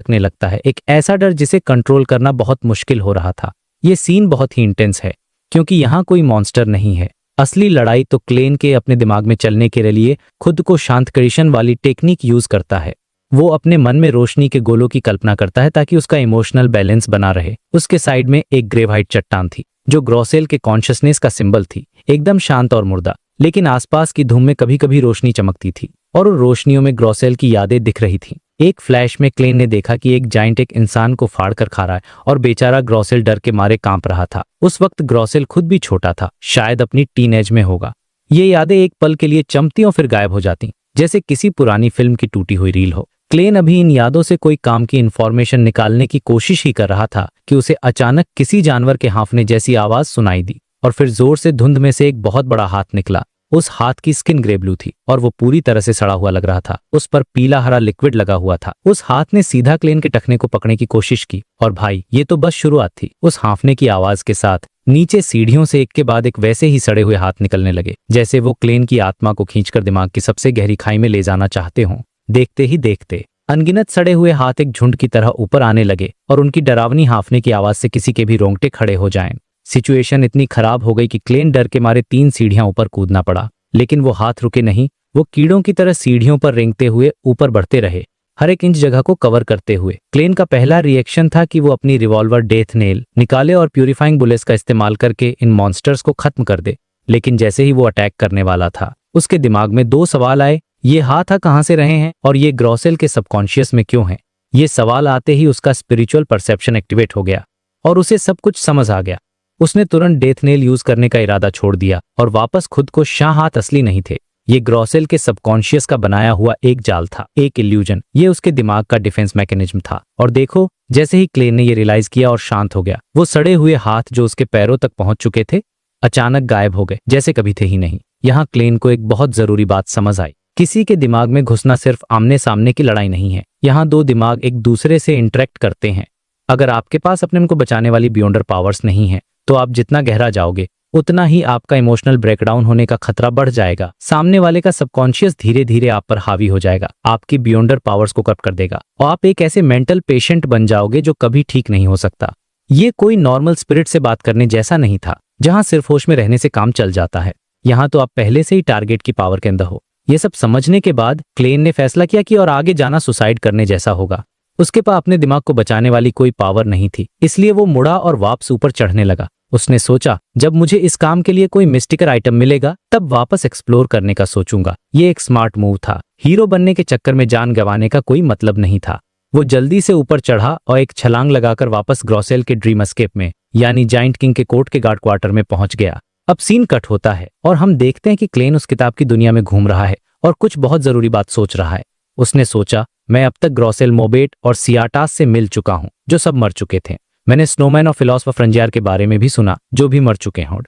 धड़कने लगता है, एक ऐसा डर जिसे कंट्रोल करना बहुत मुश्किल हो रहा था। ये सीन बहुत ही इंटेंस है क्योंकि यहाँ कोई मॉन्स्टर नहीं है। असली लड़ाई तो क्लेन के अपने दिमाग में चलने के लिए खुद को शांत कंडीशन वाली टेक्निक यूज करता है। वो अपने मन में रोशनी के गोलों की कल्पना करता है ताकि उसका इमोशनल बैलेंस बना रहे। उसके साइड में एक ग्रेवाइट चट्टान थी जो ग्रॉसेल के कॉन्शियसनेस का सिंबल थी, एकदम शांत और मुर्दा, लेकिन आसपास की धूम में कभी कभी रोशनी चमकती थी और उन रोशनियों में ग्रॉसेल की यादें दिख रही थीं। एक फ्लैश में क्लेन ने देखा कि एक जाइंट एक इंसान को फाड़ कर खा रहा है और बेचारा ग्रॉसेल डर के मारे कांप रहा था। उस वक्त ग्रॉसेल खुद भी छोटा था, शायद अपनी टीनेज में होगा। ये यादें एक पल के लिए चमकती और फिर गायब हो जाती, जैसे किसी पुरानी फिल्म की टूटी हुई रील हो। क्लेन अभी इन यादों से कोई काम की इंफॉर्मेशन निकालने की कोशिश ही कर रहा था कि उसे अचानक किसी जानवर के हाँफने जैसी आवाज सुनाई दी और फिर जोर से धुंध में से एक बहुत बड़ा हाथ निकला। उस हाथ की स्किन ग्रे ब्लू थी और वो पूरी तरह से सड़ा हुआ लग रहा था। उस पर पीला हरा लिक्विड लगा हुआ था। उस हाथ ने सीधा क्लेन के टखने को पकड़ने की कोशिश की और भाई ये तो बस शुरुआत थी। उस हाँफने की आवाज के साथ नीचे सीढ़ियों से एक के बाद एक वैसे ही सड़े हुए हाथ निकलने लगे, जैसे वो क्लेन की आत्मा को खींचकर दिमाग की सबसे गहरी खाई में ले जाना चाहते हों। देखते ही देखते अनगिनत सड़े हुए हाथ एक झुंड की तरह ऊपर आने लगे और उनकी डरावनी हाँफने की आवाज से किसी के भी रोंगटे खड़े हो जाएं। सिचुएशन इतनी खराब हो गई कि क्लेन डर के मारे 3 सीढ़ियां ऊपर कूदना पड़ा, लेकिन वो हाथ रुके नहीं। वो कीड़ों की तरह सीढ़ियों पर रेंगते हुए ऊपर बढ़ते रहे, हर एक इंच जगह को कवर करते हुए। क्लेन का पहला रिएक्शन था कि वो अपनी रिवॉल्वर डेथ नेल निकाले और प्यूरिफाइंग बुलेट्स का इस्तेमाल करके इन मॉन्स्टर्स को खत्म कर दे। लेकिन जैसे ही वो अटैक करने वाला था, उसके दिमाग में 2 सवाल आए। ये हाथ कहाँ से रहे हैं और ये ग्रॉसेल के सबकॉन्शियस में क्यों हैं? ये सवाल आते ही उसका स्पिरिचुअल परसेप्शन एक्टिवेट हो गया और उसे सब कुछ समझ आ गया। उसने तुरंत डेथ नेल यूज करने का इरादा छोड़ दिया और वापस खुद को हाथ असली नहीं थे। ये ग्रॉसेल के सबकॉन्शियस का बनाया हुआ एक जाल था, एक इल्यूजन। ये उसके दिमाग का डिफेंस मैकेनिज्म था। और देखो, जैसे ही क्लेन ने ये रियलाइज किया और शांत हो गया, वो सड़े हुए हाथ जो उसके पैरों तक पहुंच चुके थे अचानक गायब हो गए, जैसे कभी थे ही नहीं। यहाँ क्लेन को एक बहुत जरूरी बात समझ आई। किसी के दिमाग में घुसना सिर्फ आमने सामने की लड़ाई नहीं है। यहाँ 2 दिमाग एक दूसरे से इंटरेक्ट करते हैं। अगर आपके पास अपने मन को बचाने वाली बियॉन्डर पावर्स नहीं है तो आप जितना गहरा जाओगे उतना ही आपका इमोशनल ब्रेकडाउन होने का खतरा बढ़ जाएगा। सामने वाले का सबकॉन्शियस धीरे धीरे आप पर हावी हो जाएगा, आपकी बियॉन्डर पावर्स को कट कर देगा और आप एक ऐसे मेंटल पेशेंट बन जाओगे जो कभी ठीक नहीं हो सकता। ये कोई नॉर्मल स्पिरिट से बात करने जैसा नहीं था जहां सिर्फ होश में रहने से काम चल जाता है। यहाँ तो आप पहले से ही टारगेट की पावर के अंदर हो। ये सब समझने के बाद क्लेन ने फैसला किया कि और आगे जाना सुसाइड करने जैसा होगा। उसके पास अपने दिमाग को बचाने वाली कोई पावर नहीं थी, इसलिए वो मुड़ा और वापस ऊपर चढ़ने लगा। उसने सोचा, जब मुझे इस काम के लिए कोई मिस्टिकर आइटम मिलेगा तब वापस एक्सप्लोर करने का सोचूंगा। ये एक स्मार्ट मूव था। हीरो बनने के चक्कर में जान गंवाने का कोई मतलब नहीं था। वो जल्दी से ऊपर चढ़ा और एक छलांग लगाकर वापस ग्रॉसेल के ड्रीम एस्केप में यानी जाइंट किंग के कोर्ट के गार्ड क्वार्टर में पहुंच गया। अब सीन कट होता है और हम देखते हैं कि क्लेन उस किताब की दुनिया में घूम रहा है और कुछ बहुत जरूरी बात सोच रहा है। उसने सोचा, मैं अब तक ग्रॉसेल मोबेट और सियाटास से मिल चुका हूं जो सब मर चुके थे। मैंने स्नोमैन और फिलॉसफर फ्रंजियर के बारे में भी सुना जो भी मर चुके हैं,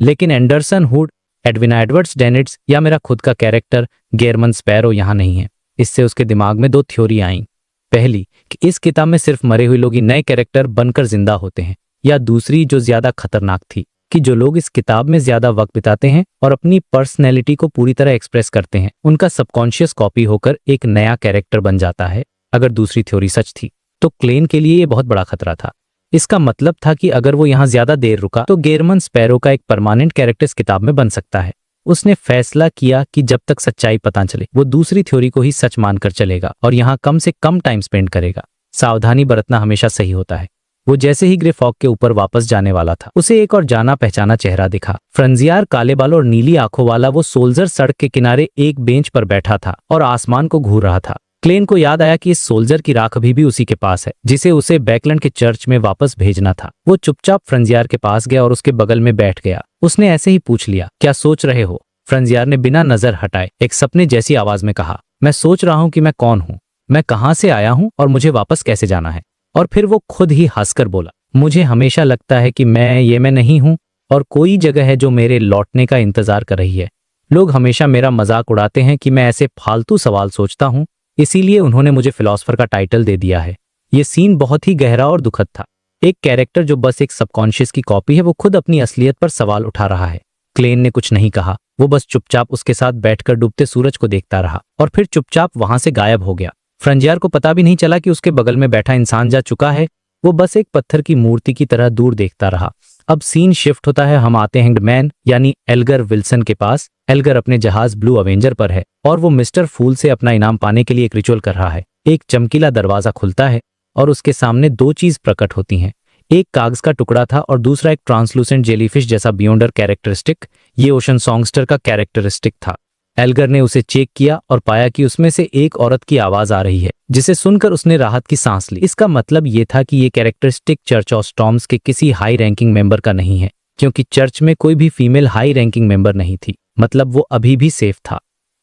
लेकिन एंडरसन हुड, एडविना एडवर्ड्स डेनिट्स या मेरा खुद का कैरेक्टर गेरमन स्पैरो यहाँ नहीं है। इससे उसके दिमाग में 2 थ्योरी आईं। पहली कि इस किताब में सिर्फ मरे हुए लोग ही नए कैरेक्टर बनकर जिंदा होते हैं, या दूसरी जो ज्यादा खतरनाक थी कि जो लोग इस किताब में ज्यादा वक्त बिताते हैं और अपनी पर्सनैलिटी को पूरी तरह एक्सप्रेस करते हैं, उनका सबकॉन्शियस कॉपी होकर एक नया कैरेक्टर बन जाता है। अगर दूसरी थ्योरी सच थी तो क्लेन के लिए ये बहुत बड़ा खतरा था। इसका मतलब था कि अगर वो यहाँ ज्यादा देर रुका तो गेरमन स्पैरो का एक परमानेंट कैरेक्टर इस किताब में बन सकता है। उसने फैसला किया कि जब तक सच्चाई पता चले वो दूसरी थ्योरी को ही सच मानकर चलेगा और यहाँ कम से कम टाइम स्पेंड करेगा। सावधानी बरतना हमेशा सही होता है। वो जैसे ही ग्रे फॉग के ऊपर वापस जाने वाला था, उसे एक और जाना पहचाना चेहरा दिखा। फ्रंजियर काले बालों और नीली आंखों वाला वो सोल्जर सड़क के किनारे एक बेंच पर बैठा था और आसमान को घूर रहा था। क्लेन को याद आया कि इस सोल्जर की राख अभी भी उसी के पास है जिसे उसे बैकलैंड के चर्च में वापस भेजना था। वो चुपचाप फ्रंजियर के पास गया और उसके बगल में बैठ गया। उसने ऐसे ही पूछ लिया, क्या सोच रहे हो? फ्रंजियर ने बिना नजर हटाए एक सपने जैसी आवाज में कहा, मैं सोच रहा हूँ कि मैं कौन हूँ, मैं कहाँ से आया हूँ और मुझे वापस कैसे जाना है। और फिर वो खुद ही हंसकर बोला, मुझे हमेशा लगता है कि मैं नहीं हूँ और कोई जगह है जो मेरे लौटने का इंतजार कर रही है। लोग हमेशा मेरा मजाक उड़ाते हैं कि मैं ऐसे फालतू सवाल सोचता हूँ, इसीलिए उन्होंने मुझे फिलॉसफर का टाइटल दे दिया है। ये सीन बहुत ही गहरा और दुखद था। एक कैरेक्टर जो बस एक सबकॉन्शियस की कॉपी है, वो खुद अपनी असलियत पर सवाल उठा रहा है। क्लेन ने कुछ नहीं कहा, वो बस चुपचाप उसके साथ बैठकर डूबते सूरज को देखता रहा और फिर चुपचाप वहां से गायब हो गया। फ्रंजियार को पता भी नहीं चला कि उसके बगल में बैठा इंसान जा चुका है। वो बस एक पत्थर की मूर्ति की तरह दूर देखता रहा। अब सीन शिफ्ट होता है, हम आते हैं मैन यानी एल्गर विल्सन के पास। एल्गर अपने जहाज ब्लू अवेंजर पर है और वो मिस्टर फूल से अपना इनाम पाने के लिए एक रिचुअल कर रहा है। एक चमकीला दरवाजा खुलता है और उसके सामने दो चीज प्रकट होती हैं। एक कागज का टुकड़ा था और दूसरा एक ट्रांसलूसेंट जेलीफिश जैसा बियॉन्डर कैरेक्टरिस्टिक। ये ओशन सॉन्गस्टर का कैरेक्टरिस्टिक था। एल्गर ने उसे चेक किया और पाया कि उसमें से एक औरत की आवाज आ रही है, जिसे सुनकर उसने राहत की सांस ली। इसका मतलब ये था कि ये कैरेक्टरिस्टिक चर्च ऑफ स्टॉर्म्स के किसी हाई रैंकिंग मेंबर का नहीं है, क्योंकि चर्च में कोई भी फीमेल हाई रैंकिंग मेंबर नहीं थी। मतलब वो अभी भी सेफ था।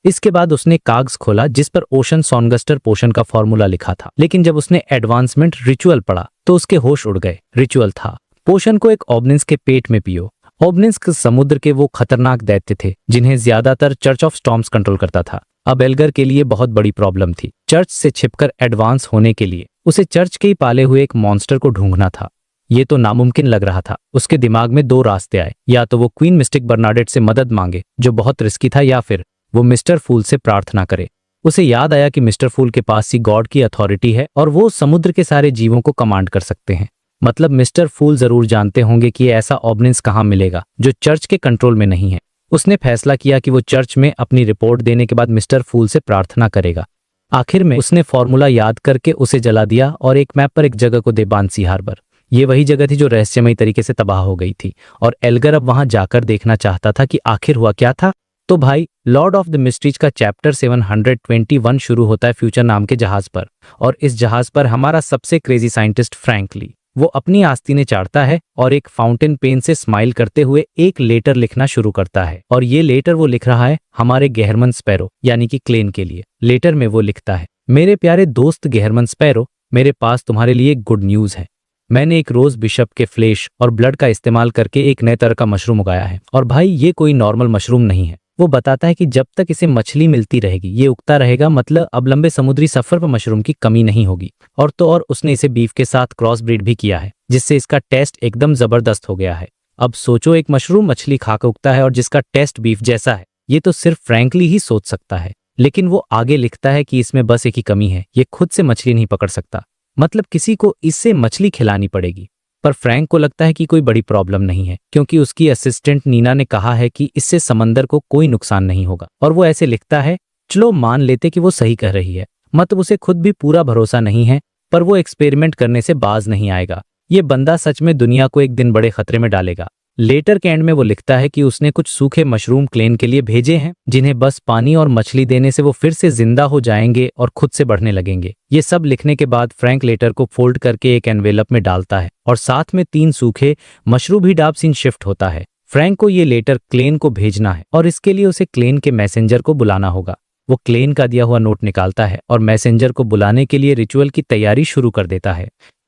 इसके बाद उसने कागज खोला जिस पर ओशन सॉन्गस्टर पोशन का फॉर्मूला लिखा था, लेकिन जब उसने एडवांसमेंट रिचुअल पढ़ा तो उसके होश उड़ गए। रिचुअल था, पोशन को एक ऑबनिंस के पेट में पियो। ऑबनिंस्क समुद्र के वो खतरनाक दैत्य थे जिन्हें ज्यादातर चर्च ऑफ स्टॉर्म्स कंट्रोल करता था। अब एल्गर के लिए बहुत बड़ी प्रॉब्लम थी। चर्च से छिपकर एडवांस होने के लिए उसे चर्च के ही पाले हुए एक मॉन्स्टर को ढूंढना था। ये तो नामुमकिन लग रहा था। उसके दिमाग में दो रास्ते आए, या तो वो क्वीन मिस्टिक बर्नाडेट से मदद मांगे जो बहुत रिस्की था, या फिर वो मिस्टर फूल से प्रार्थना करे। उसे याद आया कि मिस्टर फूल के पास ही गॉड की अथॉरिटी है और वो समुद्र के सारे जीवों को कमांड कर सकते हैं। मतलब मिस्टर फूल जरूर जानते होंगे कि ऐसा ऑबनिंस कहाँ मिलेगा जो चर्च के कंट्रोल में नहीं है। उसने फैसला किया कि वो चर्च में अपनी रिपोर्ट देने के बाद मिस्टर फूल से प्रार्थना करेगा। आखिर में उसने फॉर्मूला याद करके उसे जला दिया और एक मैप पर एक जगह को दे बांसी हार्बर। ये वही जगह थी जो रहस्यमयी तरीके से तबाह हो गई थी और एल्गर अब वहां जाकर देखना चाहता था कि आखिर हुआ क्या था। तो भाई, लॉर्ड ऑफ द मिस्ट्रीज का चैप्टर 721 शुरू होता है फ्यूचर नाम के जहाज पर। और इस जहाज पर हमारा सबसे क्रेजी साइंटिस्ट फ्रैंक ली, वो अपनी आस्तीनें चाटता है और एक फाउंटेन पेन से स्माइल करते हुए एक लेटर लिखना शुरू करता है। और ये लेटर वो लिख रहा है हमारे गेहरमन स्पैरो यानी कि क्लेन के लिए। लेटर में वो लिखता है, मेरे प्यारे दोस्त गेहरमन स्पैरो, मेरे पास तुम्हारे लिए गुड न्यूज है। मैंने एक रोज बिशप के फ्लेश और ब्लड का इस्तेमाल करके एक नए तरह का मशरूम उगाया है। और भाई, ये कोई नॉर्मल मशरूम नहीं है। वो बताता है कि जब तक इसे मछली मिलती रहेगी ये उगता रहेगा, मतलब अब लंबे समुद्री सफर पर मशरूम की कमी नहीं होगी। और तो और उसने इसे बीफ के साथ क्रॉस ब्रीड भी किया है, जिससे इसका टेस्ट एकदम जबरदस्त हो गया है। अब सोचो, एक मशरूम मछली खाकर उगता है और जिसका टेस्ट बीफ जैसा है। ये तो सिर्फ फ्रैंकली ही सोच सकता है। लेकिन वो आगे लिखता है कि इसमें बस एक ही कमी है, ये खुद से मछली नहीं पकड़ सकता, मतलब किसी को इससे मछली खिलानी पड़ेगी। पर फ्रैंक को लगता है कि कोई बड़ी प्रॉब्लम नहीं है, क्योंकि उसकी असिस्टेंट नीना ने कहा है कि इससे समंदर को कोई नुकसान नहीं होगा। और वो ऐसे लिखता है, चलो मान लेते कि वो सही कह रही है, मतलब उसे खुद भी पूरा भरोसा नहीं है, पर वो एक्सपेरिमेंट करने से बाज नहीं आएगा। ये बंदा सच में दुनिया को एक दिन बड़े खतरे में डालेगा। लेटर के एंड में वो लिखता है कि उसने कुछ सूखे मशरूम क्लेन के लिए भेजे हैं, जिन्हें बस पानी और मछली देने से वो फिर से जिंदा हो जाएंगे और खुद से बढ़ने लगेंगे। ये सब लिखने के बाद फ्रैंक लेटर को फोल्ड करके एक एनवेलप में डालता है और साथ में 3 सूखे मशरूम भी डाब सीन शिफ्ट होता है। फ्रैंक को ये लेटर क्लेन को भेजना है और इसके लिए उसे क्लेन के मैसेंजर को बुलाना होगा। वो क्लेन का दिया हुआ नोट निकालता है और मैसेंजर को बुलाने के लिए रिचुअल की तैयारी शुरू कर देता है।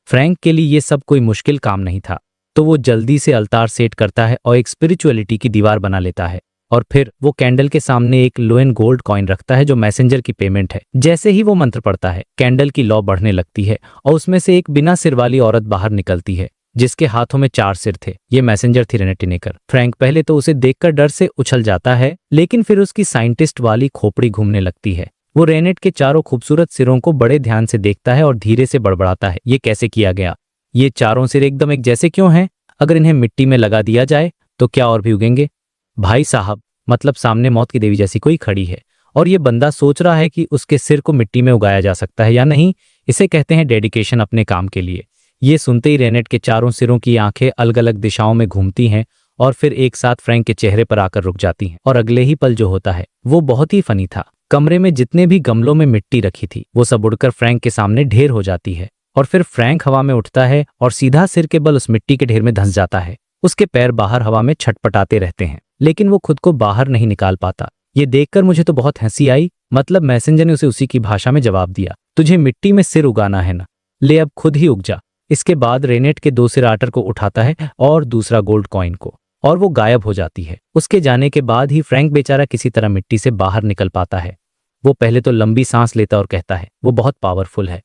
फ्रैंक के लिए ये सब कोई मुश्किल काम नहीं था, तो वो जल्दी से अल्तार सेट करता है और एक स्पिरिचुअलिटी की दीवार बना लेता है। और फिर वो कैंडल के सामने एक लोएन गोल्ड कॉइन रखता है जो मैसेंजर की पेमेंट है। जैसे ही वो मंत्र पढ़ता है, कैंडल की लौ बढ़ने लगती है और उसमें से एक बिना सिर वाली औरत बाहर निकलती है, जिसके हाथों में 4 सिर थे। ये मैसेंजर थी रेने टिनेकर। फ्रैंक पहले तो उसे देखकर डर से उछल जाता है, लेकिन फिर उसकी साइंटिस्ट वाली खोपड़ी घूमने लगती है। वो रेनेट के चारों खूबसूरत सिरों को बड़े ध्यान से देखता है और धीरे से बड़बड़ाता है, ये कैसे किया गया? ये चारों सिर एकदम एक जैसे क्यों हैं? अगर इन्हें मिट्टी में लगा दिया जाए तो क्या और भी उगेंगे? भाई साहब, मतलब सामने मौत की देवी जैसी कोई खड़ी है और ये बंदा सोच रहा है कि उसके सिर को मिट्टी में उगाया जा सकता है या नहीं। इसे कहते हैं डेडिकेशन अपने काम के लिए। ये सुनते ही रेनेट के चारों सिरों की आंखें अलग अलग दिशाओं में घूमती हैं और फिर एक साथ फ्रैंक के चेहरे पर आकर रुक जाती हैं। और अगले ही पल जो होता है वो बहुत ही फनी था। कमरे में जितने भी गमलों में मिट्टी रखी थी वो सब उड़कर फ्रैंक के सामने ढेर हो जाती है और फिर फ्रैंक हवा में उठता है और सीधा सिर के बल उस मिट्टी के ढेर में धंस जाता है। उसके पैर बाहर हवा में छटपटाते रहते हैं, लेकिन वो खुद को बाहर नहीं निकाल पाता। ये देखकर मुझे तो बहुत हंसी आई। मतलब मैसेंजर ने उसे उसी की भाषा में जवाब दिया, तुझे मिट्टी में सिर उगाना है ना, ले अब खुद ही उग जा। इसके बाद रेनेट के 2 सिर आटर को उठाता है और दूसरा गोल्ड कॉइन को, और वो गायब हो जाती है। उसके जाने के बाद ही फ्रैंक बेचारा किसी तरह मिट्टी से बाहर निकल पाता है। वो पहले तो लंबी सांस लेता और कहता है वो बहुत पावरफुल है,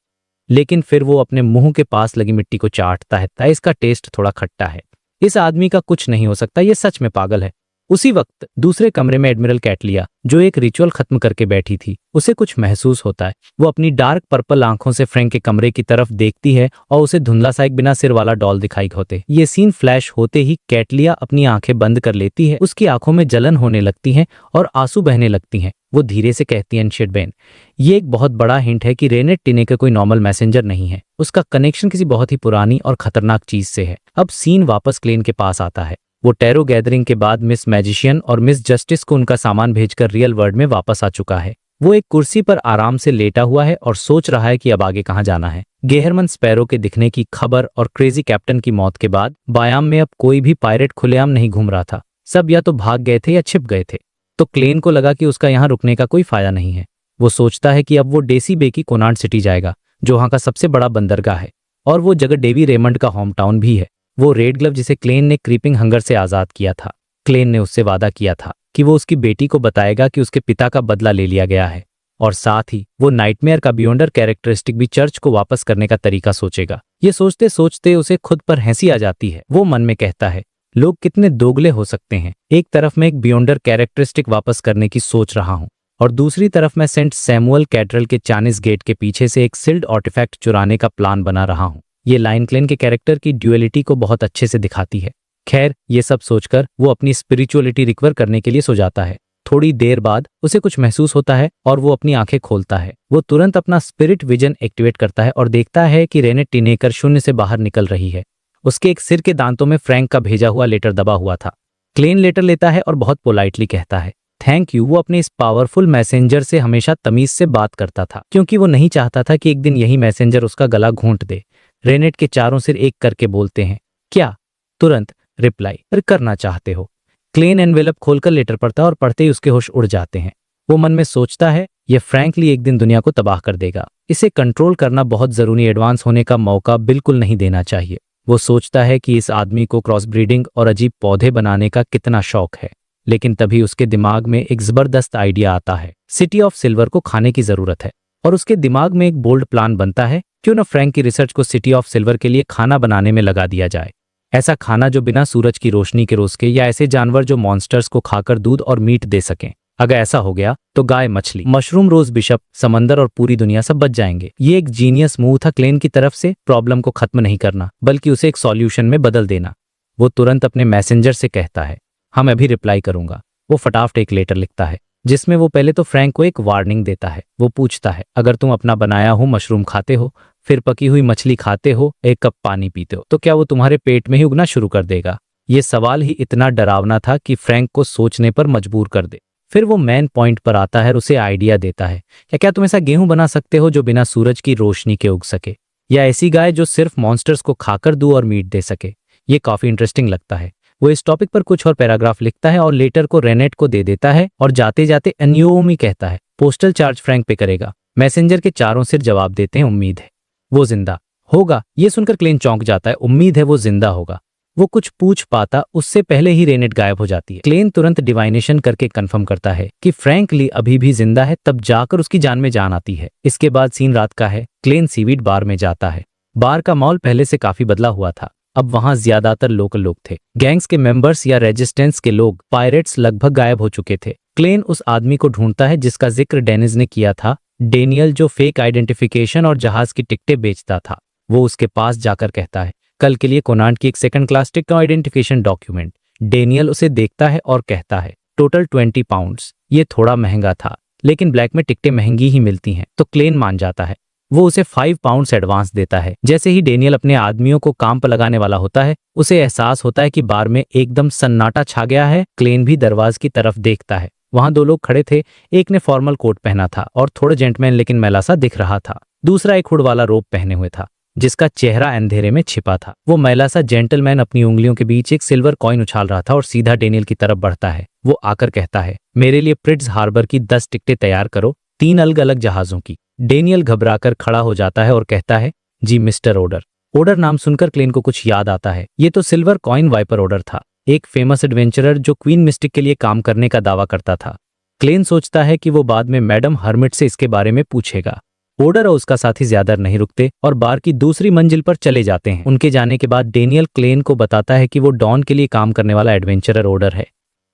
लेकिन फिर वो अपने मुंह के पास लगी मिट्टी को चाटता है, इसका टेस्ट थोड़ा खट्टा है। इस आदमी का कुछ नहीं हो सकता, ये सच में पागल है। उसी वक्त दूसरे कमरे में एडमिरल कैटलिया, जो एक रिचुअल खत्म करके बैठी थी, उसे कुछ महसूस होता है। वो अपनी डार्क पर्पल आंखों से फ्रैंक के कमरे की तरफ देखती है और उसे धुंधला सा एक बिना सिर वाला डॉल दिखाई होते। ये सीन फ्लैश होते ही कैटलिया अपनी आंखें बंद कर लेती है, उसकी आंखों में जलन होने लगती है और आंसू बहने लगती हैं। वो धीरे से कहती है, शिट बेन, ये एक बहुत बड़ा हिंट है कि रेनेट टिनेकर कोई नॉर्मल मैसेंजर नहीं है। उसका कनेक्शन किसी बहुत ही पुरानी और खतरनाक चीज से है। अब सीन वापस क्लेन के पास आता है। वो टैरो गैदरिंग के बाद मिस मैजिशियन और मिस जस्टिस को उनका सामान भेजकर रियल वर्ल्ड में वापस आ चुका है। वो एक कुर्सी पर आराम से लेटा हुआ है और सोच रहा है कि अब आगे कहाँ जाना है। गेहरमन स्पैरो के दिखने की खबर और क्रेजी कैप्टन की मौत के बाद बायाम में अब कोई भी पायरेट खुलेआम नहीं घूम रहा था। सब या तो भाग गए थे या छिप गए थे। तो क्लेन को लगा कि उसका यहाँ रुकने का कोई फायदा नहीं है। वो सोचता है कि अब वो डेसी बे की कोनार्ड सिटी जाएगा, जो वहाँ का सबसे बड़ा बंदरगाह है, और वो जगह डेवी रेमंड का होम टाउन भी है। वो रेड ग्लव जिसे क्लेन ने क्रीपिंग हंगर से आजाद किया था। क्लेन ने उससे वादा किया था कि वो उसकी बेटी को बताएगा कि उसके पिता का बदला ले लिया गया है, और साथ ही वो नाइटमेयर का बियॉन्डर कैरेक्टरिस्टिक भी चर्च को वापस करने का तरीका सोचेगा। ये सोचते सोचते उसे खुद पर हंसी आ जाती है। वो मन में कहता है, लोग कितने दोगले हो सकते हैं। एक तरफ मैं एक बियॉन्डर कैरेक्टरिस्टिक वापस करने की सोच रहा हूँ, और दूसरी तरफ मैं सेंट सैमुअल कैथेड्रल के चाइनीज गेट के पीछे से एक सील्ड आर्टिफैक्ट चुराने का प्लान बना रहा हूँ। ये लाइन क्लेन के कैरेक्टर की ड्यूअलिटी को बहुत अच्छे से दिखाती है। खैर, ये सब सोचकर वो अपनी स्पिरिचुअलिटी रिकवर करने के लिए सो जाता है। थोड़ी देर बाद उसे कुछ महसूस होता है और वो अपनी आंखें खोलता है। वो तुरंत अपना स्पिरिट विजन एक्टिवेट करता है और देखता है कि रेनेट टिनेकर शून्य से बाहर निकल रही है। उसके एक सिर के दांतों में फ्रैंक का भेजा हुआ लेटर दबा हुआ था। क्लेन लेटर लेता है और बहुत पोलाइटली कहता है, थैंक यू। वो अपने इस पावरफुल मैसेंजर से हमेशा तमीज से बात करता था, क्योंकि वो नहीं चाहता था कि एक दिन यही मैसेंजर उसका गला घूंट दे। रेनेट के चारों सिर एक करके बोलते हैं, क्या? तुरंत रिप्लाई करना चाहते हो? क्लेन एनवेलप खोलकर लेटर पढ़ता है और पढ़ते ही उसके होश उड़ जाते हैं। वो मन में सोचता है, ये फ्रैंकली एक दिन दुनिया को तबाह कर देगा। इसे कंट्रोल करना बहुत जरूरी, एडवांस होने का मौका बिल्कुल नहीं देना चाहिए। वो सोचता है कि इस आदमी को क्रॉस ब्रीडिंग और अजीब पौधे बनाने का कितना शौक है, लेकिन तभी उसके दिमाग में एक जबरदस्त आइडिया आता है। सिटी ऑफ सिल्वर को खाने की जरूरत है, और उसके दिमाग में एक बोल्ड प्लान बनता है, क्यों न फ्रैंक की रिसर्च को सिटी ऑफ सिल्वर के लिए खाना बनाने में लगा दिया जाए। ऐसा खाना जो बिना सूरज की रोशनी के रोज के, या ऐसे जानवर जो मॉन्स्टर्स को खाकर दूध और मीट दे सकें। अगर ऐसा हो गया तो गाय, मछली, मशरूम, रोज बिशप, समंदर और पूरी दुनिया सब बच जाएंगे। ये एक जीनियस मूव था क्लेन की तरफ से, प्रॉब्लम को खत्म नहीं करना बल्कि उसे एक सॉल्यूशन में बदल देना। वो तुरंत अपने मैसेंजर से कहता है, हाँ मैं भी रिप्लाई करूंगा। वो फटाफट एक लेटर लिखता है जिसमें वो पहले तो फ्रैंक को एक वार्निंग देता है। वो पूछता है, अगर तुम अपना बनाया हो मशरूम खाते हो, फिर पकी हुई मछली खाते हो, एक कप पानी पीते हो, तो क्या वो तुम्हारे पेट में ही उगना शुरू कर देगा? ये सवाल ही इतना डरावना था कि फ्रैंक को सोचने पर मजबूर कर दे। फिर वो मेन पॉइंट पर आता है और उसे आइडिया देता है, क्या तुम ऐसा गेहूं बना सकते हो जो बिना सूरज की रोशनी के उग सके, या ऐसी गाय जो सिर्फ मॉन्स्टर्स को खाकर दूध और मीट दे सके? ये काफी इंटरेस्टिंग लगता है। वो इस टॉपिक पर कुछ और पैराग्राफ लिखता है और लेटर को रेनेट को दे देता है, और जाते जाते अन्योमी कहता है, पोस्टल चार्ज फ्रैंक पे करेगा। मैसेंजर के चारों सिर जवाब देते हैं, उम्मीद है वो जिंदा होगा। ये सुनकर क्लेन चौंक जाता है, उम्मीद है वो जिंदा होगा। वो कुछ पूछ पाता उससे पहले ही रेनेट गायब हो जाती है। क्लेन तुरंत डिवाइनेशन करके कंफर्म करता है कि फ्रैंक ली अभी भी जिंदा है, तब जाकर उसकी जान में जान आती है। इसके बाद सीन रात का है। क्लेन सीवीड बार में जाता है। बार का माहौल पहले से काफी बदला हुआ था। अब वहां ज्यादातर लोकल लोग थे। गैंग्स के मेंबर्स या रेजिस्टेंस के लोग, पायरेट्स लगभग गायब हो चुके थे। क्लेन उस आदमी को ढूंढता है जिसका जिक्र डेनिस ने किया था, डेनियल, जो फेक आइडेंटिफिकेशन और जहाज की टिकटें बेचता था। वो उसके पास जाकर कहता है, कल के लिए कोनार्ड की एक second class ticket identification document. Daniel उसे देखता है और कहता है, टोटल 20 पाउंड्स। ये थोड़ा महंगा था, लेकिन ब्लैक में टिकटें महंगी ही मिलती हैं। तो क्लेन मान जाता है। वो उसे 5 पाउंड्स एडवांस देता है। जैसे ही डेनियल अपने आदमियों को काम पर लगाने वाला होता है, उसे एहसास होता है कि बार में एकदम सन्नाटा छा गया है। क्लेन भी दरवाजे की तरफ देखता है। वहां 2 लोग खड़े थे। एक ने फॉर्मल कोट पहना था और थोड़ा जेंटलमैन लेकिन मैला सा दिख रहा था। दूसरा एक हुड वाला रोब पहने हुए था जिसका चेहरा अंधेरे में छिपा था। वो मैला सा जेंटलमैन अपनी उंगलियों के बीच एक सिल्वर कॉइन उछाल रहा था और सीधा डेनियल की तरफ बढ़ता है। वो आकर कहता है, मेरे लिए प्रिट्स हार्बर की 10 टिकटें तैयार करो, 3 अलग अलग जहाजों की। डेनियल घबराकर खड़ा हो जाता है और कहता है, जी मिस्टर ओडर। ओडर नाम सुनकर क्लेन को कुछ याद आता है। ये तो सिल्वर कॉइन वाइपर ओडर था, एक फेमस एडवेंचरर जो क्वीन मिस्टिक के लिए काम करने का दावा करता था। क्लेन सोचता है कि वो बाद में मैडम हर्मिट से इसके बारे में पूछेगा। ओडर और उसका साथी ज्यादा नहीं रुकते और बार की दूसरी मंजिल पर चले जाते हैं। उनके जाने के बाद डेनियल क्लेन को बताता है कि वो डॉन के लिए काम करने वाला एडवेंचरर ओडर है।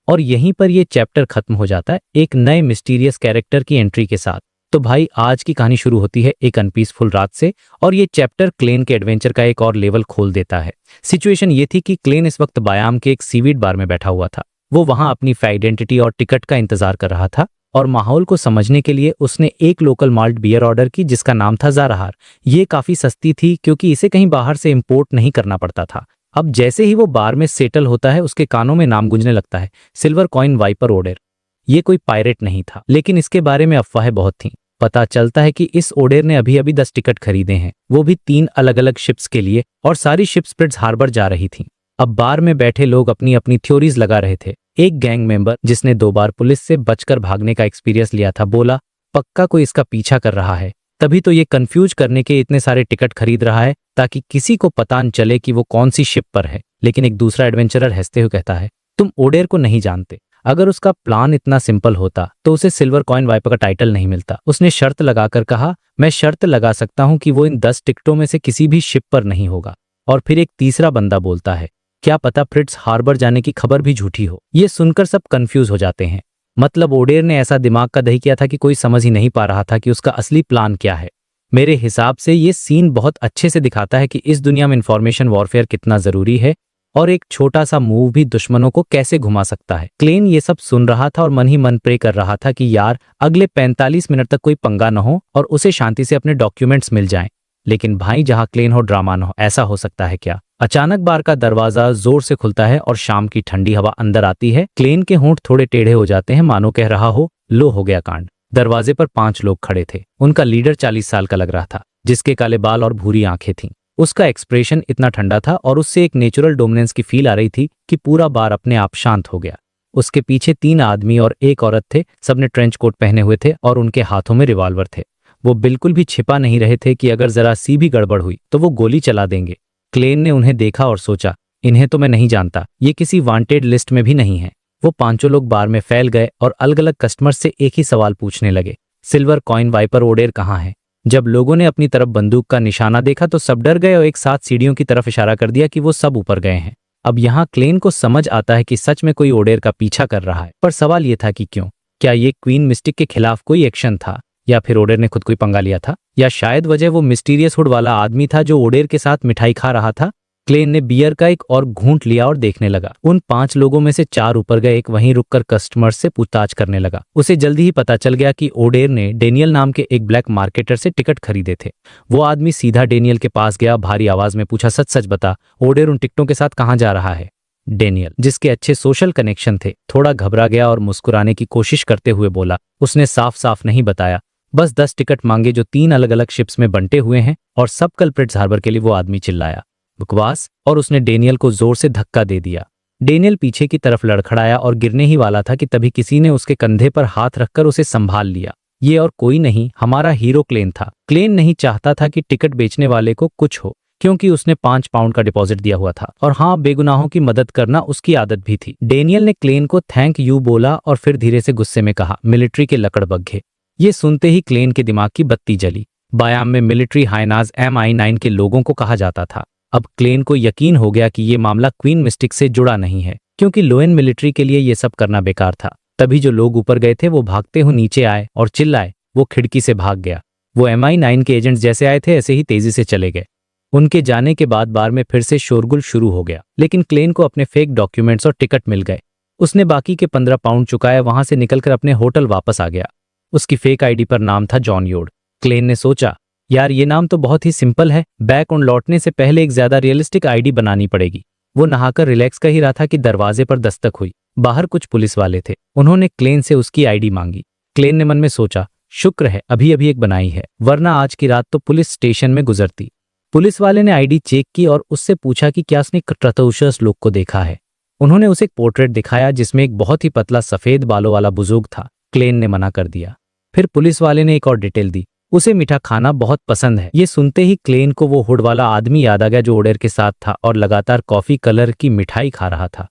और यहीं पर ये चैप्टर खत्म हो जाता है एक नए मिस्टीरियस कैरेक्टर की एंट्री के साथ। तो भाई आज की कहानी शुरू होती है एक अनपीसफुल रात से, और ये चैप्टर क्लेन के एडवेंचर का एक और लेवल खोल देता है। सिचुएशन ये थी कि क्लेन इस वक्त बायाम के एक सीवीड बार में बैठा हुआ था। वो वहां अपनी आइडेंटिटी और टिकट का इंतजार कर रहा था, और माहौल को समझने के लिए उसने एक लोकल माल्ट बियर ऑर्डर की जिसका नाम था ज़ाराहार। ये काफी सस्ती थी क्योंकि इसे कहीं बाहर से इंपोर्ट नहीं करना पड़ता था। अब जैसे ही वो बार में सेटल होता है उसके कानों में नाम गूंजने लगता है, सिल्वर कॉइन वाइपर ओडेर। ये कोई पायरेट नहीं था, लेकिन इसके बारे में अफवाहें बहुत थीं। पता चलता है कि इस ओडेर ने अभी अभी 10 टिकट खरीदे हैं, वो भी 3 अलग अलग शिप्स के लिए, और सारी शिप्स प्रिट्स हार्बर जा रही थीं। अब बार में बैठे लोग अपनी अपनी थ्योरीज लगा रहे थे। एक गैंग मेंबर जिसने 2 बार पुलिस से बचकर भागने का एक्सपीरियंस लिया था बोला, पक्का कोई इसका पीछा कर रहा है, तभी तो ये कंफ्यूज करने के इतने सारे टिकट खरीद रहा है ताकि किसी को पता न चले कि वो कौन सी शिप पर है। लेकिन एक दूसरा एडवेंचरर हंसते हुए कहता है, तुम ओडेर को नहीं जानते। अगर उसका प्लान इतना सिंपल होता तो उसे सिल्वर कॉइन वाइपर का टाइटल नहीं मिलता। उसने शर्त लगाकर कहा, मैं शर्त लगा सकता हूं कि वो इन 10 टिकटों में से किसी भी शिप पर नहीं होगा। और फिर एक तीसरा बंदा बोलता है, क्या पता फ्रिट्स हार्बर जाने की खबर भी झूठी हो। ये सुनकर सब कंफ्यूज हो जाते हैं। मतलब ओडेर ने ऐसा दिमाग का दही किया था कि कोई समझ ही नहीं पा रहा था कि उसका असली प्लान क्या है। मेरे हिसाब से ये सीन बहुत अच्छे से दिखाता है कि इस दुनिया में इंफॉर्मेशन वॉरफेयर कितना जरूरी है, और एक छोटा सा मूव भी दुश्मनों को कैसे घुमा सकता है। क्लेन ये सब सुन रहा था और मन ही मन प्रे कर रहा था कि यार अगले 45 मिनट तक कोई पंगा न हो और उसे शांति से अपने डॉक्यूमेंट्स मिल जाएं। लेकिन भाई जहां क्लेन हो ड्रामा न हो, ऐसा हो सकता है क्या? अचानक बार का दरवाजा जोर से खुलता है और शाम की ठंडी हवा अंदर आती है। क्लेन के होंठ थोड़े टेढ़े हो जाते हैं, मानो कह रहा हो, लो हो गया कांड। दरवाजे पर 5 लोग खड़े थे। उनका लीडर 40 साल का लग रहा था, जिसके काले बाल और भूरी आंखें थीं। उसका एक्सप्रेशन इतना ठंडा था और उससे एक नेचुरल डोमिनेंस की फील आ रही थी कि पूरा बार अपने आप शांत हो गया। उसके पीछे 3 आदमी और एक औरत थे। सबने ट्रेंच कोट पहने हुए थे और उनके हाथों में रिवॉल्वर थे। वो बिल्कुल भी छिपा नहीं रहे थे कि अगर जरा सी भी गड़बड़ हुई तो वो गोली चला देंगे। क्लेन ने उन्हें देखा और सोचा, इन्हें तो मैं नहीं जानता, ये किसी वांटेड लिस्ट में भी नहीं है। वो 5 लोग बार में फैल गए और अलग अलग कस्टमर से एक ही सवाल पूछने लगे, सिल्वर कॉइन वाइपर ओडेर कहाँ है? जब लोगों ने अपनी तरफ बंदूक का निशाना देखा तो सब डर गए और एक साथ सीढ़ियों की तरफ इशारा कर दिया कि वो सब ऊपर गए हैं। अब यहाँ क्लेन को समझ आता है कि सच में कोई ओडेर का पीछा कर रहा है, पर सवाल ये था कि क्यों? क्या ये क्वीन मिस्टिक के खिलाफ कोई एक्शन था, या फिर ओडेर ने खुद कोई पंगा लिया था, या शायद वजह वो मिस्टीरियस हुड वाला आदमी था जो ओडेर के साथ मिठाई खा रहा था? क्लेन ने बियर का एक और घूंट लिया और देखने लगा। उन 5 लोगों में से 4 ऊपर गए, एक वहीं रुककर कस्टमर से पूछताछ करने लगा। उसे जल्दी ही पता चल गया कि ओडेर ने डेनियल नाम के एक ब्लैक मार्केटर से टिकट खरीदे थे। वो आदमी सीधा डेनियल के पास गया, भारी आवाज में पूछा, सच सच बता, ओडेर उन टिकटों के साथ कहाँ जा रहा है? डेनियल, जिसके अच्छे सोशल कनेक्शन थे, थोड़ा घबरा गया और मुस्कुराने की कोशिश करते हुए बोला, उसने साफ साफ नहीं बताया, बस 10 टिकट मांगे जो 3 अलग अलग शिप्स में बंटे हुए हैं, और सब कल प्रिट्स हार्बर के लिए। वो आदमी चिल्लाया, बकवास, और उसने डेनियल को जोर से धक्का दे दिया। डेनियल पीछे की तरफ लड़खड़ाया और गिरने ही वाला था कि तभी किसी ने उसके कंधे पर हाथ रखकर उसे संभाल लिया। ये और कोई नहीं, हमारा हीरो क्लेन था। क्लेन नहीं चाहता था कि टिकट बेचने वाले को कुछ हो, क्योंकि उसने 5 पाउंड का डिपॉजिट दिया हुआ था, और हाँ, बेगुनाहों की मदद करना उसकी आदत भी थी। डेनियल ने क्लेन को थैंक यू बोला और फिर धीरे से गुस्से में कहा, मिलिट्री के लकड़बग्घे। ये सुनते ही क्लेन के दिमाग की बत्ती जली। बायाम में मिलिट्री हाइनाज MI9 के लोगों को कहा जाता था। अब क्लेन को यकीन हो गया कि ये मामला क्वीन मिस्टिक से जुड़ा नहीं है, क्योंकि लोएन मिलिट्री के लिए ये सब करना बेकार था। तभी जो लोग ऊपर गए थे वो भागते हुए नीचे आए और चिल्लाए। वो खिड़की से भाग गया। वो MI9 के एजेंट्स जैसे आए थे ऐसे ही तेजी से चले गए। उनके जाने के बाद बार में फिर से शोरगुल शुरू हो गया, लेकिन क्लेन को अपने फेक डॉक्यूमेंट्स और टिकट मिल गए। उसने बाकी के 15 पाउंड चुकाया, वहां से निकलकर अपने होटल वापस आ गया। उसकी फेक आईडी पर नाम था जॉन योड। क्लेन ने सोचा, यार ये नाम तो बहुत ही सिंपल है, बैक ऑन लौटने से पहले एक ज्यादा रियलिस्टिक आईडी बनानी पड़ेगी। वो नहाकर रिलैक्स कर ही रहा था कि दरवाजे पर दस्तक हुई। बाहर कुछ पुलिस वाले थे। उन्होंने क्लेन से उसकी आईडी मांगी। क्लेन ने मन में सोचा, शुक्र है अभी अभी एक बनाई है, वरना आज की रात तो पुलिस स्टेशन में गुजरती। पुलिस वाले ने आईडी चेक की और उससे पूछा कि क्या उसने क्रतौशस लोग को देखा है। उन्होंने उसे एक पोर्ट्रेट दिखाया जिसमें एक बहुत ही पतला सफेद बालों वाला बुजुर्ग था। क्लेन ने मना कर दिया। फिर पुलिस वाले ने एक और डिटेल दी, उसे मीठा खाना बहुत पसंद है। ये सुनते ही क्लेन को वो हुड वाला आदमी याद आ गया जो ओडेर के साथ था और लगातार कॉफी कलर की मिठाई खा रहा था।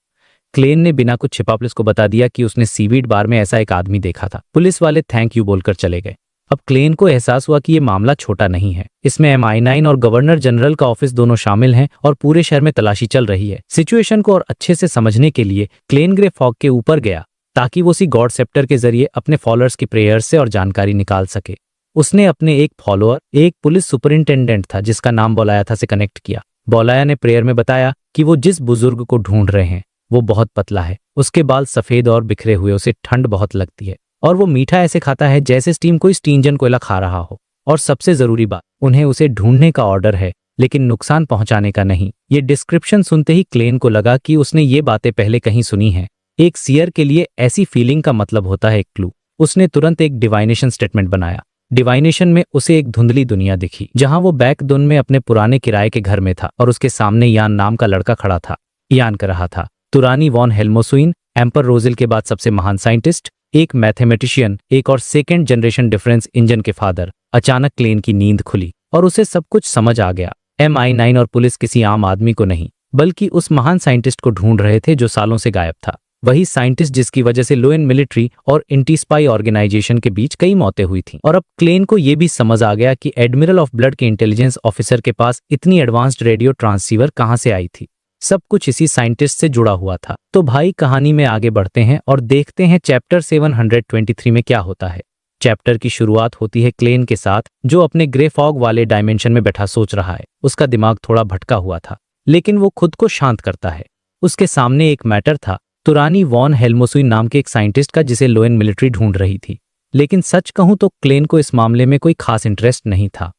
क्लेन ने बिना कुछ छिपा पुलिस को बता दिया कि उसने सीवीड बार में ऐसा एक आदमी देखा था। पुलिस वाले थैंक यू बोलकर चले गए। अब क्लेन को एहसास हुआ कि ये मामला छोटा नहीं है। इसमें MI9 और गवर्नर जनरल का ऑफिस दोनों शामिल हैं और पूरे शहर में तलाशी चल रही है। सिचुएशन को और अच्छे से समझने के लिए क्लेन ग्रे फॉग के ऊपर गया ताकि वो उसी गॉड सेप्टर के जरिए अपने फॉलोअर्स की प्रेयर्स से और जानकारी निकाल सके। उसने अपने एक फॉलोअर, एक पुलिस सुपरिंटेंडेंट था जिसका नाम बोलाया था, से कनेक्ट किया। बोलाया ने प्रेयर में बताया कि वो जिस बुजुर्ग को ढूंढ रहे हैं वो बहुत पतला है, उसके बाल सफेद और बिखरे हुए, उसे ठंड बहुत लगती है और वो मीठा ऐसे खाता है जैसे स्टीम कोई स्टींजन कोयला खा रहा हो। और सबसे जरूरी बात, उन्हें उसे ढूंढने का ऑर्डर है लेकिन नुकसान पहुंचाने का नहीं। ये डिस्क्रिप्शन सुनते ही क्लेन को लगा कि उसने ये बातें पहले कहीं सुनी हैं। एक सीयर के लिए ऐसी फीलिंग का मतलब होता है एक क्लू। उसने तुरंत एक डिवाइनेशन स्टेटमेंट बनाया। डिवाइनेशन में उसे एक धुंधली दुनिया दिखी जहां वो बैकडोन में अपने पुराने किराए के घर में था और उसके सामने यान नाम का लड़का खड़ा था। यान कर रहा था, तुरानी वॉन हेल्मोसुइन, एम्पर रोजिल के बाद सबसे महान साइंटिस्ट, एक मैथमेटिशियन, एक और सेकेंड जनरेशन डिफरेंस इंजन के फादर। अचानक क्लेन की नींद खुली और उसे सब कुछ समझ आ गया। MI9 और पुलिस किसी आम आदमी को नहीं बल्कि उस महान साइंटिस्ट को ढूंढ रहे थे जो सालों से गायब था। वही साइंटिस्ट जिसकी वजह से लोएन मिलिट्री और एंटी स्पाई ऑर्गेनाइजेशन के बीच कई मौतें हुई थीं। और अब क्लेन को यह भी समझ आ गया कि एडमिरल ऑफ ब्लड के इंटेलिजेंस ऑफिसर के पास इतनी एडवांस्ड रेडियो ट्रांसीवर कहां से आई थी। सब कुछ इसी साइंटिस्ट से जुड़ा हुआ था। तो भाई कहानी में आगे बढ़ते हैं और देखते हैं चैप्टर 723 में क्या होता है। चैप्टर की शुरुआत होती है क्लेन के साथ जो अपने ग्रे फॉग वाले डायमेंशन में बैठा सोच रहा है। उसका दिमाग थोड़ा भटका हुआ था लेकिन वो खुद को शांत करता है। उसके सामने एक मैटर था, तुरानी वॉन हेल्मोसुइन नाम के एक साइंटिस्ट का जिसे लोएन मिलिट्री ढूंढ रही थी। लेकिन सच कहूं तो क्लेन को इस मामले में कोई खास इंटरेस्ट नहीं था।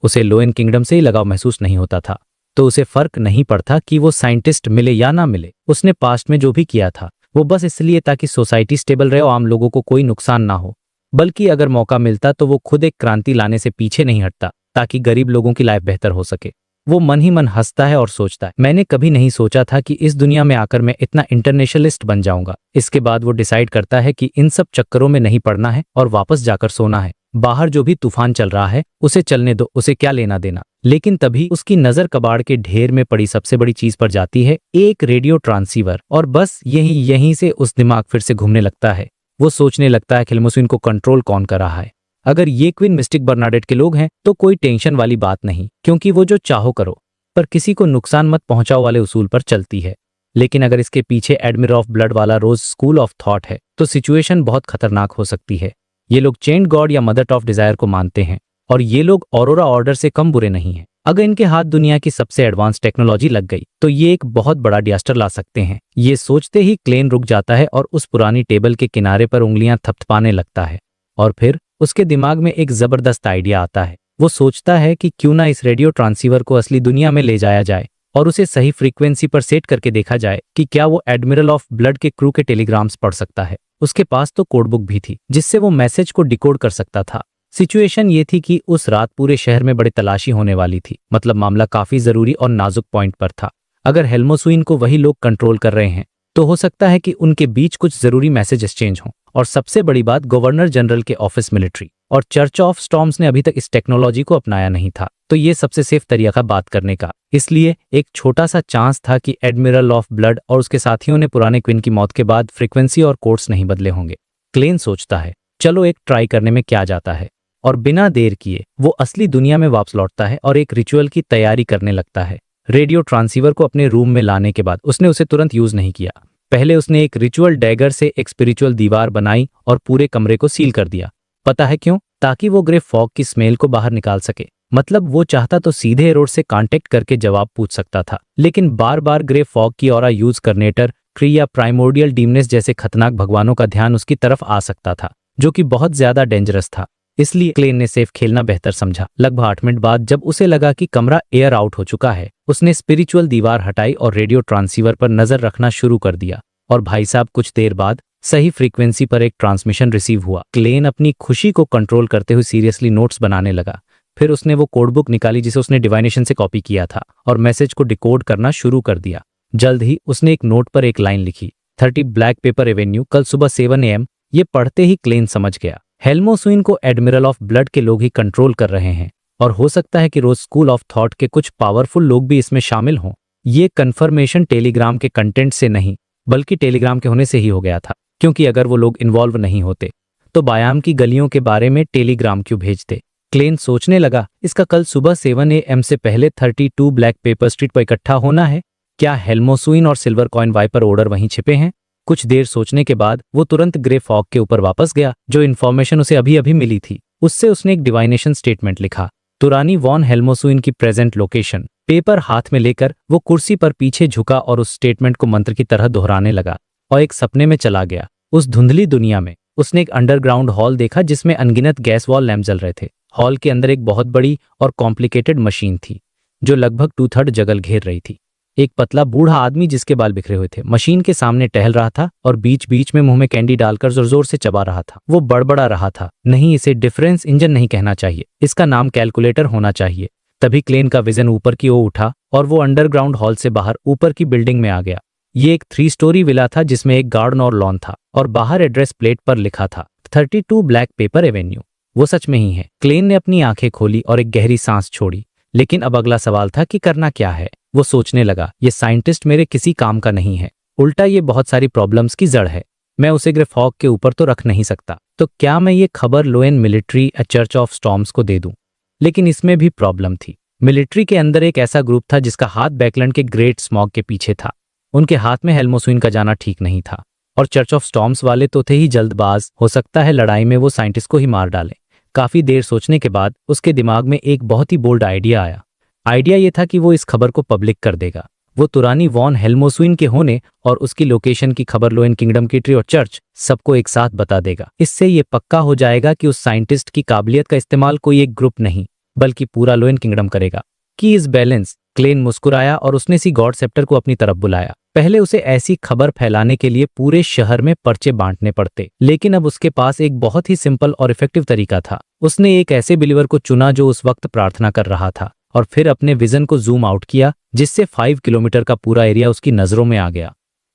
उसे लोएन किंगडम से ही लगाव महसूस नहीं होता था, तो उसे फर्क नहीं पड़ता कि वो साइंटिस्ट मिले या ना मिले। उसने पास्ट में जो भी किया था वो बस इसलिए ताकि सोसाइटी स्टेबल रहे और आम लोगों को कोई नुकसान ना हो। बल्कि अगर मौका मिलता तो वो खुद एक क्रांति लाने से पीछे नहीं हटता ताकि गरीब लोगों की लाइफ बेहतर हो सके। वो मन ही मन हंसता है और सोचता है, मैंने कभी नहीं सोचा था कि इस दुनिया में आकर मैं इतना इंटरनेशनलिस्ट बन जाऊंगा। इसके बाद वो डिसाइड करता है कि इन सब चक्करों में नहीं पड़ना है और वापस जाकर सोना है। बाहर जो भी तूफान चल रहा है उसे चलने दो, उसे क्या लेना देना। लेकिन तभी उसकी नजर कबाड़ के ढेर में पड़ी सबसे बड़ी चीज पर जाती है, एक रेडियो ट्रांसीवर। और बस यहीं से उस दिमाग फिर से घूमने लगता है। वो सोचने लगता है कि हेल्मोसुइन को कंट्रोल कौन कर रहा है। अगर ये क्वीन मिस्टिक बर्नाडेट के लोग हैं तो कोई टेंशन वाली बात नहीं, क्योंकि वो जो चाहो करो पर किसी को नुकसान मत पहुंचाओ वाले उसूल पर चलती है। लेकिन अगर इसके पीछे एडमिरल ऑफ ब्लड वाला रोज स्कूल ऑफ थॉट है तो सिचुएशन बहुत खतरनाक हो सकती है। ये लोग चेंड गॉड या मदर ऑफ डिजायर को मानते हैं और ये लोग ऑरोरा ऑर्डर से कम बुरे नहीं हैं। अगर इनके हाथ दुनिया की सबसे एडवांस टेक्नोलॉजी लग गई तो ये एक बहुत बड़ा डिजास्टर ला सकते हैं। ये सोचते ही क्लेन रुक जाता है और उस पुरानी टेबल के किनारे पर उंगलियां थपथपाने लगता है। और फिर उसके दिमाग में एक जबरदस्त आइडिया आता है। वो सोचता है कि क्यों ना इस रेडियो ट्रांसीवर को असली दुनिया में ले जाया जाए और उसे सही फ्रीक्वेंसी पर सेट करके देखा जाए कि क्या वो एडमिरल ऑफ ब्लड के क्रू के टेलीग्राम्स पढ़ सकता है। उसके पास तो कोडबुक भी थी जिससे वो मैसेज को डिकोड कर सकता था। सिचुएशन ये थी कि उस रात पूरे शहर में बड़ी तलाशी होने वाली थी, मतलब मामला काफी जरूरी और नाजुक पॉइंट पर था। अगर हेल्मोसुइन को वही लोग कंट्रोल कर रहे हैं तो हो सकता है कि उनके बीच कुछ जरूरी मैसेज एक्सचेंज हों। और सबसे बड़ी बात, गवर्नर जनरल के ऑफिस मिलिट्री और चर्च ऑफ स्टॉर्म्स ने अभी तक इस टेक्नोलॉजी को अपनाया नहीं था, तो ये सबसे सेफ तरीका बात करने का। इसलिए एक छोटा सा चांस था कि एडमिरल ऑफ ब्लड और उसके साथियों ने पुराने क्वीन की मौत के बाद फ्रीक्वेंसी और कोड्स नहीं बदले होंगे। क्लेन सोचता है, चलो एक ट्राई करने में क्या जाता है। और बिना देर किए वो असली दुनिया में वापस लौटता है और एक रिचुअल की तैयारी करने लगता है। रेडियो ट्रांसीवर को अपने रूम में लाने के बाद उसने उसे तुरंत यूज नहीं किया। पहले उसने एक रिचुअल डैगर से एक स्पिरिचुअल दीवार बनाई और पूरे कमरे को सील कर दिया। पता है क्यों? ताकि वो ग्रे फॉग की स्मेल को बाहर निकाल सके। मतलब वो चाहता तो सीधे रोड से कांटेक्ट करके जवाब पूछ सकता था, लेकिन बार बार ग्रे फॉग की ऑरा यूज करनेटर, क्री या प्राइमोर्डियल डीमनेस जैसे खतरनाक भगवानों का ध्यान उसकी तरफ आ सकता था, जो कि बहुत ज्यादा डेंजरस था। इसलिए क्लेन ने सेफ खेलना बेहतर समझा। लगभग 8 मिनट बाद जब उसे लगा कि कमरा एयर आउट हो चुका है, उसने स्पिरिचुअल दीवार हटाई और रेडियो ट्रांसीवर पर नजर रखना शुरू कर दिया। और भाई साहब, कुछ देर बाद सही फ्रीक्वेंसी पर एक ट्रांसमिशन रिसीव हुआ। क्लेन अपनी खुशी को कंट्रोल करते हुए सीरियसली नोट्स बनाने लगा। फिर उसने वो कोडबुक निकाली जिसे उसने डिवाइनेशन से कॉपी किया था और मैसेज को डिकोड करना शुरू कर दिया। जल्द ही उसने एक नोट पर एक लाइन लिखी, 30 ब्लैक पेपर एवेन्यू, कल सुबह 7 AM। ये पढ़ते ही क्लेन समझ गया, हेल्मोसुइन को एडमिरल ऑफ ब्लड के लोग ही कंट्रोल कर रहे हैं और हो सकता है कि रोज स्कूल ऑफ थॉट के कुछ पावरफुल लोग भी इसमें शामिल हों। ये कन्फर्मेशन टेलीग्राम के कंटेंट से नहीं बल्कि टेलीग्राम के होने से ही हो गया था, क्योंकि अगर वो लोग इन्वॉल्व नहीं होते तो बायाम की गलियों के बारे में टेलीग्राम क्यों भेजते। क्लेन सोचने लगा, इसका कल सुबह 7 AM से पहले 32 ब्लैक पेपर स्ट्रीट पर इकट्ठा होना है। क्या हेल्मोसुइन और सिल्वर कॉइन वाइपर ऑर्डर वहीं छिपे हैं? कुछ देर सोचने के बाद वो तुरंत ग्रे फॉग के ऊपर वापस गया, जो इन्फॉर्मेशन उसे अभी अभी मिली थी। उससे उसने एक डिवाइनेशन स्टेटमेंट लिखा, तुरानी वॉन हेल्मोसुइन की प्रेजेंट लोकेशन। पेपर हाथ में लेकर वो कुर्सी पर पीछे झुका और उस स्टेटमेंट को मंत्र की तरह दोहराने लगा और एक सपने में चला गया। उस धुंधली दुनिया में उसने एक अंडरग्राउंड हॉल देखा जिसमें अनगिनत गैस वॉल लैंप जल रहे थे। हॉल के अंदर एक बहुत बड़ी और कॉम्प्लिकेटेड मशीन थी जो लगभग 2/3 जगह घेर रही थी। एक पतला बूढ़ा आदमी जिसके बाल बिखरे हुए थे मशीन के सामने टहल रहा था और बीच बीच में मुंह में कैंडी डालकर जोर जोर से चबा रहा था। वो बड़बड़ा रहा था, नहीं, इसे डिफरेंस इंजन नहीं कहना चाहिए, इसका नाम कैलकुलेटर होना चाहिए। तभी क्लेन का विजन ऊपर की ओर उठा और वो अंडरग्राउंड हॉल से बाहर ऊपर की बिल्डिंग में आ गया। ये एक 3 स्टोरी विला था जिसमें एक गार्डन और लॉन था और बाहर एड्रेस प्लेट पर लिखा था 32 ब्लैक पेपर एवेन्यू। वो सच में ही है। क्लेन ने अपनी आंखें खोली और एक गहरी सांस छोड़ी। लेकिन अब अगला सवाल था कि करना क्या है। वो सोचने लगा, ये साइंटिस्ट मेरे किसी काम का नहीं है, उल्टा ये बहुत सारी प्रॉब्लम्स की जड़ है। मैं उसे ग्रे फॉग के ऊपर तो रख नहीं सकता, तो क्या मैं ये खबर लोएन मिलिट्री चर्च ऑफ स्टॉर्म्स को दे दूं? लेकिन इसमें भी प्रॉब्लम थी। मिलिट्री के अंदर एक ऐसा ग्रुप था जिसका हाथ बैकलैंड के ग्रेट स्मॉग के पीछे था। उनके हाथ में हेल्मोसुइन का जाना ठीक नहीं था। और चर्च ऑफ स्टॉर्म्स वाले तो थे ही जल्दबाज, हो सकता है लड़ाई में वो साइंटिस्ट को ही मार डालें। काफी देर सोचने के बाद उसके दिमाग में एक बहुत ही बोल्ड आइडिया आया। आइडिया ये था कि वो इस खबर को पब्लिक कर देगा। वो तुरानी वॉन हेल्मोसुइन के होने और उसकी लोकेशन की खबर लोएन किंगडम की ट्री और चर्च सबको एक साथ बता देगा। इससे ये पक्का हो जाएगा कि उस साइंटिस्ट की काबिलियत का इस्तेमाल कोई एक ग्रुप नहीं बल्कि पूरा लोएन किंगडम करेगा। की इज बैलेंस। क्लेन मुस्कुराया और उसने सी गॉड सेप्टर को अपनी तरफ बुलाया। पहले उसे ऐसी खबर फैलाने के लिए पूरे शहर में पर्चे बांटने पड़ते, लेकिन अब उसके पास एक बहुत ही सिंपल और इफेक्टिव तरीका था। उसने एक ऐसे बिलीवर को चुना जो उस वक्त प्रार्थना कर रहा था और फिर अपने विजन को जूम आउट किया जिससे 5 किलोमीटर का पूरा एरिया उसकी नजरों में आ गया।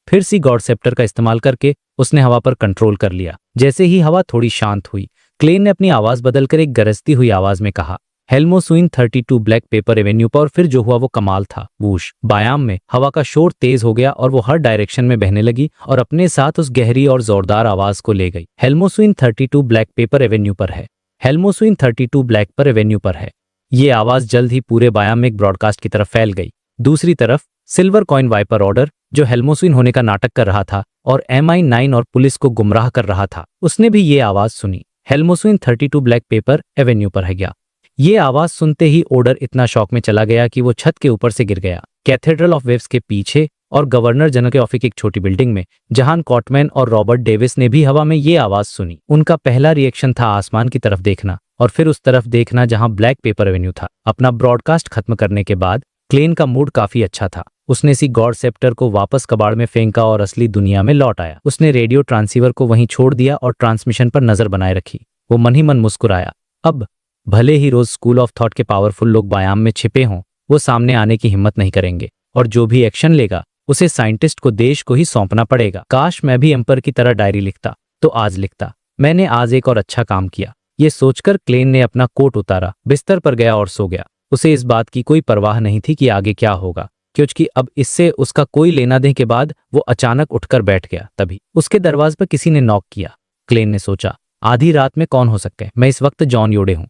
फिर सी गॉड सेप्टर का इस्तेमाल करके उसने हवा पर कंट्रोल कर लिया। जैसे ही हवा थोड़ी शांत हुई, क्लेन ने अपनी आवाज बदलकर एक गरजती हुई आवाज में कहा, हेल्मोसुइन 32 ब्लैक पेपर एवेन्यू पर। और फिर जो हुआ वो कमाल था। वूश, बायाम में हवा का शोर तेज हो गया और वो हर डायरेक्शन में बहने लगी और अपने साथ उस गहरी और जोरदार आवाज को ले गई। हेल्मोसुइन 32 ब्लैक पेपर एवेन्यू पर है। हेल्मोसुइन 32 ब्लैक पर एवेन्यू पर है। ये आवाज जल्द ही पूरे बायाम में एक ब्रॉडकास्ट की तरफ फैल गई। दूसरी तरफ सिल्वर कॉइन वाइपर ऑर्डर, जो हेल्मोसुइन होने का नाटक कर रहा था और MI9 और पुलिस को गुमराह कर रहा था, उसने भी ये आवाज सुनी। हेल्मोसुइन 32 ब्लैक पेपर एवेन्यू पर है गया। ये आवाज सुनते ही ऑर्डर इतना शॉक में चला गया कि वो छत के ऊपर से गिर गया। कैथेड्रल ऑफ वेव्स के पीछे और गवर्नर जनरल के ऑफिस की एक छोटी बिल्डिंग में जहान कॉटमैन और रॉबर्ट डेविस ने भी हवा में ये आवाज सुनी। उनका पहला रिएक्शन था आसमान की तरफ देखना और फिर उस तरफ देखना जहां ब्लैक पेपर एवेन्यू था। अपना ब्रॉडकास्ट खत्म करने के बाद क्लेन का मूड काफी अच्छा था। उसने सी गॉड सेप्टर को वापस कबाड़ में फेंका और असली दुनिया में लौट आया। उसने रेडियो ट्रांसीवर को वहीं छोड़ दिया और ट्रांसमिशन पर नजर बनाए रखी। वो मन ही मन मुस्कुराया। अब भले ही रोज स्कूल ऑफ थॉट के पावरफुल लोग बायाम में छिपे हों, वो सामने आने की हिम्मत नहीं करेंगे और जो भी एक्शन लेगा उसे साइंटिस्ट को देश को ही सौंपना पड़ेगा। काश मैं भी एम्पर की तरह डायरी लिखता तो आज लिखता, मैंने आज एक और अच्छा काम किया। ये सोचकर क्लेन ने अपना कोट उतारा, बिस्तर पर गया और सो गया। उसे इस बात की कोई परवाह नहीं थी कि आगे क्या होगा, क्योंकि अब इससे उसका कोई लेना देने के बाद वो अचानक उठकर बैठ गया। तभी उसके दरवाजे पर किसी ने नॉक किया। क्लेन ने सोचा, आधी रात में कौन हो सकता है, मैं इस वक्त जॉन योडे हूं।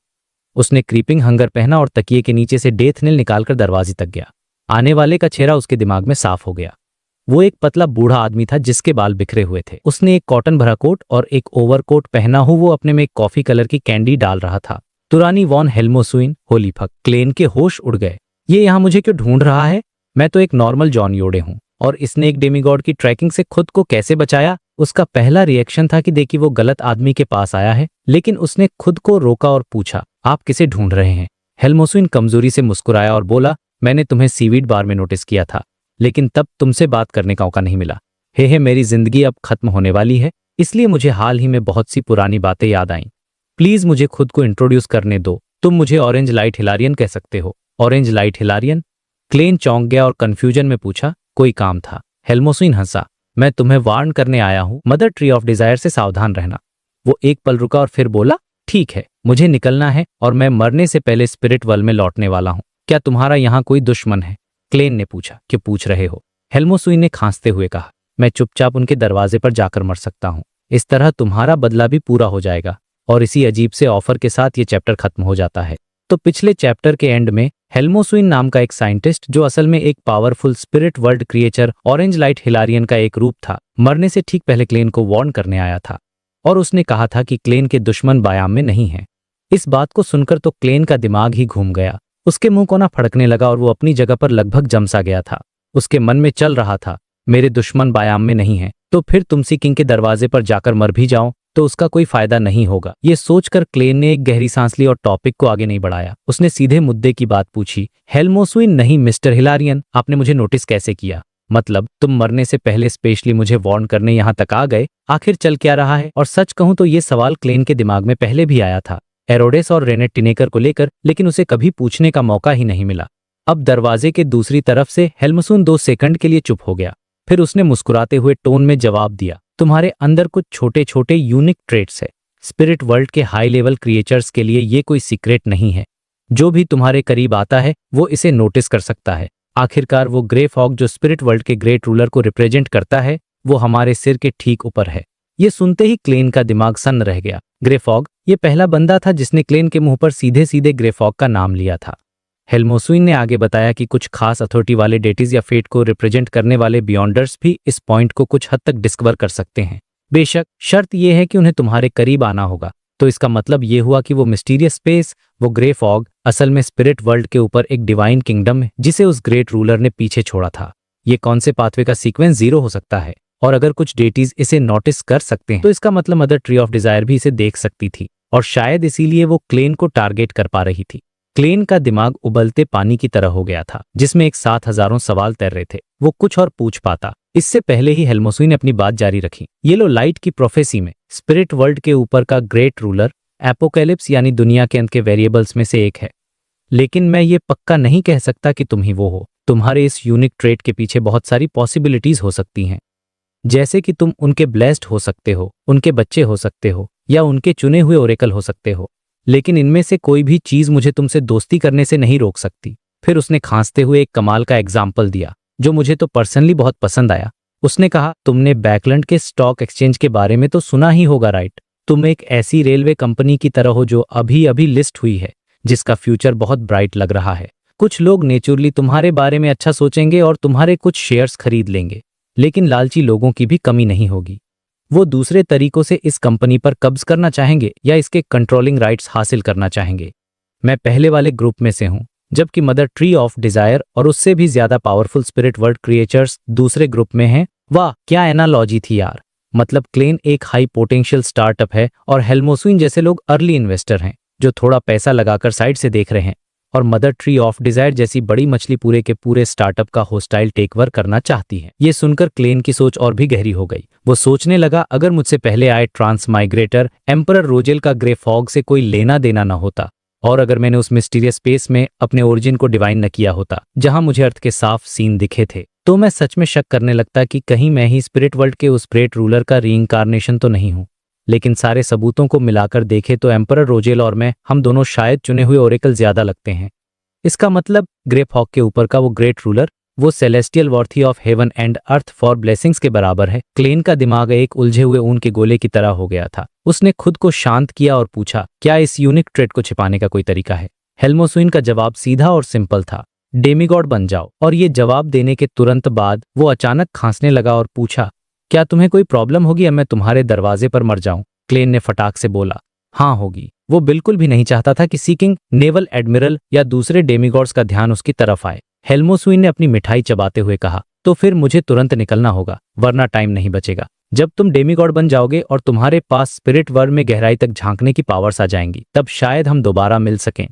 उसने क्रीपिंग हंगर पहना और तकिए के नीचे से डेथ नील निकालकर दरवाजे तक गया। आने वाले का चेहरा उसके दिमाग में साफ हो गया। वो एक पतला बूढ़ा आदमी था जिसके बाल बिखरे हुए थे। उसने एक कॉटन भरा कोट और एक ओवरकोट पहना हो। वो अपने में एक कॉफी कलर की कैंडी डाल रहा था। तुरानी वॉन हेल्मोसुइन, होली फक। क्लेन के होश उड़ गए। ये यहाँ मुझे क्यों ढूंढ रहा है? मैं तो एक नॉर्मल जॉन योडे हूँ। और इसने एक डेमीगॉड की ट्रैकिंग से खुद को कैसे बचाया? उसका पहला रिएक्शन था कि देखिए वो गलत आदमी के पास आया है, लेकिन उसने खुद को रोका और पूछा, आप किसे ढूंढ रहे हैं? हेल्मोसुइन कमजोरी से मुस्कुराया और बोला, मैंने तुम्हें सीवीड बार में नोटिस किया था, लेकिन तब तुमसे बात करने का मौका नहीं मिला। हे मेरी जिंदगी अब खत्म होने वाली है, इसलिए मुझे हाल ही में बहुत सी पुरानी बातें याद आईं। प्लीज मुझे खुद को इंट्रोड्यूस करने दो। तुम मुझे ऑरेंज लाइट हिलारियन कह सकते हो। Orange light Hilarion? क्लेन चौंक गया और कंफ्यूजन में पूछा, कोई काम था? हेल्मोसुइन हंसा, मैं तुम्हें वार्न करने आया हूं, मदर ट्री ऑफ डिजायर से सावधान रहना। वो एक पल रुका और फिर बोला, ठीक है, मुझे निकलना है और मैं मरने से पहले स्पिरिट वर्ल्ड में लौटने वाला हूं। क्या तुम्हारा यहाँ कोई दुश्मन है? क्लेन ने पूछा, क्यों पूछ रहे हो? हेल्मोसुइन ने खांसते हुए कहा, मैं चुपचाप उनके दरवाजे पर जाकर मर सकता हूँ। इस तरह तुम्हारा बदला भी पूरा हो जाएगा। और इसी अजीब से ऑफर के साथ ये चैप्टर खत्म हो जाता है। तो पिछले चैप्टर के एंड में हेल्मोस्विन नाम का एक साइंटिस्ट, जो असल में एक powerful spirit world creature orange light Hilarion का एक रूप था, मरने से ठीक पहले क्लेन को वार्न करने आया था और उसने कहा था कि क्लेन के दुश्मन बायाम में नहीं है। इस बात को सुनकर तो क्लेन का दिमाग ही घूम गया। उसके मुंह कोना फड़कने लगा और वो अपनी जगह पर लगभग जमसा गया था। उसके मन में चल रहा था, मेरे दुश्मन बायाम में नहीं है तो फिर तुमसी किंग के दरवाजे पर जाकर मर भी जाऊं तो उसका कोई फायदा नहीं होगा। ये सोचकर क्लेन ने एक गहरी सांस ली और टॉपिक को आगे नहीं बढ़ाया। उसने सीधे मुद्दे की बात पूछी, हेल्मोस्विन नहीं मिस्टर हिलारियन, आपने मुझे नोटिस कैसे किया? मतलब तुम मरने से पहले स्पेशली मुझे वार्न करने यहाँ तक आ गए? आखिर चल क्या रहा है? और सच कहूं तो ये सवाल क्लेन के दिमाग में पहले भी आया था, एरोडेस और रेनेट टिनेकर को लेकर, लेकिन उसे कभी पूछने का मौका ही नहीं मिला। अब दरवाजे के दूसरी तरफ से हेल्मोस्विन 2 सेकंड के लिए चुप हो गया। फिर उसने मुस्कुराते हुए टोन में जवाब दिया, तुम्हारे अंदर कुछ छोटे छोटे यूनिक ट्रेट्स है। स्पिरिट वर्ल्ड के हाई लेवल क्रिएचर्स के लिए ये कोई सीक्रेट नहीं है। जो भी तुम्हारे करीब आता है वो इसे नोटिस कर सकता है। आखिरकार वो ग्रे फॉग जो स्पिरिट वर्ल्ड के ग्रेट रूलर को रिप्रेजेंट करता है, वो हमारे सिर के ठीक ऊपर है। ये सुनते ही क्लेन का दिमाग सन्न रह गया। ग्रे फॉग, ये पहला बंदा था जिसने क्लेन के मुंह पर सीधे सीधे ग्रे फॉग का नाम लिया था। हेल्मोस्विन ने आगे बताया कि कुछ खास अथॉरिटी वाले डेटीज या फेट को रिप्रेजेंट करने वाले बियॉन्डर्स भी इस पॉइंट को कुछ हद तक डिस्कवर कर सकते हैं। बेशक शर्त यह है कि उन्हें तुम्हारे करीब आना होगा। तो इसका मतलब ये हुआ कि वो मिस्टीरियस स्पेस, वो ग्रे फॉग असल में स्पिरिट वर्ल्ड के ऊपर एक डिवाइन किंगडम है जिसे उस ग्रेट रूलर ने पीछे छोड़ा था। ये कौन से पाथवे का सीक्वेंस 0 हो सकता है? और अगर कुछ डेटीज इसे नोटिस कर सकते हैं तो इसका मतलब मदर ट्री ऑफ डिजायर भी इसे देख सकती थी और शायद इसीलिए वो क्लेन को टारगेट कर पा रही थी। क्लेन का दिमाग उबलते पानी की तरह हो गया था जिसमें एक साथ हजारों सवाल तैर रहे थे। वो कुछ और पूछ पाता इससे पहले ही हेल्मोस्विन ने अपनी बात जारी रखी। येलो लाइट की प्रोफेसी में स्पिरिट वर्ल्ड के ऊपर का ग्रेट रूलर एपोकैलिप्स यानी दुनिया के अंत के वेरिएबल्स में से एक है, लेकिन मैं ये पक्का नहीं कह सकता कि तुम ही वो हो। तुम्हारे इस यूनिक ट्रेट के पीछे बहुत सारी पॉसिबिलिटीज हो सकती हैं, जैसे कि तुम उनके ब्लेस्ड हो सकते हो, उनके बच्चे हो सकते हो या उनके चुने हुए ओरेकल हो सकते हो, लेकिन इनमें से कोई भी चीज मुझे तुमसे दोस्ती करने से नहीं रोक सकती। फिर उसने खांसते हुए एक कमाल का एग्जाम्पल दिया जो मुझे तो पर्सनली बहुत पसंद आया। उसने कहा, तुमने बैकलैंड के स्टॉक एक्सचेंज के बारे में तो सुना ही होगा, राइट? तुम एक ऐसी रेलवे कंपनी की तरह हो जो अभी अभी लिस्ट हुई है, जिसका फ्यूचर बहुत ब्राइट लग रहा है। कुछ लोग नेचुरली तुम्हारे बारे में अच्छा सोचेंगे और तुम्हारे कुछ शेयर्स खरीद लेंगे, लेकिन लालची लोगों की भी कमी नहीं होगी। वो दूसरे तरीकों से इस कंपनी पर कब्ज करना चाहेंगे या इसके कंट्रोलिंग राइट्स हासिल करना चाहेंगे। मैं पहले वाले ग्रुप में से हूं, जबकि मदर ट्री ऑफ डिजायर और उससे भी ज्यादा पावरफुल स्पिरिट वर्ल्ड क्रिएचर्स दूसरे ग्रुप में हैं। वाह, क्या एनालॉजी थी यार! मतलब क्लेन एक हाई पोटेंशियल स्टार्टअप है और हेल्मोस्विन जैसे लोग अर्ली इन्वेस्टर हैं जो थोड़ा पैसा लगाकर साइड से देख रहे हैं, और मदर ट्री ऑफ डिजायर जैसी बड़ी मछली पूरे के पूरे स्टार्टअप का होस्टाइल टेकओवर करना चाहती है। ये सुनकर क्लेन की सोच और भी गहरी हो गई। वो सोचने लगा, अगर मुझसे पहले आए ट्रांसमाइग्रेटर एम्परर रोजेल का ग्रे फॉग से कोई लेना देना न होता, और अगर मैंने उस मिस्टीरियस स्पेस में अपने ओरिजिन को डिवाइन न किया होता जहां मुझे अर्थ के साफ सीन दिखे थे, तो मैं सच में शक करने लगता कि कहीं मैं ही स्पिरिट वर्ल्ड के उस ग्रेट रूलर का रीइंकारनेशन तो नहीं हूं। लेकिन सारे सबूतों को मिलाकर देखे तो एम्परर रोजेल और मैं, हम दोनों शायद चुने हुए ओरेकल ज्यादा लगते हैं। इसका मतलब ग्रे फॉग के ऊपर का वो ग्रेट रूलर, वो celestial worthy of heaven and earth for blessings के बराबर है। क्लेन का दिमाग एक उलझे हुए ऊन के गोले की तरह हो गया था। उसने खुद को शांत किया और पूछा, क्या इस यूनिक ट्रेट को छिपाने का कोई तरीका है? हेल्मोस्विन का जवाब सीधा और सिंपल था, डेमीगॉड बन जाओ। और ये जवाब देने के तुरंत बाद वो अचानक खांसने लगा और पूछा, क्या तुम्हें कोई प्रॉब्लम होगी अब मैं तुम्हारे दरवाजे पर मर जाऊं? क्लेन ने फटाक से बोला, हाँ होगी। वो बिल्कुल भी नहीं चाहता था कि सीकिंग नेवल एडमिरल या दूसरे डेमीगॉड्स का ध्यान उसकी तरफ आए। हेल्मोस्विन ने अपनी मिठाई चबाते हुए कहा, तो फिर मुझे तुरंत निकलना होगा, वरना टाइम नहीं बचेगा। जब तुम डेमीगॉड बन जाओगे और तुम्हारे पास स्पिरिट वर्ल्ड में गहराई तक झांकने की पावर्स आ जाएंगी, तब शायद हम दोबारा मिल सकें।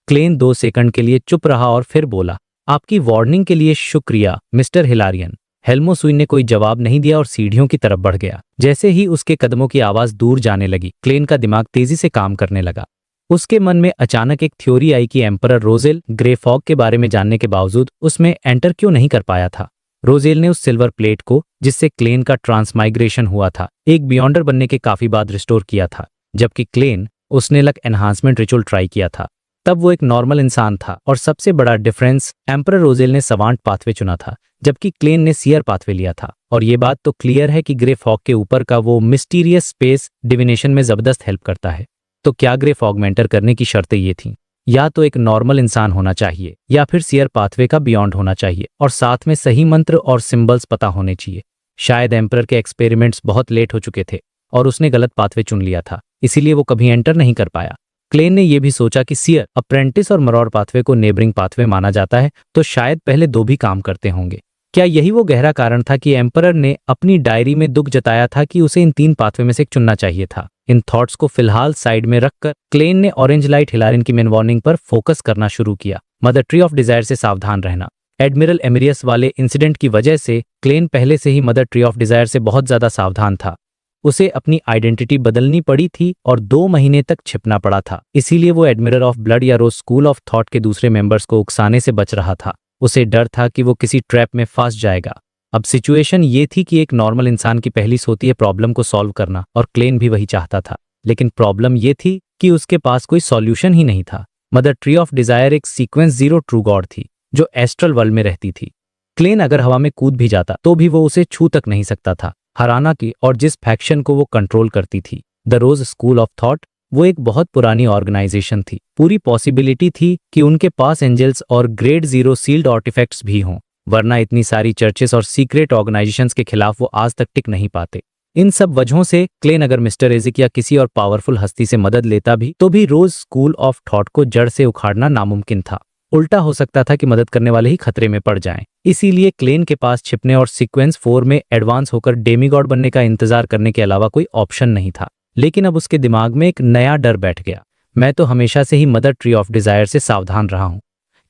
क्लेन 2 सेकंड के लिए चुप रहा और फिर बोला, आपकी वार्निंग के लिए शुक्रिया मिस्टर हिलारियन। हेल्मोस्विन ने कोई जवाब नहीं दिया और सीढ़ियों की तरफ बढ़ गया। जैसे ही उसके कदमों की आवाज दूर जाने लगी, क्लेन का दिमाग तेजी से काम करने लगा। उसके मन में अचानक एक थ्योरी आई कि एम्परर रोजेल ग्रे फॉग के बारे में जानने के बावजूद उसमें एंटर क्यों नहीं कर पाया था। रोजेल ने उस सिल्वर प्लेट को, जिससे क्लेन का ट्रांसमाइग्रेशन हुआ था, एक बियॉन्डर बनने के काफी बाद रिस्टोर किया था, जबकि क्लेन उसने लक एनहांसमेंट रिचुअल ट्राई किया था। तब वो एक नॉर्मल इंसान था। और सबसे बड़ा डिफरेंस, एम्परर रोजेल ने सवांट पाथवे चुना था, जबकि क्लेन ने सियर पाथवे लिया था। और ये बात तो क्लियर है कि ग्रे फॉग के ऊपर का वो मिस्टीरियस स्पेस डिविनेशन में जबरदस्त हेल्प करता है। तो क्या ग्रे फॉग में एंटर करने की शर्तें ये थीं? या तो एक नॉर्मल इंसान होना चाहिए या फिर सीयर पाथवे का बियॉन्ड होना चाहिए और साथ में सही मंत्र और सिंबल्स पता होने चाहिए। शायद एम्परर के एक्सपेरिमेंट्स बहुत लेट हो चुके थे और उसने गलत पाथवे चुन लिया था, इसीलिए वो कभी एंटर नहीं कर पाया। क्लेन ने यह भी सोचा कि सीयर, अप्रेंटिस और मरौर पाथवे को नेबरिंग पाथवे माना जाता है, तो शायद पहले दो भी काम करते होंगे। क्या यही वो गहरा कारण था कि एम्परर ने अपनी डायरी में दुख जताया था कि उसे इन तीन पाथवे में से एक चुनना चाहिए था? इन थॉट्स को फिलहाल साइड में रखकर क्लेन ने ऑरेंज लाइट हिलारियन की मेन वार्निंग पर फोकस करना शुरू किया। मदर ट्री ऑफ डिजायर से सावधान रहना। एडमिरल एमिरियस वाले इंसिडेंट की वजह से क्लेन पहले से ही मदर ट्री ऑफ डिजायर से बहुत ज्यादा सावधान था। उसे अपनी आइडेंटिटी बदलनी पड़ी थी और 2 महीने तक छिपना पड़ा था। इसीलिए वो एडमिरल ऑफ ब्लड या रोज स्कूल ऑफ थॉट के दूसरे मेंबर्स को उकसाने से बच रहा था। उसे डर था कि वो किसी ट्रैप में फंस जाएगा। अब सिचुएशन ये थी कि एक नॉर्मल इंसान की पहली होती है प्रॉब्लम को सॉल्व करना, और क्लेन भी वही चाहता था। लेकिन प्रॉब्लम ये थी कि उसके पास कोई सॉल्यूशन ही नहीं था। मदर ट्री ऑफ डिजायर एक सीक्वेंस 0 ट्रू गॉड थी जो एस्ट्रल वर्ल्ड में रहती थी। क्लेन अगर हवा में कूद भी जाता तो भी वो उसे छू तक नहीं सकता था। हराना की और जिस फैक्शन को वो कंट्रोल करती थी, the rose school of thought, वो एक बहुत पुरानी ऑर्गेनाइजेशन थी। पूरी पॉसिबिलिटी थी कि उनके पास एंजल्स और ग्रेड 0 सील्ड आर्टिफैक्ट्स भी हों, वरना इतनी सारी चर्चेस और सीक्रेट ऑर्गेनाइजेशंस के खिलाफ वो आज तक टिक नहीं पाते। इन सब वजहों से क्लेन अगर मिस्टर एजिक या किसी और पावरफुल हस्ती से मदद लेता भी तो भी रोज स्कूल ऑफ थॉट को जड़ से उखाड़ना नामुमकिन था। उल्टा हो सकता था कि मदद करने वाले ही खतरे में पड़ जाएं। इसीलिए क्लेन के पास छिपने और सीक्वेंस 4 में एडवांस होकर डेमीगॉड बनने का इंतजार करने के अलावा कोई ऑप्शन नहीं था। लेकिन अब उसके दिमाग में एक नया डर बैठ गया। मैं तो हमेशा से ही मदर ट्री ऑफ डिजायर से सावधान रहा हूं।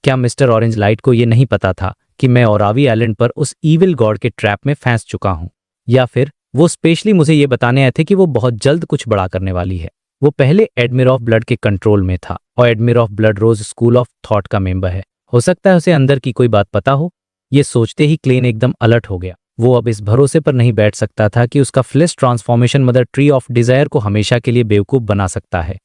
क्या मिस्टर ऑरेंज लाइट को यह नहीं पता था कि मैं ओरावी आइलैंड पर उस ईविल गॉड के ट्रैप में फंस चुका हूं? या फिर वो स्पेशली मुझे ये बताने आए थे कि वो बहुत जल्द कुछ बड़ा करने वाली है? वो पहले एडमिरल ऑफ ब्लड के कंट्रोल में था और admiral of blood rose school of thought का मेंबर है। हो सकता है उसे अंदर की कोई बात पता हो। ये सोचते ही क्लेन एकदम अलर्ट हो गया। वो अब इस भरोसे पर नहीं बैठ सकता था कि उसका flesh transformation mother tree of desire को हमेशा के लिए बेवकूफ बना सकता है।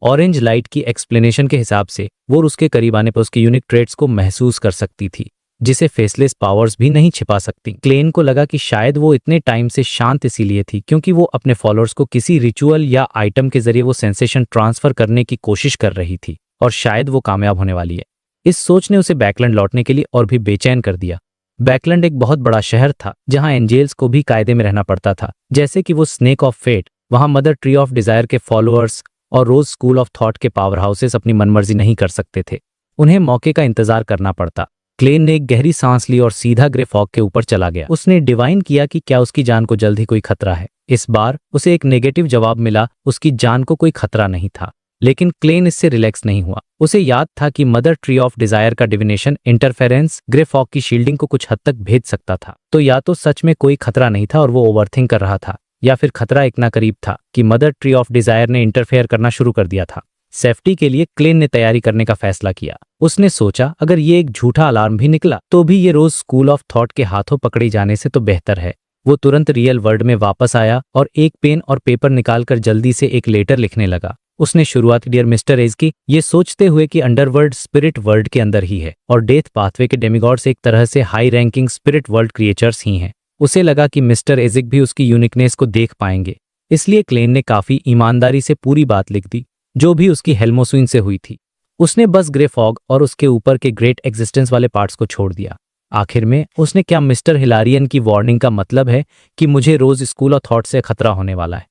ऑरेंज लाइट की एक्सप्लेनेशन के हिसाब से वो उसके करीब आने पर उसके यूनिक ट्रेट्स को महसूस कर सकती थी, जिसे फेसलेस पावर्स भी नहीं छिपा सकती। क्लेन को लगा कि शायद वो इतने टाइम से शांत इसीलिए थी क्योंकि वो अपने फॉलोअर्स को किसी रिचुअल या आइटम के जरिए वो सेंसेशन ट्रांसफर करने की कोशिश कर रही थी, और शायद वो कामयाब होने वाली है। इस सोच ने उसे बैकलैंड लौटने के लिए और भी बेचैन कर दिया। बैकलैंड एक बहुत बड़ा शहर था जहां एंजेल्स को भी कायदे में रहना पड़ता था, जैसे कि वो स्नेक ऑफ फेट। वहां मदर ट्री ऑफ डिजायर के फॉलोअर्स और रोज स्कूल ऑफ थॉट के पावर हाउसेस अपनी मनमर्जी नहीं कर सकते थे, उन्हें मौके का इंतजार करना पड़ता। क्लेन ने एक गहरी सांस ली और सीधा ग्रे फॉग के ऊपर चला गया। उसने डिवाइन किया कि क्या उसकी जान को जल्द ही कोई खतरा है। इस बार उसे एक नेगेटिव जवाब मिला, उसकी जान को कोई खतरा नहीं था। लेकिन क्लेन इससे रिलैक्स नहीं हुआ। उसे याद था कि मदर ट्री ऑफ डिजायर का डिविनेशन इंटरफेरेंस ग्रे फॉग की शील्डिंग को कुछ हद तक भेद सकता था। तो या तो सच में कोई खतरा नहीं था और वो ओवरथिंक कर रहा था, या फिर खतरा इतना करीब था कि मदर ट्री ऑफ डिजायर ने इंटरफेयर करना शुरू कर दिया था। सेफ्टी के लिए क्लेन ने तैयारी करने का फैसला किया। उसने सोचा अगर ये एक झूठा अलार्म भी निकला तो भी ये रोज स्कूल ऑफ थॉट के हाथों पकड़े जाने से तो बेहतर है। वो तुरंत रियल वर्ल्ड में वापस आया और एक पेन और पेपर निकालकर जल्दी से एक लेटर लिखने लगा। उसने शुरुआत डियर मिस्टर एज की, ये सोचते हुए कि अंडरवर्ल्ड स्पिरिट वर्ल्ड के अंदर ही है और डेथ पाथवे के डेमिगॉड्स एक तरह से high ranking spirit world creatures ही हैं। उसे लगा कि मिस्टर एजिक भी उसकी यूनिकनेस को देख पाएंगे, इसलिए क्लेन ने काफी ईमानदारी से पूरी बात लिख दी जो भी उसकी हेल्मोस्विन से हुई थी। उसने बस ग्रे फॉग और उसके ऊपर के ग्रेट एग्जिस्टेंस वाले पार्ट्स को छोड़ दिया। आखिर में उसने क्या मिस्टर हिलारियन की वार्निंग का मतलब है कि मुझे रोज स्कूल ऑफ थॉट से खतरा होने वाला है।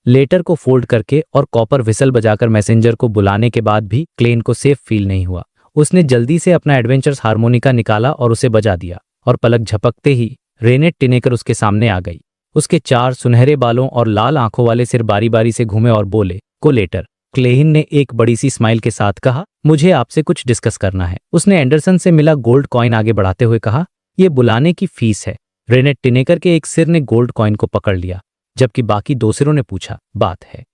लेटर को फोल्ड करके और कॉपर विसल बजाकर मैसेंजर को बुलाने के बाद भी क्लेन को सेफ फील नहीं हुआ। उसने जल्दी से अपना एडवेंचर्स हारमोनिका निकाला और उसे बजा दिया, और पलक झपकते ही रेनेट टिनेकर उसके सामने आ गई। उसके 4 सुनहरे बालों और लाल आंखों वाले सिर बारी बारी से घूमे और बोले, को लेटर। क्लेन ने एक बड़ी सी स्माइल के साथ कहा, मुझे आपसे कुछ डिस्कस करना है। उसने एंडरसन से मिला गोल्ड कॉइन आगे बढ़ाते हुए कहा, यह बुलाने की फीस है। रेनेट टिनेकर के एक सिर ने गोल्ड कॉइन को पकड़ लिया, जबकि बाकी 2 सिरों ने पूछा, बात है।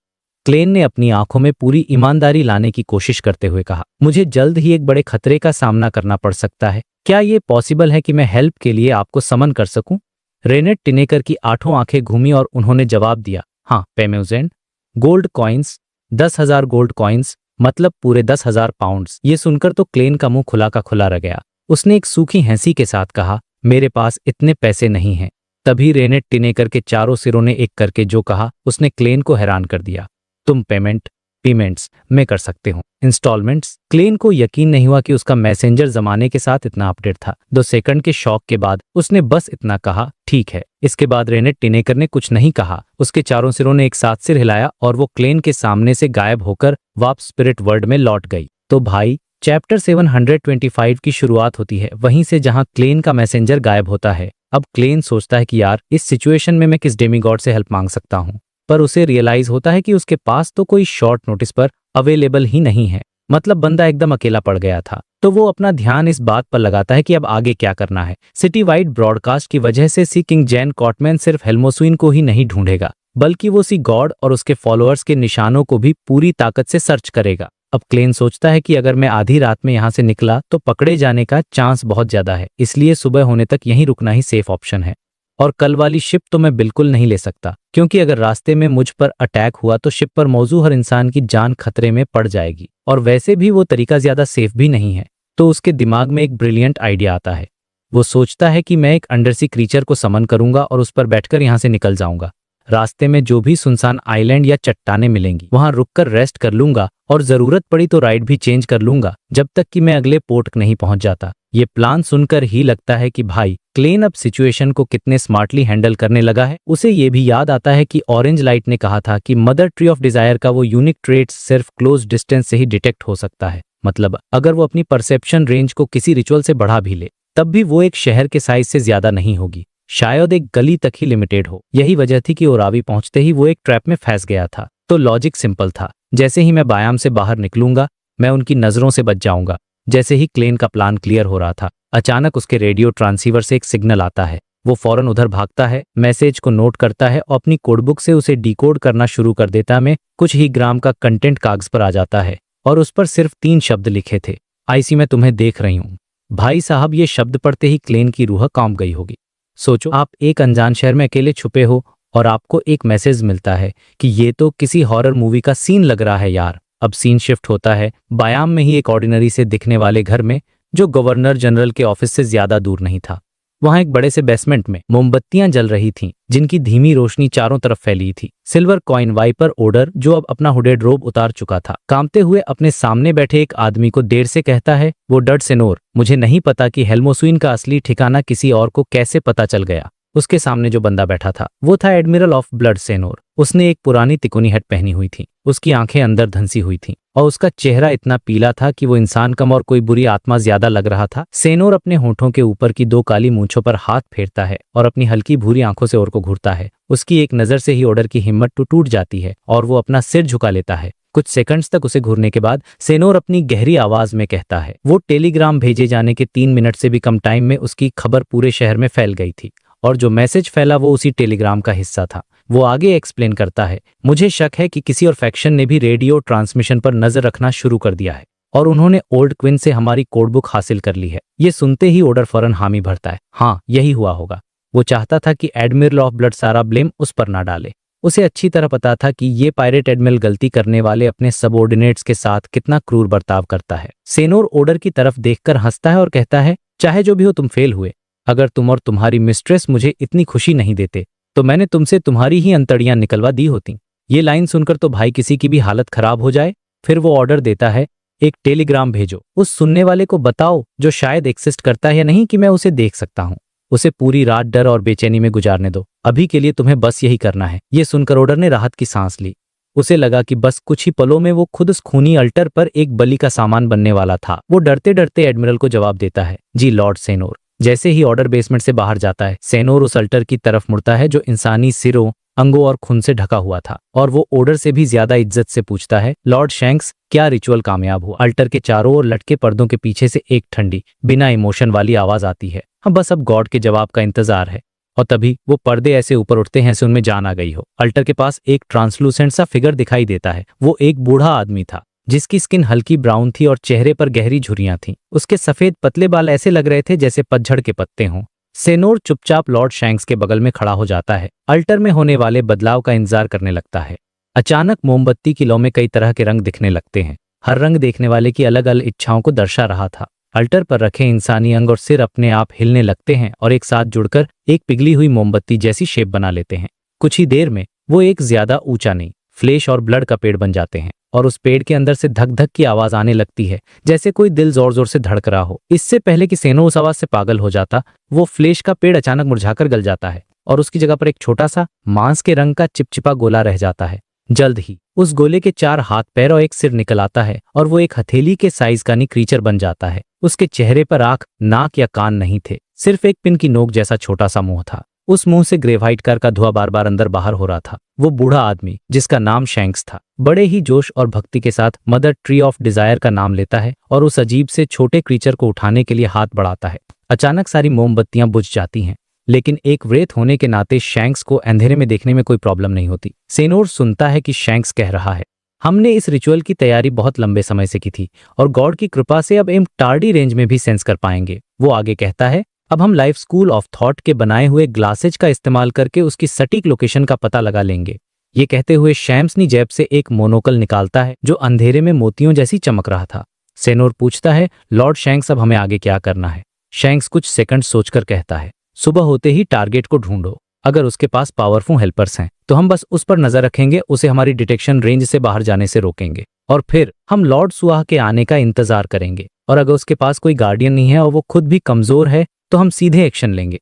क्लेन ने अपनी आंखों में पूरी ईमानदारी लाने की कोशिश करते हुए कहा, मुझे जल्द ही एक बड़े खतरे का सामना करना पड़ सकता है। क्या ये पॉसिबल है कि मैं हेल्प के लिए आपको समन कर सकूं? रेनेट टिनेकर की 8 आंखें घूमी और उन्होंने जवाब दिया, हाँ पेमेजेंट। गोल्ड कॉइन्स, 10,000 गोल्ड कॉइन्स, मतलब पूरे 10,000 पाउंड्स। ये सुनकर तो क्लेन का मुंह खुला का खुला रह गया। उसने एक सूखी हंसी के साथ कहा, मेरे पास इतने पैसे नहीं हैं। तभी रेनेट टिनेकर के चारों सिरों ने एक करके जो कहा उसने क्लेन को हैरान कर दिया। तुम पेमेंट्स में कर सकते हो, इंस्टॉलमेंट्स। क्लेन को यकीन नहीं हुआ कि उसका मैसेंजर जमाने के साथ इतना अपडेट था। 2 सेकंड के शॉक के बाद उसने बस इतना कहा, ठीक है। इसके बाद रेनेट टिनेकर ने कुछ नहीं कहा। उसके चारों सिरों ने एक साथ सिर हिलाया और वो क्लेन के सामने से गायब होकर वापस स्पिरिट वर्ल्ड में लौट गई। तो भाई, चैप्टर 725 की शुरुआत होती है वहीं से जहां क्लेन का मैसेंजर गायब होता है। अब क्लेन सोचता है कि यार, इस सिचुएशन में मैं किस डेमीगॉड से हेल्प मांग सकता हूं, पर उसे रियलाइज होता है कि उसके पास तो कोई शॉर्ट नोटिस पर अवेलेबल ही नहीं है। मतलब बंदा एकदम अकेला पड़ गया था। तो वो अपना ध्यान इस बात पर लगाता है कि अब आगे क्या करना है। सिटी वाइड ब्रॉडकास्ट की वजह से सी किंग जैन कॉटमैन सिर्फ हेल्मोस्विन को ही नहीं ढूंढेगा, बल्कि वो सी गॉड और उसके फॉलोअर्स के निशानों को भी पूरी ताकत से सर्च करेगा। अब क्लेन सोचता है कि अगर मैं आधी रात में यहाँ से निकला तो पकड़े जाने का चांस बहुत ज्यादा है, इसलिए सुबह होने तक यहीं रुकना ही सेफ ऑप्शन है। और कल वाली शिप तो मैं बिल्कुल नहीं ले सकता, क्योंकि अगर रास्ते में मुझ पर अटैक हुआ तो शिप पर मौजूद हर इंसान की जान खतरे में पड़ जाएगी, और वैसे भी वो तरीका ज्यादा सेफ भी नहीं है। तो उसके दिमाग में एक ब्रिलियंट आइडिया आता है। वो सोचता है कि मैं एक अंडरसी क्रीचर को समन करूंगा और उस पर बैठकर यहाँ से निकल जाऊंगा। रास्ते में जो भी सुनसान आइलैंड या चट्टानें मिलेंगी वहां रुककर रेस्ट कर लूंगा, और जरूरत पड़ी तो राइड भी चेंज कर लूंगा जब तक कि मैं अगले पोर्ट नहीं पहुंच जाता। ये प्लान सुनकर ही लगता है कि भाई, क्लेन अब सिचुएशन को कितने स्मार्टली हैंडल करने लगा है। उसे ये भी याद आता है कि ऑरेंज लाइट ने कहा था कि मदर ट्री ऑफ डिजायर का वो यूनिक ट्रेट्स सिर्फ क्लोज डिस्टेंस से ही डिटेक्ट हो सकता है। मतलब अगर वो अपनी परसेप्शन रेंज को किसी रिचुअल से बढ़ा भी ले, तब भी वो एक शहर के साइज से ज्यादा नहीं होगी, शायद एक गली तक ही लिमिटेड हो। यही वजह थी कि ओरावी पहुंचते ही वो एक ट्रैप में फंस गया था। तो लॉजिक सिंपल था, जैसे ही मैं बायाम से बाहर निकलूंगा मैं उनकी नजरों से बच जाऊंगा। जैसे ही क्लेन का प्लान क्लियर हो रहा था, अचानक उसके रेडियो ट्रांसीवर से एक सिग्नल आता है। वो फौरन उधर भागता है, मैसेज को नोट करता है और अपनी कोडबुक से उसे डिकोड करना शुरू कर देता है। कुछ ही ग्राम का कंटेंट कागज पर आ जाता है और उस पर सिर्फ 3 शब्द लिखे थे, आईसी मैं तुम्हें देख रही हूँ। भाई साहब, ये शब्द पढ़ते ही क्लेन की रूह कांप गई होगी। सोचो, आप एक अनजान शहर में अकेले छुपे हो और आपको एक मैसेज मिलता है कि ये तो किसी हॉरर मूवी का सीन लग रहा है यार। अब सीन शिफ्ट होता है बायाम में ही एक ऑर्डिनरी से दिखने वाले घर में, जो गवर्नर जनरल के ऑफिस से ज्यादा दूर नहीं था। वहां एक बड़े से बेसमेंट में मोमबत्तियां जल रही थीं, जिनकी धीमी रोशनी चारों तरफ फैली थी। सिल्वर कॉइन वाइपर ओडर, जो अब अपना हुडेड रोब उतार चुका था, कांपते हुए अपने सामने बैठे एक आदमी को देर से कहता है, वो डड सेनोर, मुझे नहीं पता कि हेल्मोस्विन का असली ठिकाना किसी और को कैसे पता चल गया। उसके सामने जो बंदा बैठा था वो था एडमिरल ऑफ ब्लड सेनोर। उसने एक पुरानी तिकोनी हैट पहनी हुई थी, उसकी आंखें अंदर धंसी हुई थीं और उसका चेहरा इतना पीला था कि वो इंसान कम और कोई बुरी आत्मा ज्यादा लग रहा था। सेनोर अपने होठों के ऊपर की 2 काली मूंछों पर हाथ फेरता है और अपनी हल्की भूरी आंखों से ओर को घूरता है। उसकी एक नजर से ही ऑर्डर की हिम्मत टूट जाती है और वो अपना सिर झुका लेता है। कुछ सेकंड्स तक उसे घूरने के बाद सेनोर अपनी गहरी आवाज में कहता है, वो टेलीग्राम भेजे जाने के 3 मिनट से भी कम टाइम में उसकी खबर पूरे शहर में फैल गई थी और जो मैसेज फैला वो उसी टेलीग्राम का हिस्सा था। वो आगे एक्सप्लेन करता है, मुझे शक है कि किसी और फैक्शन ने भी रेडियो ट्रांसमिशन पर नजर रखना शुरू कर दिया है और उन्होंने ओल्ड क्विन से हमारी कोडबुक हासिल कर ली है। ये सुनते ही ऑर्डर फौरन हामी भरता है, हाँ यही हुआ होगा। वो चाहता था कि एडमिरल ऑफ ब्लड सारा ब्लेम उस पर ना डाले। उसे अच्छी तरह पता था कि ये पायरेट एडमिरल गलती करने वाले अपने सबऑर्डिनेट्स के साथ कितना क्रूर बर्ताव करता है। सेनोर ऑर्डर की तरफ देखकर हंसता है और कहता है, चाहे जो भी हो तुम फेल हुए। अगर तुम और तुम्हारी मिस्ट्रेस मुझे इतनी खुशी नहीं देते तो मैंने तुमसे तुम्हारी ही अंतड़ियां निकलवा दी होती। ये लाइन सुनकर तो भाई किसी की भी हालत खराब हो जाए। फिर वो ऑर्डर देता है, एक टेलीग्राम भेजो, उस सुनने वाले को बताओ जो शायद एक्सिस्ट करता है या नहीं कि मैं उसे देख सकता हूँ। उसे पूरी रात डर और बेचैनी में गुजारने दो। अभी के लिए तुम्हें बस यही करना है। ये सुनकर ऑर्डर ने राहत की सांस ली। उसे लगा कि बस कुछ ही पलों में वो खुद उस खूनी अल्टर पर एक बलि का सामान बनने वाला था। वो डरते डरते एडमिरल को जवाब देता है, जी लॉर्ड सेनोर। जैसे ही ऑर्डर बेसमेंट से बाहर जाता है, सेनोर उस अल्टर की तरफ मुड़ता है जो इंसानी सिरों, अंगों और खून से ढका हुआ था और वो ऑर्डर से भी ज्यादा इज्जत से पूछता है, लॉर्ड शैंक्स, क्या रिचुअल कामयाब हुआ? अल्टर के चारों ओर लटके पर्दों के पीछे से एक ठंडी, बिना इमोशन वाली आवाज आती है, हाँ बस अब गॉड के जवाब का इंतजार है। और तभी वो पर्दे ऐसे ऊपर उठते हैं जैसे उनमें जान आ गई हो। अल्टर के पास एक ट्रांसलूसेंट सा फिगर दिखाई देता है। वो एक बूढ़ा आदमी था जिसकी स्किन हल्की ब्राउन थी और चेहरे पर गहरी झुर्रियां थीं। उसके सफेद पतले बाल ऐसे लग रहे थे जैसे पतझड़ के पत्ते हों। सेनोर चुपचाप लॉर्ड शैंक्स के बगल में खड़ा हो जाता है, अल्टर में होने वाले बदलाव का इंतजार करने लगता है। अचानक मोमबत्ती की लौ में कई तरह के रंग दिखने लगते हैं। हर रंग देखने वाले की अलग अलग इच्छाओं को दर्शा रहा था। अल्टर पर रखे इंसानी अंग और सिर अपने आप हिलने लगते हैं और एक साथ जुड़कर एक पिघली हुई मोमबत्ती जैसी शेप बना लेते हैं। कुछ ही देर में वो एक ज्यादा ऊंचा नहीं, फ्लेश और ब्लड का पेड़ बन जाते हैं और उस पेड़ के अंदर से धक धक की आवाज आने लगती है, जैसे कोई दिल जोर जोर से धड़क रहा हो। इससे पहले कि सेनो उस आवाज से पागल हो जाता, वो फ्लेश का पेड़ अचानक मुरझाकर गल जाता है और उसकी जगह पर एक छोटा सा मांस के रंग का चिपचिपा गोला रह जाता है। जल्द ही उस गोले के 4 हाथ, पैर और एक सिर निकल आता है और वो एक हथेली के साइज का क्रीचर बन जाता है। उसके चेहरे पर आंख, नाक या कान नहीं थे, सिर्फ एक पिन की नोक जैसा छोटा सा मुंह था। उस मुंह से ग्रेफाइट कार का धुआं बार बार अंदर बाहर हो रहा था। वो बूढ़ा आदमी, जिसका नाम शैंक्स था, बड़े ही जोश और भक्ति के साथ मदर ट्री ऑफ डिजायर का नाम लेता है और उस अजीब से छोटे क्रीचर को उठाने के लिए हाथ बढ़ाता है। अचानक सारी मोमबत्तियां बुझ जाती हैं, लेकिन एक वृत होने के नाते शैंक्स को अंधेरे में देखने में कोई प्रॉब्लम नहीं होती। सेनोर सुनता है कि शैंक्स कह रहा है, हमने इस रिचुअल की तैयारी बहुत लंबे समय से की थी और गॉड की कृपा से अब टार्डी रेंज में भी सेंस कर पाएंगे। वो आगे कहता है, अब हम लाइफ स्कूल ऑफ थॉट के बनाए हुए ग्लासेज का इस्तेमाल करके उसकी सटीक लोकेशन का पता लगा लेंगे। ये कहते हुए शैम्स ने जेब से एक मोनोकल निकालता है जो अंधेरे में मोतियों जैसी चमक रहा था। सेनोर पूछता है, लॉर्ड शैंक्स, अब हमें आगे क्या करना है? शैंक्स कुछ सेकंड सोचकर कहता है, सुबह होते ही टारगेट को ढूंढो। अगर उसके पास पावरफुल हेल्पर्स हैं तो हम बस उस पर नजर रखेंगे, उसे हमारी डिटेक्शन रेंज से बाहर जाने से रोकेंगे और फिर हम लॉर्ड सुआह के आने का इंतजार करेंगे। और अगर उसके पास कोई गार्डियन नहीं है और वो खुद भी कमजोर है तो हम सीधे एक्शन लेंगे।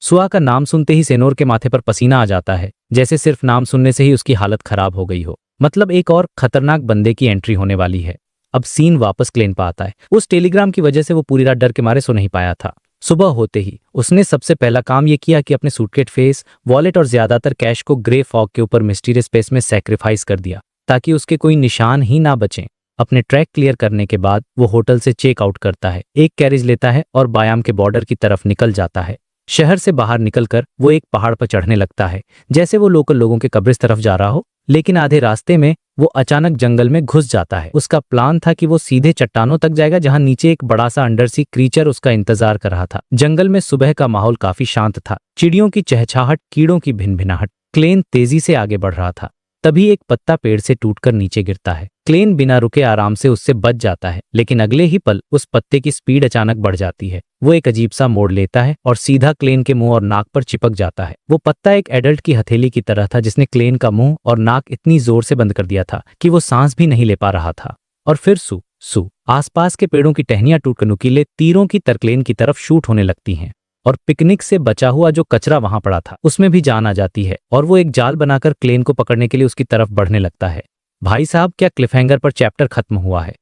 सुआह का नाम सुनते ही सेनोर के माथे पर पसीना आ जाता है, जैसे सिर्फ नाम सुनने से ही उसकी हालत खराब हो गई हो। मतलब एक और खतरनाक बंदे की एंट्री होने वाली है। अब सीन वापस क्लेन पर आता है। उस टेलीग्राम की वजह से वो पूरी रात डर के मारे सो नहीं पाया था। सुबह होते ही उसने सबसे पहला काम ये किया कि अपने सूटकेस, फेस, वॉलेट और ज्यादातर कैश को ग्रे फॉग के ऊपर मिस्टीरियस स्पेस में सैक्रिफाइस कर दिया ताकि उसके कोई निशान ही ना बचें। अपने ट्रैक क्लियर करने के बाद वो होटल से चेक आउट करता है, एक कैरेज लेता है और बायाम के बॉर्डर की तरफ निकल जाता है। शहर से बाहर निकलकर वो एक पहाड़ पर चढ़ने लगता है, जैसे वो लोकल लोगों के कब्रिस तरफ जा रहा हो। लेकिन आधे रास्ते में वो अचानक जंगल में घुस जाता है। उसका प्लान था कि वो सीधे चट्टानों तक जाएगा जहां नीचे एक बड़ा सा अंडरसी क्रीचर उसका इंतजार कर रहा था। जंगल में सुबह का माहौल काफी शांत था, चिड़ियों की चहचहाहट, कीड़ों की भिनभिनाहट। क्लेन तेजी से आगे बढ़ रहा था, तभी एक पत्ता पेड़ से टूटकर नीचे गिरता है। क्लेन बिना रुके आराम से उससे बच जाता है, लेकिन अगले ही पल उस पत्ते की स्पीड अचानक बढ़ जाती है। वो एक अजीब सा मोड़ लेता है और सीधा क्लेन के मुंह और नाक पर चिपक जाता है। वो पत्ता एक एडल्ट की हथेली की तरह था जिसने क्लेन का मुंह और नाक इतनी जोर से बंद कर दिया था कि वो सांस भी नहीं ले पा रहा था। और फिर सू आसपास के पेड़ों की टहनियां टूटकर नुकीले तीरों की तरह क्लेन की तरफ शूट होने लगती हैं और पिकनिक से बचा हुआ जो कचरा वहां पड़ा था उसमें भी जान आ जाती है और वो एक जाल बनाकर क्लेन को पकड़ने के लिए उसकी तरफ बढ़ने लगता है। भाई साहब, क्या क्लिफहैंगर पर चैप्टर खत्म हुआ है।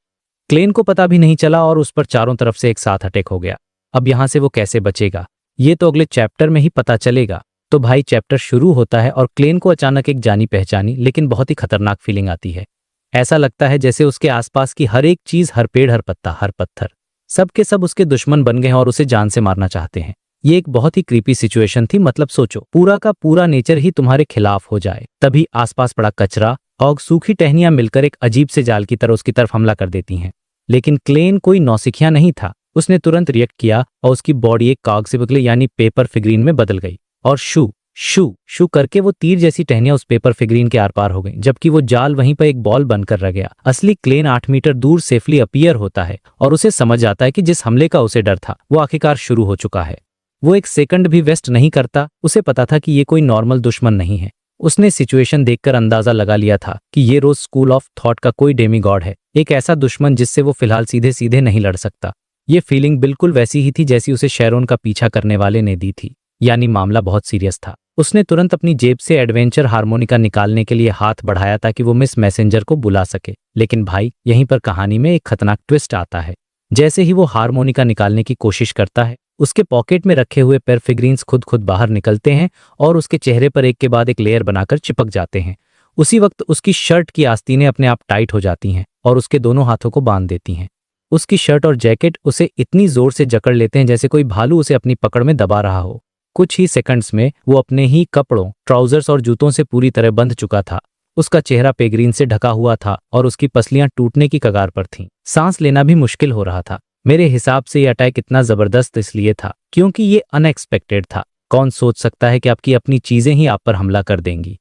क्लेन को पता भी नहीं चला और उस पर चारों तरफ से एक साथ अटैक हो गया। अब यहां से वो कैसे बचेगा ये तो अगले चैप्टर में ही पता चलेगा। तो भाई चैप्टर शुरू होता है और क्लेन को अचानक एक जानी पहचानी लेकिन बहुत ही खतरनाक फीलिंग आती है। ऐसा लगता है जैसे उसके आसपास की हर एक चीज, हर पेड़, हर पत्ता, हर पत्थर, सब के सब उसके दुश्मन बन गए हैं और उसे जान से मारना चाहते हैं। ये एक बहुत ही क्रीपी सिचुएशन थी। मतलब सोचो, पूरा का पूरा नेचर ही तुम्हारे खिलाफ हो जाए। तभी आसपास पड़ा कचरा और सूखी टहनियां मिलकर एक अजीब से जाल की तरह उसकी तरफ हमला कर देती हैं। लेकिन क्लेन कोई नौसिखिया नहीं था। उसने तुरंत रिएक्ट किया और उसकी बॉडी एक काग से पिघले यानी पेपर फिगरीन में बदल गई और शू शू शू करके वो तीर जैसी टहनियां उस पेपर फिगरीन के आर पार हो गई, जबकि वो जाल वहीं पर एक बॉल बनकर रह गया। असली क्लेन 8 मीटर दूर सेफली अपीयर होता है और उसे समझ आता है कि जिस हमले का उसे डर था वो आखिरकार शुरू हो चुका है। वो एक सेकंड भी वेस्ट नहीं करता। उसे पता था कि ये कोई नॉर्मल दुश्मन नहीं है। उसने सिचुएशन देखकर अंदाजा लगा लिया था कि ये रोज स्कूल ऑफ थॉट का कोई डेमीगॉड है, एक ऐसा दुश्मन जिससे वो फिलहाल सीधे सीधे नहीं लड़ सकता। ये फीलिंग बिल्कुल वैसी ही थी जैसी उसे शेरोन का पीछा करने वाले ने दी थी, यानी मामला बहुत सीरियस था। उसने तुरंत अपनी जेब से एडवेंचर हार्मोनिका निकालने के लिए हाथ बढ़ाया ताकि वो मिस मैसेंजर को बुला सके। लेकिन भाई, यहीं पर कहानी में एक खतरनाक ट्विस्ट आता है। जैसे ही वो हार्मोनिका निकालने की कोशिश करता है, उसके पॉकेट में रखे हुए पेपर फिगरीन्स खुद बाहर निकलते हैं और उसके चेहरे पर एक के बाद एक लेयर बनाकर चिपक जाते हैं। उसी वक्त उसकी शर्ट की आस्तीनें अपने आप टाइट हो जाती हैं और उसके दोनों हाथों को बांध देती हैं। उसकी शर्ट और जैकेट उसे इतनी जोर से जकड़ लेते हैं जैसे कोई भालू उसे अपनी पकड़ में दबा रहा हो। कुछ ही सेकंड्स में वो अपने ही कपड़ों, ट्राउजर्स और जूतों से पूरी तरह बंध चुका था। उसका चेहरा पेग्रीन से ढका हुआ था और उसकी पसलियां टूटने की कगार पर थीं। सांस लेना भी मुश्किल हो रहा था। मेरे हिसाब से ये अटैक इतना जबरदस्त इसलिए था क्योंकि ये अनएक्सपेक्टेड था। कौन सोच सकता है कि आपकी अपनी चीजें ही आप पर हमला कर देंगी।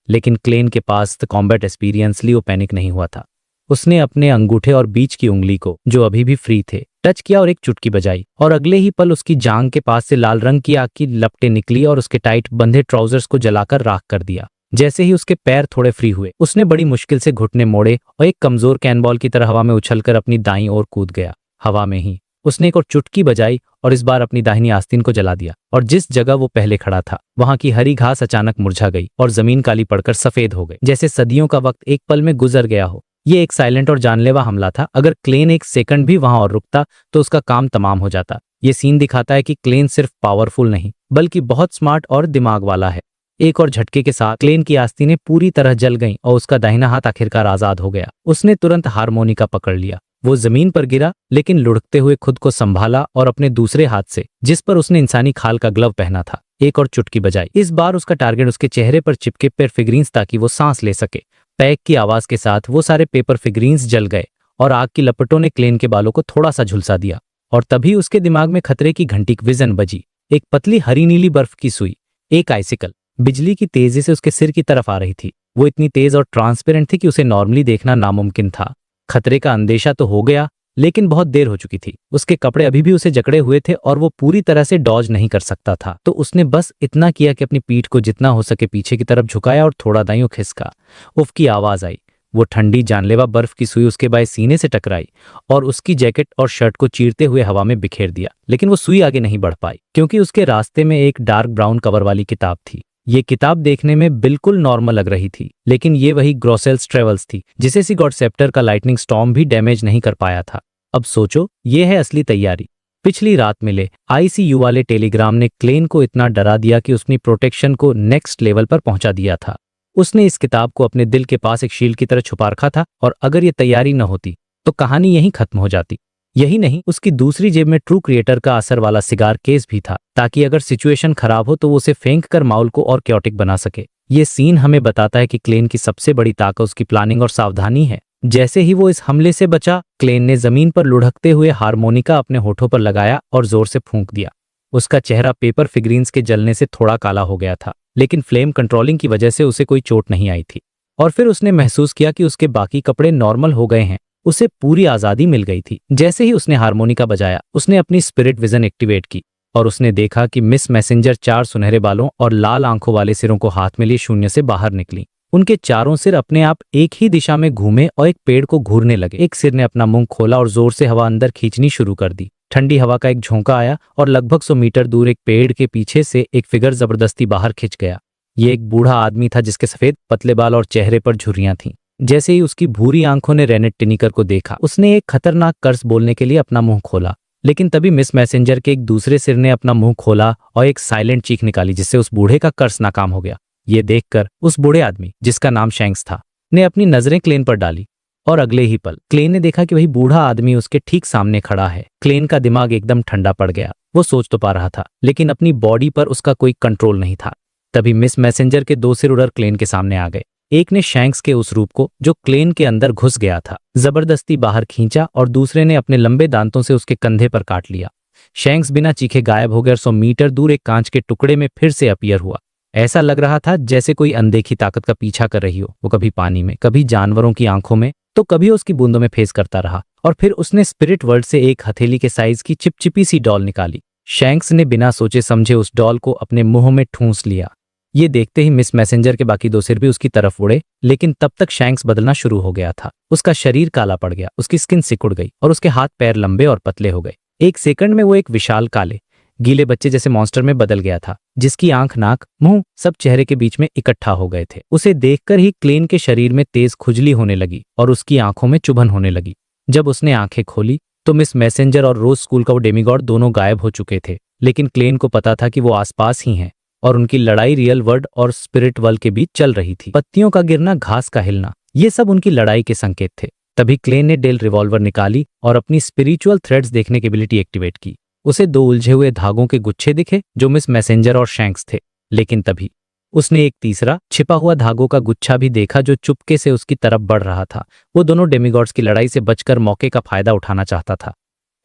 लेकिन क्लेन के पास कॉम्बैट एक्सपीरियंस लिए वो पैनिक नहीं हुआ था। उसने अपने अंगूठे और बीच की उंगली को, जो अभी भी फ्री थे, टच किया और एक चुटकी बजाई, और अगले ही पल उसकी जांघ के पास से लाल रंग की आग की लपटें निकली और उसके टाइट बंधे ट्राउजर्स को जलाकर राख कर दिया। जैसे ही उसके पैर थोड़े फ्री हुए, उसने बड़ी मुश्किल से घुटने मोड़े और एक कमजोर कैनबॉल की तरह हवा में उछलकर अपनी दाईं ओर कूद गया। हवा में ही उसने एक और चुटकी बजाई और इस बार अपनी दाहिनी आस्तीन को जला दिया, और जिस जगह वो पहले खड़ा था वहां की हरी घास अचानक मुरझा गई और जमीन काली पड़कर सफेद हो गई, जैसे सदियों का वक्त एक पल में गुजर गया हो। ये एक साइलेंट और जानलेवा हमला था। अगर क्लेन एक सेकंड भी वहां और रुकता तो उसका काम तमाम हो जाता। ये सीन दिखाता है कि क्लेन सिर्फ पावरफुल नहीं बल्कि बहुत स्मार्ट और दिमाग वाला है। एक और झटके के साथ क्लेन की आस्तीनें पूरी तरह जल गईं और उसका दाहिना हाथ आखिरकार आजाद हो गया। उसने तुरंत हारमोनिका पकड़ लिया। वो जमीन पर गिरा, लेकिन लुढ़कते हुए खुद को संभाला और अपने दूसरे हाथ से, जिस पर उसने इंसानी खाल का ग्लव पहना था, एक और चुटकी बजाई। इस बार उसका टारगेट उसके चेहरे पर चिपके पेपर फिगरीन्स ताकि वो सांस ले सके। पैक की आवाज के साथ वो सारे पेपर फिगरीन्स जल गए और आग की लपटों ने क्लेन के बालों को थोड़ा सा झुलसा दिया। और तभी उसके दिमाग में खतरे की घंटी विजन बजी। एक पतली हरी नीली बर्फ की सुई, एक आइसिकल, बिजली की तेजी से उसके सिर की तरफ आ रही थी। वो इतनी तेज और ट्रांसपेरेंट थी कि उसे नॉर्मली देखना नामुमकिन था। खतरे का अंदेशा तो हो गया, लेकिन बहुत देर हो चुकी थी। उसके कपड़े अभी भी उसे जकड़े हुए थे और वो पूरी तरह से डॉज नहीं कर सकता था। तो उसने बस इतना किया कि अपनी पीठ को जितना हो सके पीछे की तरफ झुकाया और थोड़ा दाईं खिसका। उफ की आवाज आई। वो ठंडी जानलेवा बर्फ की सुई उसके बाएं सीने से टकराई और उसकी जैकेट और शर्ट को चीरते हुए हवा में बिखेर दिया। लेकिन वो सुई आगे नहीं बढ़ पाई, क्योंकि उसके रास्ते में एक डार्क ब्राउन कवर वाली किताब थी। ये किताब देखने में बिल्कुल नॉर्मल लग रही थी, लेकिन ये वही ग्रोसेल्स ट्रेवल्स थी जिसे सी गॉड सेप्टर का लाइटनिंग स्टॉर्म भी डैमेज नहीं कर पाया था। अब सोचो, ये है असली तैयारी। पिछली रात मिले आईसीयू वाले टेलीग्राम ने क्लेन को इतना डरा दिया कि उसने प्रोटेक्शन को नेक्स्ट लेवल पर पहुंचा दिया था। उसने इस किताब को अपने दिल के पास एक शील्ड की तरह छुपा रखा था, और अगर ये तैयारी न होती तो कहानी यहीं खत्म हो जाती। यही नहीं, उसकी दूसरी जेब में ट्रू क्रिएटर का असर वाला सिगार केस भी था, ताकि अगर सिचुएशन खराब हो तो वो उसे फेंक कर माहौल को और क्योटिक बना सके। ये सीन हमें बताता है कि क्लेन की सबसे बड़ी ताकत उसकी प्लानिंग और सावधानी है। जैसे ही वो इस हमले से बचा, क्लेन ने जमीन पर लुढ़कते हुए हारमोनिका अपने होठों पर लगाया और जोर से फूंक दिया। उसका चेहरा पेपर फिगरीन्स के जलने से थोड़ा काला हो गया था, लेकिन फ्लेम कंट्रोलिंग की वजह से उसे कोई चोट नहीं आई थी। और फिर उसने महसूस किया कि उसके बाकी कपड़े नॉर्मल हो गए हैं। उसे पूरी आजादी मिल गई थी। जैसे ही उसने हारमोनिका बजाया, उसने अपनी स्पिरिट विजन एक्टिवेट की और उसने देखा कि मिस मैसेंजर 4 सुनहरे बालों और लाल आंखों वाले सिरों को हाथ में लिए शून्य से बाहर निकली। उनके चारों सिर अपने आप एक ही दिशा में घूमे और एक पेड़ को घूरने लगे। एक सिर ने अपना मुंह खोला और जोर से हवा अंदर खींचनी शुरू कर दी। ठंडी हवा का एक झोंका आया और लगभग 100 मीटर दूर एक पेड़ के पीछे से एक फिगर जबरदस्ती बाहर खिंच गया। ये एक बूढ़ा आदमी था जिसके सफेद पतले बाल और चेहरे पर झुर्रियां थीं। जैसे ही उसकी भूरी आंखों ने रेनेट टिनिकर को देखा, उसने एक खतरनाक कर्स बोलने के लिए अपना मुंह खोला, लेकिन तभी मिस मैसेंजर के एक दूसरे सिर ने अपना मुंह खोला और एक साइलेंट चीख निकाली, जिससे उस बूढ़े का कर्स नाकाम हो गया। ये देखकर उस बूढ़े आदमी, जिसका नाम शैंक्स था, ने अपनी नजरें क्लेन पर डाली और अगले ही पल क्लेन ने देखा कि वही बूढ़ा आदमी उसके ठीक सामने खड़ा है। क्लेन का दिमाग एकदम ठंडा पड़ गया। वो सोच तो पा रहा था, लेकिन अपनी बॉडी पर उसका कोई कंट्रोल नहीं था। तभी मिस मैसेंजर के 2 सिर उड़कर क्लेन के सामने आ गए। एक ने शैंक्स के उस रूप को, जो क्लेन के अंदर घुस गया था, जबरदस्ती बाहर खींचा और दूसरे ने अपने लंबे दांतों से उसके कंधे पर काट लिया। शैंक्स बिना चीखे गायब हो गया और 100 मीटर दूर एक कांच के टुकड़े में फिर से अपीयर हुआ। ऐसा लग रहा था जैसे कोई अनदेखी ताकत का पीछा कर रही हो। वो कभी पानी में, कभी जानवरों की आंखों में, तो कभी उसकी बूंदों में फेस करता रहा। और फिर उसने स्पिरिट वर्ल्ड से एक हथेली के साइज की चिपचिपी सी डॉल निकाली। शैंक्स ने बिना सोचे समझे उस डॉल को अपने मुंह में ठूंस लिया। ये देखते ही मिस मैसेंजर के बाकी 2 सिर भी उसकी तरफ उड़े, लेकिन तब तक शैंक्स बदलना शुरू हो गया था। उसका शरीर काला पड़ गया, उसकी स्किन सिकुड़ गई और उसके हाथ पैर लंबे और पतले हो गए। एक सेकंड में वो एक विशाल काले गीले बच्चे जैसे मॉन्स्टर में बदल गया था, जिसकी आंख, नाक, मुंह सब चेहरे के बीच में इकट्ठा हो गए थे। उसे देखकर ही क्लेन के शरीर में तेज खुजली होने लगी और उसकी आंखों में चुभन होने लगी। जब उसने आंखें खोली तो मिस मैसेंजर और रोज स्कूल का वो डेमीगॉड दोनों गायब हो चुके थे, लेकिन क्लेन को पता था कि वो आसपास ही हैं और उनकी लड़ाई रियल वर्ल्ड और स्पिरिट वर्ल्ड के बीच चल रही थी। पत्तियों का गिरना, घास का हिलना, ये सब उनकी लड़ाई के संकेत थे। तभी क्लेन ने डेल रिवॉल्वर निकाली और अपनी स्पिरिचुअल थ्रेड्स देखने की एबिलिटी एक्टिवेट की। उसे 2 उलझे हुए धागों के गुच्छे दिखे जो मिस मैसेंजर और शैंक्स थे, लेकिन तभी उसने एक तीसरा छिपा हुआ धागों का गुच्छा भी देखा जो चुपके से उसकी तरफ बढ़ रहा था। वो दोनों डेमिगॉड्स की लड़ाई से बचकर मौके का फायदा उठाना चाहता था।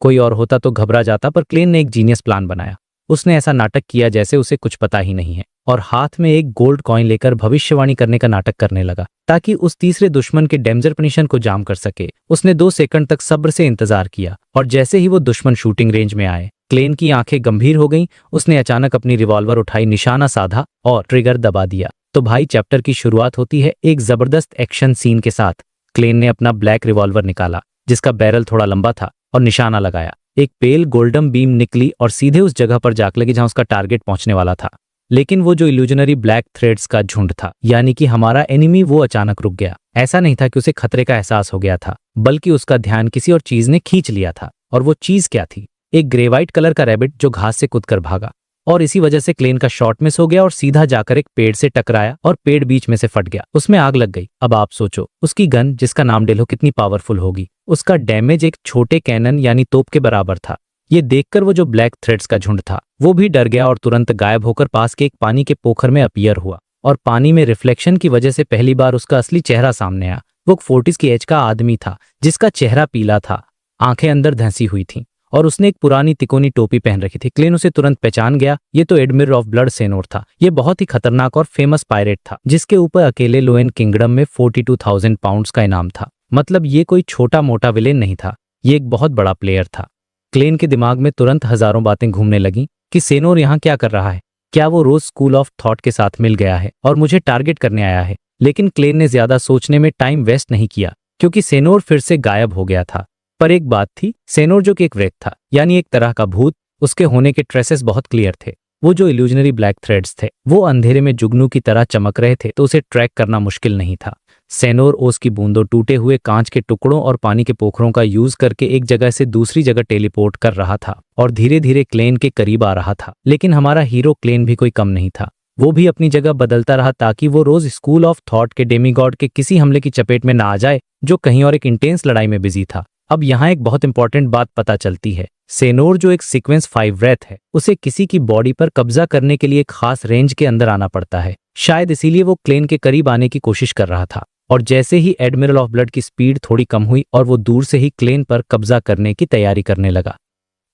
कोई और होता तो घबरा जाता, पर क्लेन ने एक जीनियस प्लान बनाया। उसने ऐसा नाटक किया जैसे उसे कुछ पता ही नहीं है और हाथ में एक गोल्ड कॉइन लेकर भविष्यवाणी करने का नाटक करने लगा ताकि उस तीसरे दुश्मन के डेंजर फिनिशन को जाम कर सके। उसने 2 सेकंड तक सब्र से इंतजार किया और जैसे ही वो दुश्मन शूटिंग रेंज में आए, क्लेन की आंखें गंभीर हो गईं। उसने अचानक अपनी रिवॉल्वर उठाई, निशाना साधा और ट्रिगर दबा दिया। तो भाई चैप्टर की शुरुआत होती है एक जबरदस्त एक्शन सीन के साथ। क्लेन ने अपना ब्लैक रिवॉल्वर निकाला जिसका बैरल थोड़ा लंबा था और निशाना लगाया। एक पेल गोल्डन बीम निकली और सीधे उस जगह पर जाकर लगी जहां उसका टारगेट पहुंचने वाला था। लेकिन वो जो इल्यूजनरी ब्लैक थ्रेड्स का झुंड था, यानी कि हमारा एनिमी, वो अचानक रुक गया। ऐसा नहीं था कि उसे खतरे का एहसास हो गया था, बल्कि उसका ध्यान किसी और चीज ने खींच लिया था। और वो चीज क्या थी? एक ग्रे वाइट कलर का रैबिट जो घास से कूदकर भागा और इसी वजह से क्लेन का शॉट मिस हो गया और सीधा जाकर एक पेड़ से टकराया और पेड़ बीच में से फट गया। उसमें आग लग गई। अब आप सोचो, उसकी गन जिसका नाम डेलो कितनी पावरफुल होगी। उसका डैमेज एक छोटे कैनन यानी तोप के बराबर था। ये देखकर वो जो ब्लैक थ्रेड्स का झुंड था वो भी डर गया और तुरंत गायब होकर पास के एक पानी के पोखर में अपीयर हुआ। और पानी में रिफ्लेक्शन की वजह से पहली बार उसका असली चेहरा सामने आया। वो 40s की एज का आदमी था जिसका चेहरा पीला था, आंखें अंदर धंसी हुई थीं और उसने एक पुरानी तिकोनी टोपी पहन रखी थी। क्लेन उसे तुरंत पहचान गया। ये तो एडमिरल ऑफ ब्लड सेनोर था। ये बहुत ही खतरनाक और फेमस पायरेट था जिसके ऊपर अकेले लोएन किंगडम में 42,000 पाउंड्स का इनाम था। मतलब ये कोई छोटा मोटा विलेन नहीं था, ये एक बहुत बड़ा प्लेयर था। क्लेन के दिमाग में तुरंत हजारों बातें घूमने लगीं कि सेनोर यहाँ क्या कर रहा है। क्या वो रोज स्कूल ऑफ थॉट के साथ मिल गया है और मुझे टारगेट करने आया है? लेकिन क्लेन ने ज्यादा सोचने में टाइम वेस्ट नहीं किया क्योंकि सेनोर फिर से गायब हो गया था। पर एक बात थी, सेनोर जो कि एक वृत्त था, यानी एक तरह का भूत, उसके होने के ट्रेसेस बहुत क्लियर थे। वो जो इल्यूजनरी ब्लैक थ्रेड्स थे वो अंधेरे में जुगनू की तरह चमक रहे थे, तो उसे ट्रैक करना मुश्किल नहीं था। सेनोर ओस की बूंदों, टूटे हुए कांच के टुकड़ों और पानी के पोखरों का यूज करके एक जगह से दूसरी जगह टेलीपोर्ट कर रहा था और धीरे धीरे क्लेन के करीब आ रहा था। लेकिन हमारा हीरो क्लेन भी कोई कम नहीं था। वो भी अपनी जगह बदलता रहा ताकि वो रोज स्कूल ऑफ थॉट के डेमीगॉड के किसी हमले की चपेट में ना आ जाए जो कहीं और एक इंटेंस लड़ाई में बिजी था। अब यहाँ एक बहुत इंपॉर्टेंट बात पता चलती है। सेनोर जो एक सीक्वेंस 5 रेथ है, उसे किसी की बॉडी पर कब्जा करने के लिए एक खास रेंज के अंदर आना पड़ता है। शायद इसीलिए वो क्लेन के करीब आने की कोशिश कर रहा था। और जैसे ही एडमिरल ऑफ ब्लड की स्पीड थोड़ी कम हुई और वो दूर से ही क्लेन पर कब्जा करने की तैयारी करने लगा,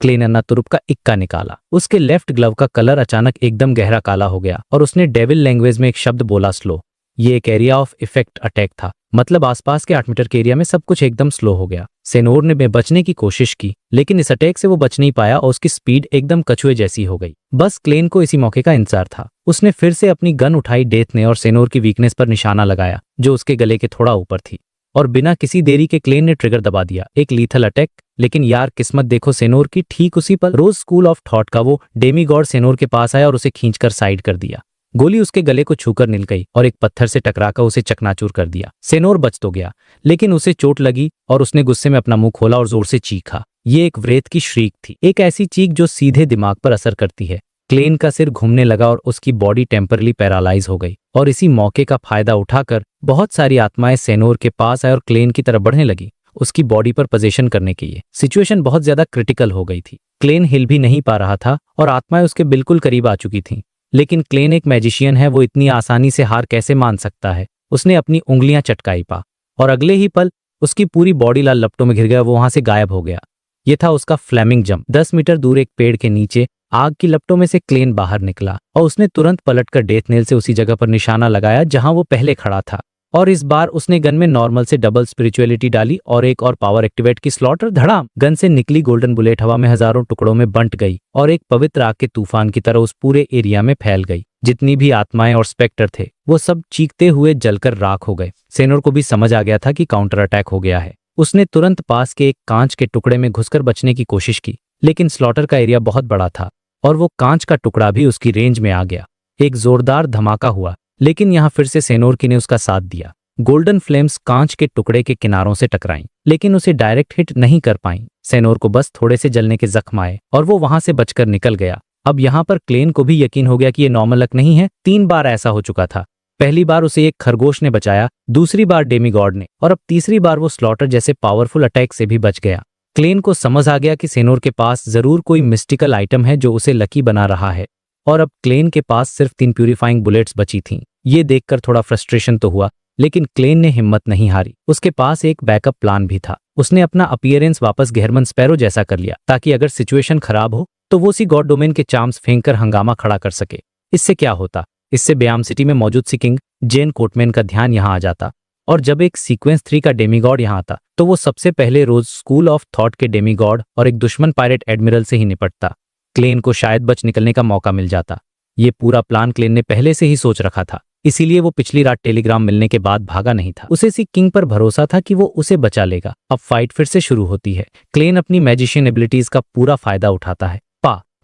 क्लेन अन्ना तुरुप का इक्का निकाला। उसके लेफ्ट ग्लव का कलर अचानक एकदम गहरा काला हो गया और उसने डेविल लैंग्वेज में एक शब्द बोला, स्लो। ये एक एरिया ऑफ इफेक्ट अटैक था, मतलब आसपास के 8 मीटर के एरिया में सब कुछ एकदम स्लो हो गया। सेनोर ने बचने की कोशिश की लेकिन इस अटैक से वो बच नहीं पाया और उसकी स्पीड एकदम कछुए जैसी हो गई। बस क्लेन को इसी मौके का इंतजार था। उसने फिर से अपनी गन उठाई डेथ ने और सेनोर की वीकनेस पर निशाना लगाया जो उसके गले के थोड़ा ऊपर थी और बिना किसी देरी के क्लेन ने ट्रिगर दबा दिया, एक लीथल अटैक। लेकिन यार किस्मत देखो सेनोर की, ठीक उसी पर रोज स्कूल ऑफ थॉट का वो डेमीगॉड सेनोर के पास आया और उसे खींचकर साइड कर दिया। गोली उसके गले को छूकर निकल गई और एक पत्थर से टकराकर उसे चकनाचूर कर दिया। सेनोर बच तो गया लेकिन उसे चोट लगी और उसने गुस्से में अपना मुंह खोला और जोर से चीखा। ये एक वृत्त की श्रीक थी, एक ऐसी चीख जो सीधे दिमाग पर असर करती है। क्लेन का सिर घूमने लगा और उसकी बॉडी टेम्परली पैरालाइज हो गई और इसी मौके का फायदा उठाकर बहुत सारी आत्माएं सेनोर के पास आए और क्लेन की तरफ बढ़ने लगी उसकी बॉडी पर पोजीशन करने के लिए। सिचुएशन बहुत ज्यादा क्रिटिकल हो गई थी। क्लेन हिल भी नहीं पा रहा था और आत्माएं उसके बिल्कुल करीब आ चुकी थीं। लेकिन क्लेन एक मैजिशियन है, वो इतनी आसानी से हार कैसे मान सकता है? उसने अपनी उंगलियां चटकाई पा और अगले ही पल उसकी पूरी बॉडी लाल लपटों में घिर गया। वो वहां से गायब हो गया। ये था उसका फ्लेमिंग जंप। 10 मीटर दूर एक पेड़ के नीचे आग की लपटों में से क्लेन बाहर निकला और उसने तुरंत पलटकर डेथ नेल से उसी जगह पर निशाना लगाया जहां वो पहले खड़ा था। और इस बार उसने गन में नॉर्मल से डबल स्पिरिचुअलिटी डाली और एक और पावर एक्टिवेट की। स्लॉटर धड़ाम, गन से निकली गोल्डन बुलेट हवा में हजारों टुकड़ों में बंट गई और एक पवित्र आग के तूफान की तरह उस पूरे एरिया में फैल गई। जितनी भी आत्माएं और स्पेक्टर थे वो सब चीखते हुए जलकर राख हो गए। सेनोर को भी समझ आ गया था कि काउंटर अटैक हो गया है। उसने तुरंत पास के एक कांच के टुकड़े में घुसकर बचने की कोशिश की लेकिन स्लॉटर का एरिया बहुत बड़ा था और वो कांच का टुकड़ा भी उसकी रेंज में आ गया। एक जोरदार धमाका हुआ लेकिन यहाँ फिर से सेनोर की ने उसका साथ दिया। गोल्डन फ्लेम्स कांच के टुकड़े के किनारों से टकराईं लेकिन उसे डायरेक्ट हिट नहीं कर पाईं। सेनोर को बस थोड़े से जलने के जख्म आए और वो वहां से बचकर निकल गया। अब यहाँ पर क्लेन को भी यकीन हो गया कि ये नॉर्मल लक नहीं है। 3 बार ऐसा हो चुका था। पहली बार उसे एक खरगोश ने बचाया, दूसरी बार डेमीगॉड ने और अब तीसरी बार वो स्लॉटर जैसे पावरफुल अटैक से भी बच गया। क्लेन को समझ आ गया कि सेनोर के पास जरूर कोई मिस्टिकल आइटम है जो उसे लकी बना रहा है और अब क्लेन के पास सिर्फ 3 प्यूरिफाइंग बुलेट्स बची थीं। ये देखकर थोड़ा फ्रस्ट्रेशन तो हुआ लेकिन क्लेन ने हिम्मत नहीं हारी। उसके पास एक बैकअप प्लान भी था। उसने अपना अपीयरेंस वापस गेहरमन स्पैरो जैसा कर लिया ताकि अगर सिचुएशन खराब हो तो वो उसी गॉड डोमेन के चार्म्स फेंक कर हंगामा खड़ा कर सके। इससे क्या होता? इससे ब्याम सिटी में मौजूद सी किंग जेन कोटमैन का ध्यान यहाँ आ जाता, और जब एक सीक्वेंस 3 का डेमीगॉड यहाँ आता तो वो सबसे पहले रोज स्कूल ऑफ थॉट के डेमीगॉड और एक दुश्मन पायरेट एडमिरल से ही निपटता। क्लेन को शायद बच निकलने का मौका मिल जाता। ये पूरा प्लान क्लेन ने पहले से ही सोच रखा था, इसीलिए वो पिछली रात टेलीग्राम मिलने के बाद भागा नहीं था। उसे सी किंग पर भरोसा था कि वो उसे बचा लेगा। अब फाइट फिर से शुरू होती है। क्लेन अपनी मैजिशियन एबिलिटीज का पूरा फायदा उठाता है।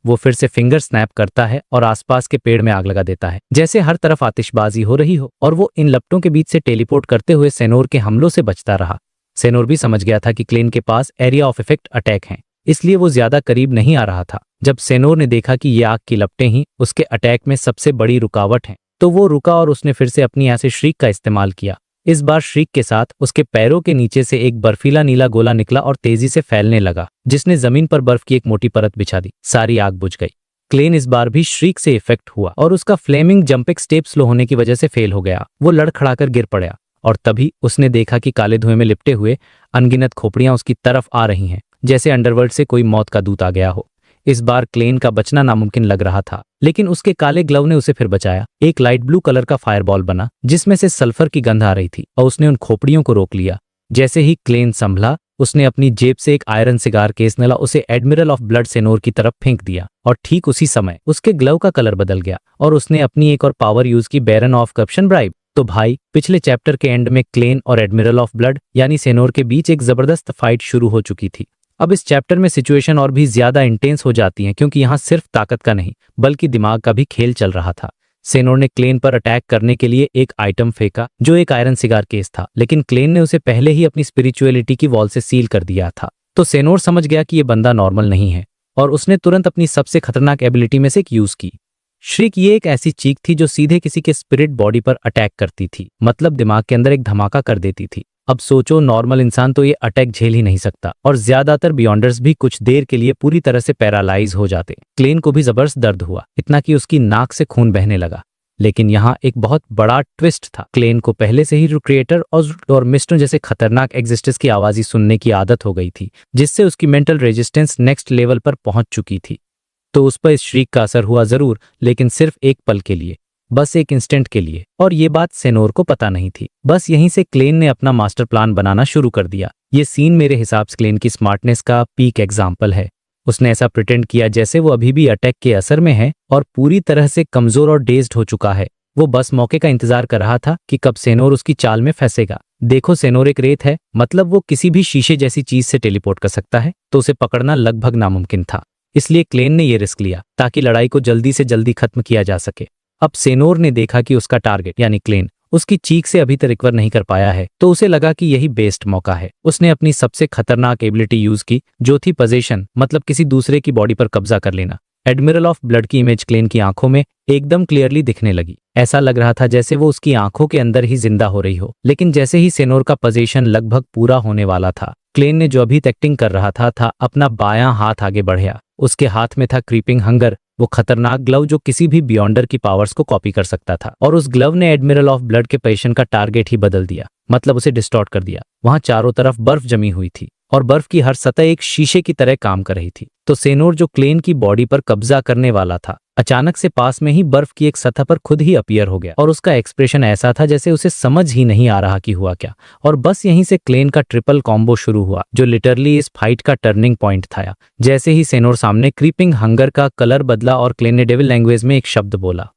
वो फिर से फिंगर स्नैप करता है और आसपास के पेड़ में आग लगा देता है, जैसे हर तरफ आतिशबाजी हो रही हो, और वो इन लपटों के बीच से टेलीपोर्ट करते हुए सेनोर के हमलों से बचता रहा। सेनोर भी समझ गया था कि क्लेन के पास एरिया ऑफ इफेक्ट अटैक हैं, इसलिए वो ज्यादा करीब नहीं आ रहा था। जब सेनोर ने देखा कि ये आग की लपटें ही उसके अटैक में सबसे बड़ी रुकावट हैं, तो वो रुका और उसने फिर से अपनी ऐसे श्रीक का इस्तेमाल किया। इस बार श्रीक के साथ उसके पैरों के नीचे से एक बर्फीला नीला गोला निकला और तेजी से फैलने लगा, जिसने जमीन पर बर्फ की एक मोटी परत बिछा दी। सारी आग बुझ गई। क्लेन इस बार भी श्रीक से इफेक्ट हुआ और उसका फ्लेमिंग जंपिंग स्टेप स्लो होने की वजह से फेल हो गया। वो लड़खड़ाकर गिर पड़ा और तभी उसने देखा कि काले धुएं में लिपटे हुए अनगिनत खोपड़ियां उसकी तरफ आ रही हैं, जैसे अंडरवर्ल्ड से कोई मौत का दूत आ गया हो। इस बार क्लेन का बचना नामुमकिन लग रहा था, लेकिन उसके काले ग्लव ने उसे फिर बचाया। एक लाइट ब्लू कलर का फायरबॉल बना जिसमें से सल्फर की गंध आ रही थी, और उसने उन खोपड़ियों को रोक लिया। जैसे ही क्लेन संभला, उसने अपनी जेब से एक आयरन सिगार केस निकाला, उसे एडमिरल ऑफ ब्लड सेनोर की तरफ फेंक दिया, और ठीक उसी समय उसके ग्लव का कलर बदल गया और उसने अपनी एक और पावर यूज की, बैरन ऑफ करप्शन ब्राइब। तो भाई, पिछले चैप्टर के एंड में क्लेन और एडमिरल ऑफ ब्लड यानी सेनोर के बीच एक जबरदस्त फाइट शुरू हो चुकी थी। अब इस चैप्टर में सिचुएशन और भी ज्यादा इंटेंस हो जाती है, क्योंकि यहाँ सिर्फ ताकत का नहीं बल्कि दिमाग का भी खेल चल रहा था। सेनोर ने क्लेन पर अटैक करने के लिए एक आइटम फेंका जो एक आयरन सिगार केस था, लेकिन क्लेन ने उसे पहले ही अपनी स्पिरिचुअलिटी की वॉल से सील कर दिया था। तो सेनोर समझ गया कि ये बंदा नॉर्मल नहीं है, और उसने तुरंत अपनी सबसे खतरनाक एबिलिटी में से एक यूज की। श्रीक ये एक ऐसी चीख थी जो सीधे किसी के स्पिरिट बॉडी पर अटैक करती थी, मतलब दिमाग के अंदर एक धमाका कर देती थी। अब सोचो, नॉर्मल इंसान तो ये अटैक झेल ही नहीं सकता, और ज्यादातर बियॉन्डर्स भी कुछ देर के लिए पूरी तरह से पैरालाइज हो जाते। क्लेन को भी जबरदस्त दर्द हुआ, इतना कि उसकी नाक से खून बहने लगा। लेकिन यहाँ एक बहुत बड़ा ट्विस्ट था। क्लेन को पहले से ही क्रिएटर और मिस्टर जैसे खतरनाक एग्जिस्टेंस की आवाज़ सुनने की आदत हो गई थी, जिससे उसकी मेंटल रेजिस्टेंस नेक्स्ट लेवल पर पहुंच चुकी थी। तो उस पर इस श्रीक का असर हुआ जरूर, लेकिन सिर्फ एक पल के लिए, बस एक इंस्टेंट के लिए, और ये बात सेनोर को पता नहीं थी। बस यहीं से क्लेन ने अपना मास्टर प्लान बनाना शुरू कर दिया। ये सीन मेरे हिसाब से क्लेन की स्मार्टनेस का पीक एग्जाम्पल है। उसने ऐसा प्रिटेंड किया जैसे वो अभी भी अटैक के असर में है और पूरी तरह से कमजोर और डेज्ड हो चुका है। वो बस मौके का इंतजार कर रहा था कि कब सेनोर उसकी चाल में फंसेगा। देखो, सेनोर एक रेत है, मतलब वो किसी भी शीशे जैसी चीज से टेलीपोर्ट कर सकता है, तो उसे पकड़ना लगभग नामुमकिन था। इसलिए क्लेन ने ये रिस्क लिया ताकि लड़ाई को जल्दी से जल्दी खत्म किया जा सके। अब सेनोर ने देखा कि उसका टारगेट यानी क्लेन उसकी चीख से अभी तक रिकवर नहीं कर पाया है, तो उसे लगा कि यही बेस्ट मौका है। उसने अपनी सबसे खतरनाक एबिलिटी यूज की, जो थी पोजेशन, मतलब किसी दूसरे की बॉडी पर कब्जा कर लेना। एडमिरल ऑफ ब्लड की इमेज क्लेन की आंखों में एकदम क्लियरली दिखने लगी। ऐसा लग रहा था जैसे वो उसकी आंखों के अंदर ही जिंदा हो रही हो। लेकिन जैसे ही सेनोर का पोजीशन लगभग पूरा होने वाला था, क्लेन ने जो अभी एक्टिंग कर रहा था अपना बायां हाथ आगे बढ़ाया। उसके हाथ में था क्रीपिंग हंगर, वो खतरनाक ग्लव जो किसी भी बियॉन्डर की पावर्स को कॉपी कर सकता था। और उस ग्लव ने एडमिरल ऑफ ब्लड के पोजीशन का टारगेट ही बदल दिया, मतलब उसे डिस्टॉर्ट कर दिया। वहां चारों तरफ बर्फ जमी हुई थी और बर्फ की हर सतह एक शीशे की तरह काम कर रही थी। तो सेनोर जो क्लेन की बॉडी पर कब्जा करने वाला था, अचानक से पास में ही बर्फ की एक सतह पर खुद ही अपीयर हो गया, और उसका एक्सप्रेशन ऐसा था जैसे उसे समझ ही नहीं आ रहा कि हुआ क्या। और बस यहीं से क्लेन का ट्रिपल कॉम्बो शुरू हुआ, जो लिटरली इस फाइट का टर्निंग पॉइंट था। जैसे ही सेनोर सामने, क्रीपिंग हंगर का कलर बदला और क्लेन ने डेविल लैंग्वेज में एक शब्द बोला,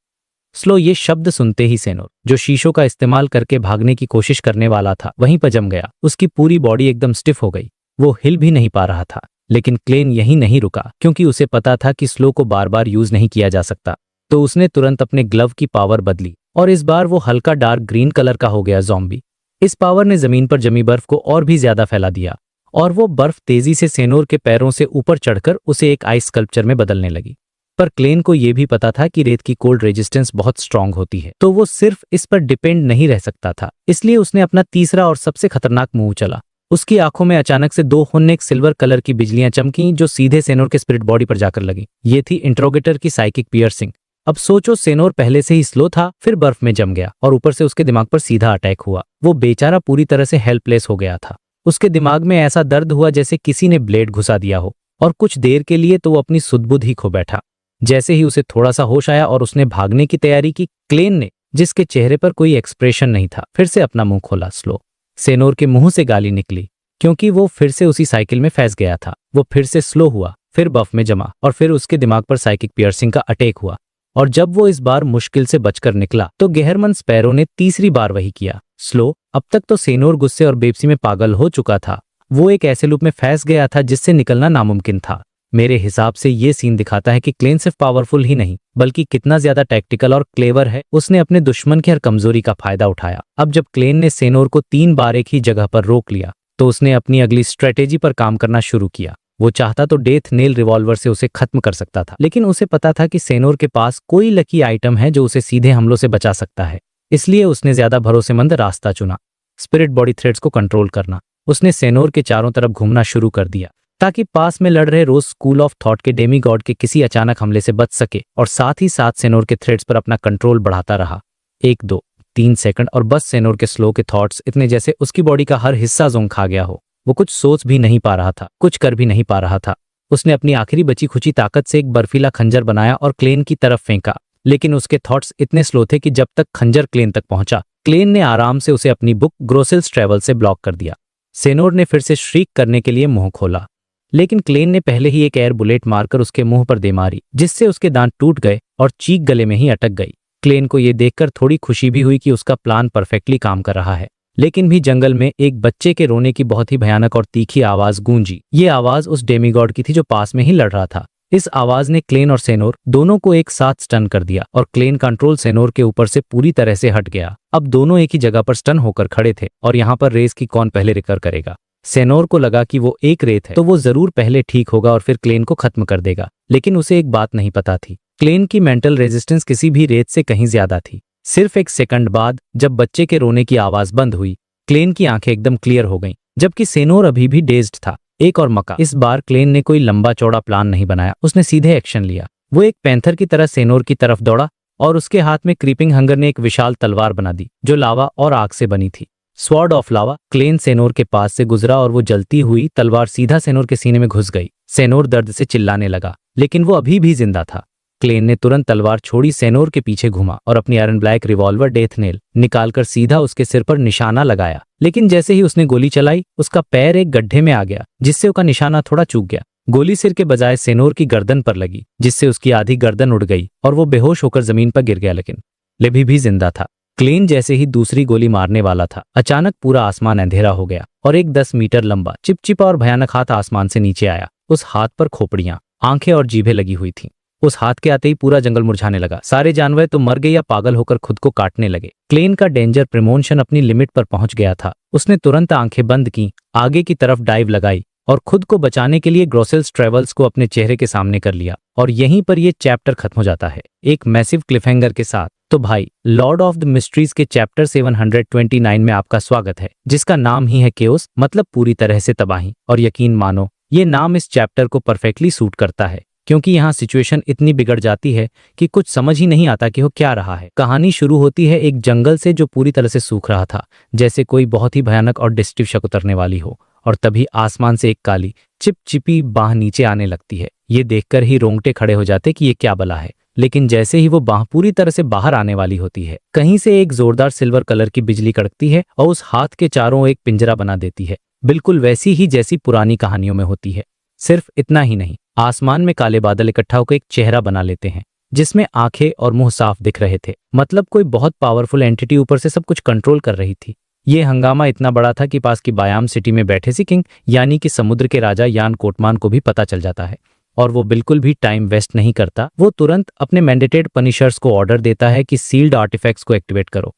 स्लो। ये शब्द सुनते ही सेनोर, जो शीशों का इस्तेमाल करके भागने की कोशिश करने वाला था, वहीं पर जम गया। उसकी पूरी बॉडी एकदम स्टिफ हो गई, वो हिल भी नहीं पा रहा था। लेकिन क्लेन यहीं नहीं रुका, क्योंकि उसे पता था कि स्लो को बार बार यूज नहीं किया जा सकता। तो उसने तुरंत अपने ग्लव की पावर बदली, और इस बार वो हल्का डार्क ग्रीन कलर का हो गया ज़ॉम्बी। इस पावर ने जमीन पर जमी बर्फ को और भी ज्यादा फैला दिया, और वो बर्फ तेजी से सेनोर के पैरों से ऊपर चढ़कर उसे एक आइस स्कल्पचर में बदलने लगी। पर क्लेन को यह भी पता था कि रेत की कोल्ड रेजिस्टेंस बहुत स्ट्रांग होती है, तो वो सिर्फ इस पर डिपेंड नहीं रह सकता था। इसलिए उसने अपना तीसरा और सबसे खतरनाक मूव चला। उसकी आंखों में अचानक से दो हुन्नेक सिल्वर कलर की बिजलियां चमकी, जो सीधे सेनोर के स्पिरिट बॉडी पर जाकर लगी। ये थी इंट्रोगेटर की साइकिक पियर्सिंग। अब सोचो, सेनोर पहले से ही स्लो था, फिर बर्फ में जम गया, और ऊपर से उसके दिमाग पर सीधा अटैक हुआ। वो बेचारा पूरी तरह से हेल्पलेस हो गया था। उसके दिमाग में ऐसा दर्द हुआ जैसे किसी ने ब्लेड घुसा दिया हो, और कुछ देर के लिए तो वो अपनी सुध-बुध ही खो बैठा। जैसे ही उसे थोड़ा सा होश आया और उसने भागने की तैयारी की, क्लेन ने, जिसके चेहरे पर कोई एक्सप्रेशन नहीं था, फिर से अपना मुंह खोला। स्लो। सेनोर के मुंह से गाली निकली, क्योंकि वो फिर से उसी साइकिल में फंस गया था। वो फिर से स्लो हुआ, फिर बफ में जमा, और फिर उसके दिमाग पर साइकिक पियर्सिंग का अटैक हुआ। और जब वो इस बार मुश्किल से बचकर निकला तो गेहरमन स्पैरो ने तीसरी बार वही किया। स्लो। अब तक तो सेनोर गुस्से और बेबसी में पागल हो चुका था। वो एक ऐसे लूप में फंस गया था जिससे निकलना नामुमकिन था। मेरे हिसाब से ये सीन दिखाता है कि क्लेन सिर्फ पावरफुल ही नहीं, बल्कि कितना ज्यादा टैक्टिकल और क्लेवर है। उसने अपने दुश्मन की हर कमजोरी का फायदा उठाया। अब जब क्लेन ने सेनोर को 3 बार एक ही जगह पर रोक लिया तो उसने अपनी अगली स्ट्रेटेजी पर काम करना शुरू किया। वो चाहता तो डेथ नेल रिवॉल्वर से उसे खत्म कर सकता था, लेकिन उसे पता था कि सेनोर के पास कोई लकी आइटम है जो उसे सीधे हमलों से बचा सकता है। इसलिए उसने ज्यादा भरोसेमंद रास्ता चुना, स्पिरिट बॉडी थ्रेड्स को कंट्रोल करना। उसने सेनोर के चारों तरफ घूमना शुरू कर दिया ताकि पास में लड़ रहे रोज स्कूल ऑफ थॉट के डेमीगॉड के किसी अचानक हमले से बच सके, और साथ ही साथ सेनोर के थ्रेड्स पर अपना कंट्रोल बढ़ाता रहा। 1, 2, 3 सेकंड, और बस सेनोर के स्लो के थॉट्स इतने जैसे उसकी बॉडी का हर हिस्सा जोंग खा गया हो। वो कुछ सोच भी नहीं पा रहा था, कुछ कर भी नहीं पा रहा था। उसने अपनी आखिरी बची खुची ताकत से एक बर्फीला खंजर बनाया और क्लेन की तरफ फेंका, लेकिन उसके थॉट्स इतने स्लो थे कि जब तक खंजर क्लेन तक पहुंचा, क्लेन ने आराम से उसे अपनी बुक ग्रोसेल्स ट्रेवल से ब्लॉक कर दिया। सेनोर ने फिर से श्रीक करने के लिए मुंह खोला, लेकिन क्लेन ने पहले ही एक एयर बुलेट मारकर उसके मुंह पर दे मारी, जिससे उसके दांत टूट गए और चीख गले में ही अटक गई। क्लेन को यह देखकर थोड़ी खुशी भी हुई कि उसका प्लान परफेक्टली काम कर रहा है, लेकिन भी जंगल में एक बच्चे के रोने की बहुत ही भयानक और तीखी आवाज गूंजी। ये आवाज उस डेमीगॉड की थी जो पास में ही लड़ रहा था। इस आवाज ने क्लेन और सेनोर दोनों को एक साथ स्टन कर दिया, और क्लेन कंट्रोल सेनोर के ऊपर से पूरी तरह से हट गया। अब दोनों एक ही जगह पर स्टन होकर खड़े थे, और यहाँ पर रेस की कौन पहले रिकवर करेगा। सेनोर को लगा कि वो एक रेत है तो वो जरूर पहले ठीक होगा और फिर क्लेन को खत्म कर देगा, लेकिन उसे एक बात नहीं पता थी, क्लेन की मेंटल रेजिस्टेंस किसी भी रेत से कहीं ज्यादा थी। सिर्फ 1 सेकंड बाद जब बच्चे के रोने की आवाज बंद हुई, क्लेन की आंखें एकदम क्लियर हो गईं, जबकि सेनोर अभी भी डेज्ड था। एक और मौका। इस बार क्लेन ने कोई लंबा चौड़ा प्लान नहीं बनाया, उसने सीधे एक्शन लिया। वो एक पैंथर की तरह सेनोर की तरफ दौड़ा, और उसके हाथ में क्रीपिंग हंगर ने एक विशाल तलवार बना दी जो लावा और आग से बनी थी। Sword of lava. क्लेन सेनोर के पास से गुजरा और वो जलती हुई तलवार सीधा सेनोर के सीने में घुस गई। सेनोर दर्द से चिल्लाने लगा, लेकिन वो अभी भी जिंदा था। क्लेन ने तुरंत तलवार छोड़ी, सेनोर के पीछे घुमा और अपनी iron black revolver death nail निकालकर सीधा उसके सिर पर निशाना लगाया। लेकिन जैसे ही उसने गोली चलाई, उसका पैर एक गड्ढे में आ गया, जिससे उसका निशाना थोड़ा चूक गया। गोली सिर के बजाय सेनोर की गर्दन पर लगी, जिससे उसकी आधी गर्दन उड़ गई और वो बेहोश होकर जमीन पर गिर गया, लेकिन लेभी भी जिंदा था। क्लेन जैसे ही दूसरी गोली मारने वाला था, अचानक पूरा आसमान अंधेरा हो गया और एक 10 मीटर लंबा चिपचिपा और भयानक हाथ आसमान से नीचे आया। उस हाथ पर खोपड़ियां, आंखें और जीभें लगी हुई थीं। उस हाथ के आते ही पूरा जंगल मुरझाने लगा। सारे जानवर तो मर गए या पागल होकर खुद को काटने लगे। क्लेन का डेंजर प्रिमोशन अपनी लिमिट पर पहुंच गया था। उसने तुरंत आंखें बंद की, आगे की तरफ डाइव लगाई और खुद को बचाने के लिए ग्रोसेल्स ट्रेवल्स को अपने चेहरे के सामने कर लिया। और यहीं पर यह चैप्टर खत्म हो जाता है, एक मैसिव क्लिफहैंगर के साथ। तो भाई, लॉर्ड ऑफ द मिस्ट्रीज के चैप्टर 729 में आपका स्वागत है, जिसका नाम ही है केओस, मतलब पूरी तरह से तबाही। और यकीन मानो, ये नाम इस चैप्टर को परफेक्टली सूट करता है, क्योंकि यहाँ सिचुएशन इतनी बिगड़ जाती है कि कुछ समझ ही नहीं आता कि हो क्या रहा है। कहानी शुरू होती है एक जंगल से जो पूरी तरह से सूख रहा था, जैसे कोई बहुत ही भयानक और डिस्ट्रक्टिव शक उतरने वाली हो, और तभी आसमान से एक काली चिपचिपी बाह नीचे आने लगती है। ये देखकर ही रोंगटे खड़े हो जाते कि ये क्या बला है। लेकिन जैसे ही वो बाह पूरी तरह से बाहर आने वाली होती है, कहीं से एक जोरदार सिल्वर कलर की बिजली कड़कती है और उस हाथ के चारों एक पिंजरा बना देती है, बिल्कुल वैसी ही जैसी पुरानी कहानियों में होती है। सिर्फ इतना ही नहीं, आसमान में काले बादल इकट्ठा होकर एक चेहरा बना लेते हैं, जिसमें आंखें और मुंह साफ दिख रहे थे। मतलब कोई बहुत पावरफुल एंटिटी ऊपर से सब कुछ कंट्रोल कर रही थी। ये हंगामा इतना बड़ा था कि पास की बायाम सिटी में बैठे सी किंग, यानी कि समुद्र के राजा यान कोटमान को भी पता चल जाता है, और वो बिल्कुल भी टाइम वेस्ट नहीं करता। वो तुरंत अपने मैंडेटेड पनिशर्स को ऑर्डर देता है कि सील्ड आर्टिफैक्ट्स को एक्टिवेट करो।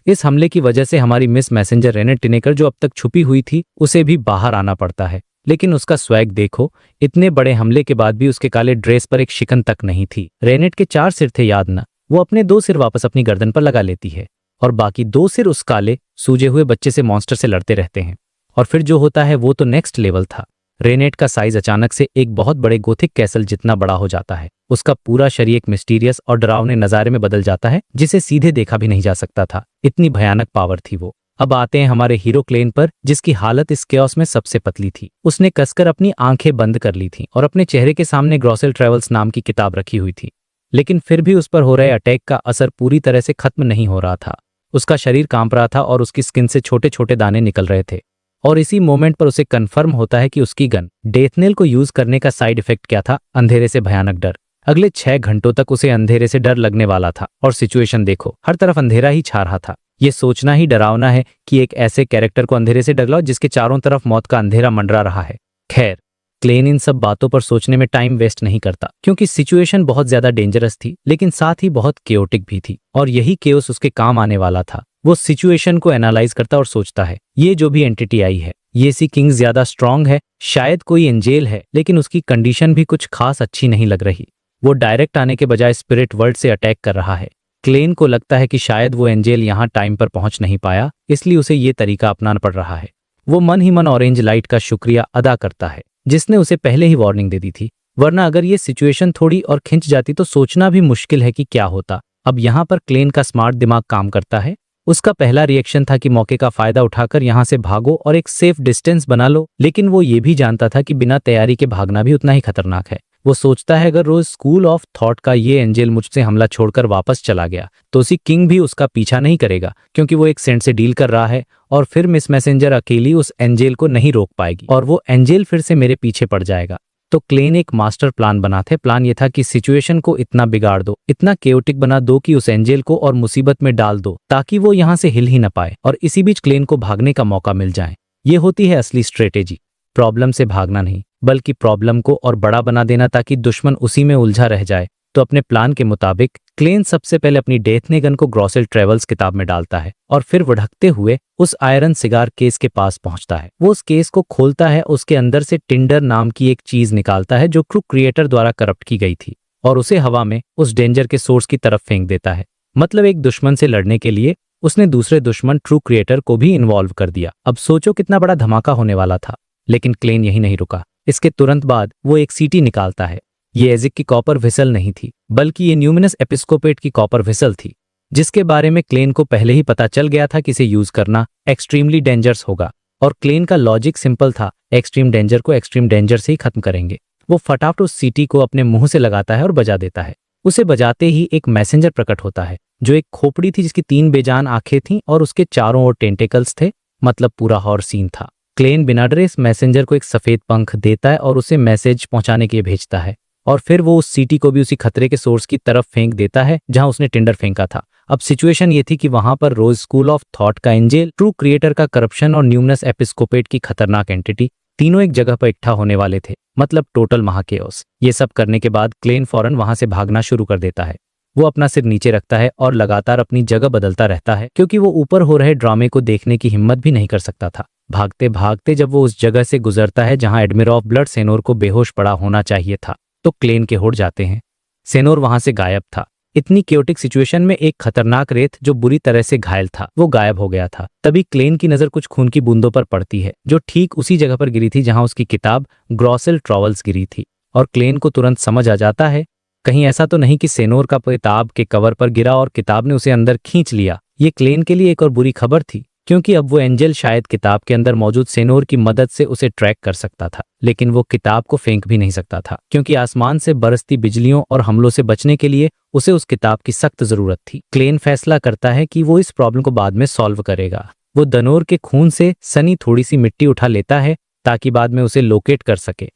इस हमले की वजह से हमारी मिस मैसेंजर रेनेट टिनेकर, जो अब तक छुपी हुई थी, उसे भी बाहर आना पड़ता है। लेकिन उसका स्वैग देखो, इतने बड़े हमले के बाद भी उसके काले ड्रेस पर एक शिकन तक नहीं थी। रेनेट के 4 सिर थे, याद ना? वो अपने 2 सिर वापस अपनी गर्दन पर लगा लेती है, और बाकी 2 सिर उस काले सूजे हुए बच्चे से मॉन्स्टर से लड़ते रहते हैं। और फिर जो होता है वो तो नेक्स्ट लेवल था। रेनेट का साइज अचानक से एक बहुत बड़े गोथिक कैसल जितना बड़ा हो जाता है। उसका पूरा शरीर एक मिस्टीरियस और डरावने नजारे में बदल जाता है, जिसे सीधे देखा भी नहीं जा सकता था, इतनी भयानक पावर थी वो। अब आते हैं हमारे हीरो क्लेन पर, जिसकी हालत इस केओस में सबसे पतली थी। उसने कसकर अपनी आंखें बंद कर ली थीं और अपने चेहरे के सामने ग्रॉसेल ट्रेवल्स नाम की किताब रखी हुई थी, लेकिन फिर भी उस पर हो रहे अटैक का असर पूरी तरह से खत्म नहीं हो रहा था। उसका शरीर कांप रहा था और उसकी स्किन से छोटे छोटे दाने निकल रहे थे। और इसी मोमेंट पर उसे कन्फर्म होता है कि उसकी गन डेथनेल को यूज करने का साइड इफेक्ट क्या था, अंधेरे से भयानक डर। अगले 6 घंटों तक उसे अंधेरे से डर लगने वाला था। और सिचुएशन देखो, हर तरफ अंधेरा ही छा रहा था। ये सोचना ही डरावना है कि एक ऐसे कैरेक्टर को अंधेरे से डर लाओ जिसके चारों तरफ मौत का अंधेरा मंडरा रहा है। खैर, क्लेन इन सब बातों पर सोचने में टाइम वेस्ट नहीं करता, क्योंकि सिचुएशन बहुत ज्यादा डेंजरस थी, लेकिन साथ ही बहुत केओटिक भी थी। और यही केओस उसके काम आने वाला था। वो सिचुएशन को एनालाइज करता और सोचता है, ये जो भी एंटिटी आई है, ये सी किंग ज्यादा स्ट्रांग है, शायद कोई एंजेल है, लेकिन उसकी कंडीशन भी कुछ खास अच्छी नहीं लग रही। वो डायरेक्ट आने के बजाय स्पिरिट वर्ल्ड से अटैक कर रहा है। क्लेन को लगता है कि शायद वो एंजेल यहाँ टाइम पर पहुंच नहीं पाया, इसलिए उसे ये तरीका अपनाना पड़ रहा है। वो मन ही मन ऑरेंज लाइट का शुक्रिया अदा करता है, जिसने उसे पहले ही वार्निंग दे दी थी, वरना अगर ये सिचुएशन थोड़ी और खिंच जाती तो सोचना भी मुश्किल है कि क्या होता। अब यहाँ पर क्लेन का स्मार्ट दिमाग काम करता है। उसका पहला रिएक्शन था कि मौके का फायदा उठाकर यहाँ से भागो और एक सेफ डिस्टेंस बना लो, लेकिन वो ये भी जानता था कि बिना तैयारी के भागना भी उतना ही खतरनाक है। वो सोचता है, अगर रोज स्कूल ऑफ थॉट का ये एंजेल मुझसे हमला छोड़कर वापस चला गया तो उसी किंग भी उसका पीछा नहीं करेगा, क्योंकि वो एक सेंट से डील कर रहा है। और फिर मिस मैसेंजर अकेली उस एंजेल को नहीं रोक पाएगी और वो एंजेल फिर से मेरे पीछे पड़ जाएगा। तो क्लेन एक मास्टर प्लान बनाते। प्लान ये था कि सिचुएशन को इतना बिगाड़ दो, इतना केओटिक बना दो कि उस एंजेल को और मुसीबत में डाल दो, ताकि वो यहाँ से हिल ही न पाए और इसी बीच क्लेन को भागने का मौका मिल जाए। ये होती है असली स्ट्रेटेजी। प्रॉब्लम से भागना नहीं, बल्कि प्रॉब्लम को और बड़ा बना देना, ताकि दुश्मन उसी में उलझा रह जाए। तो अपने प्लान के मुताबिक क्लेन सबसे पहले अपनी डेथने गन को ग्रॉसेल ट्रेवल्स किताब में डालता है और फिर वुड़कते हुए उस आयरन सिगार केस के पास पहुंचता है। वो उस केस को खोलता है, उसके अंदर से टिंडर नाम की एक चीज निकालता है जो ट्रू क्रिएटर द्वारा करप्ट की गई थी, और उसे हवा में उस डेंजर के सोर्स की तरफ फेंक देता है। मतलब एक दुश्मन से लड़ने के लिए उसने दूसरे दुश्मन ट्रू क्रिएटर को भी इन्वॉल्व कर दिया। अब सोचो कितना बड़ा धमाका होने वाला था। लेकिन क्लेन यही नहीं रुका। इसके तुरंत बाद वो एक सीटी निकालता है। ये एजिक की कॉपर विसल नहीं थी, बल्कि ये न्यूमिनस एपिस्कोपेट की कॉपर विसल थी, जिसके बारे में क्लेन को पहले ही पता चल गया था कि इसे यूज करना एक्सट्रीमली डेंजरस होगा। और क्लेन का लॉजिक सिंपल था, एक्सट्रीम डेंजर को एक्सट्रीम डेंजर से ही खत्म करेंगे। वो फटाफट उस सीटी को अपने मुंह से लगाता है और बजा देता है। उसे बजाते ही एक मैसेंजर प्रकट होता है, जो एक खोपड़ी थी जिसकी 3 बेजान आंखें थीं और उसके चारों ओर टेंटेकल्स थे। मतलब पूरा हॉर सीन था। क्लेन बिना डरे इस मैसेंजर को एक सफेद पंख देता है और उसे मैसेज पहुंचाने के लिए भेजता है, और फिर वो उस सीटी को भी उसी खतरे के सोर्स की तरफ फेंक देता है जहां उसने टिंडर फेंका था। अब सिचुएशन ये थी कि वहां पर रोज स्कूल ऑफ थॉट का एंजेल, ट्रू क्रिएटर का करप्शन और न्यूमनस एपिस्कोपेट की खतरनाक एंटिटी तीनों एक जगह पर इकट्ठा होने वाले थे। मतलब टोटल महाकेओस। ये सब करने के बाद क्लेन फौरन वहां से भागना शुरू कर देता है। वो अपना सिर नीचे रखता है और लगातार अपनी जगह बदलता रहता है, क्योंकि वो ऊपर हो रहे ड्रामे को देखने की हिम्मत भी नहीं कर सकता था। भागते भागते जब वो उस जगह से गुजरता है जहां एडमिरल ब्लड सेनोर को बेहोश पड़ा होना चाहिए था, तो क्लेन के होड़ जाते हैं। सेनोर वहां से गायब था। इतनी क्योटिक सिचुएशन में एक खतरनाक रेत जो बुरी तरह से घायल था वो गायब हो गया था। तभी क्लेन की नजर कुछ खून की बूंदों पर पड़ती है, जो ठीक उसी जगह पर गिरी थी जहां उसकी किताब ग्रॉसेल ट्रेवल्स गिरी थी। और क्लेन को तुरंत समझ आ जाता है, कहीं ऐसा तो नहीं कि सेनोर का किताब के कवर पर गिरा और किताब ने उसे अंदर खींच लिया। ये क्लेन के लिए एक और बुरी खबर थी, क्योंकि अब वो एंजल शायद किताब के अंदर मौजूद सेनोर की मदद से उसे ट्रैक कर सकता था, लेकिन वो किताब को फेंक भी नहीं सकता था, क्योंकि आसमान से बरसती बिजलियों और हमलों से बचने के लिए उसे उस किताब की सख्त जरूरत थी। क्लेन फैसला करता है कि वो इस प्रॉब्लम को बाद में सॉल्व करेगा। वो दनोर के खून से सनी थोड़ी सी मिट्टी उठा लेता है ताकि बाद में उसे लोकेट कर सके।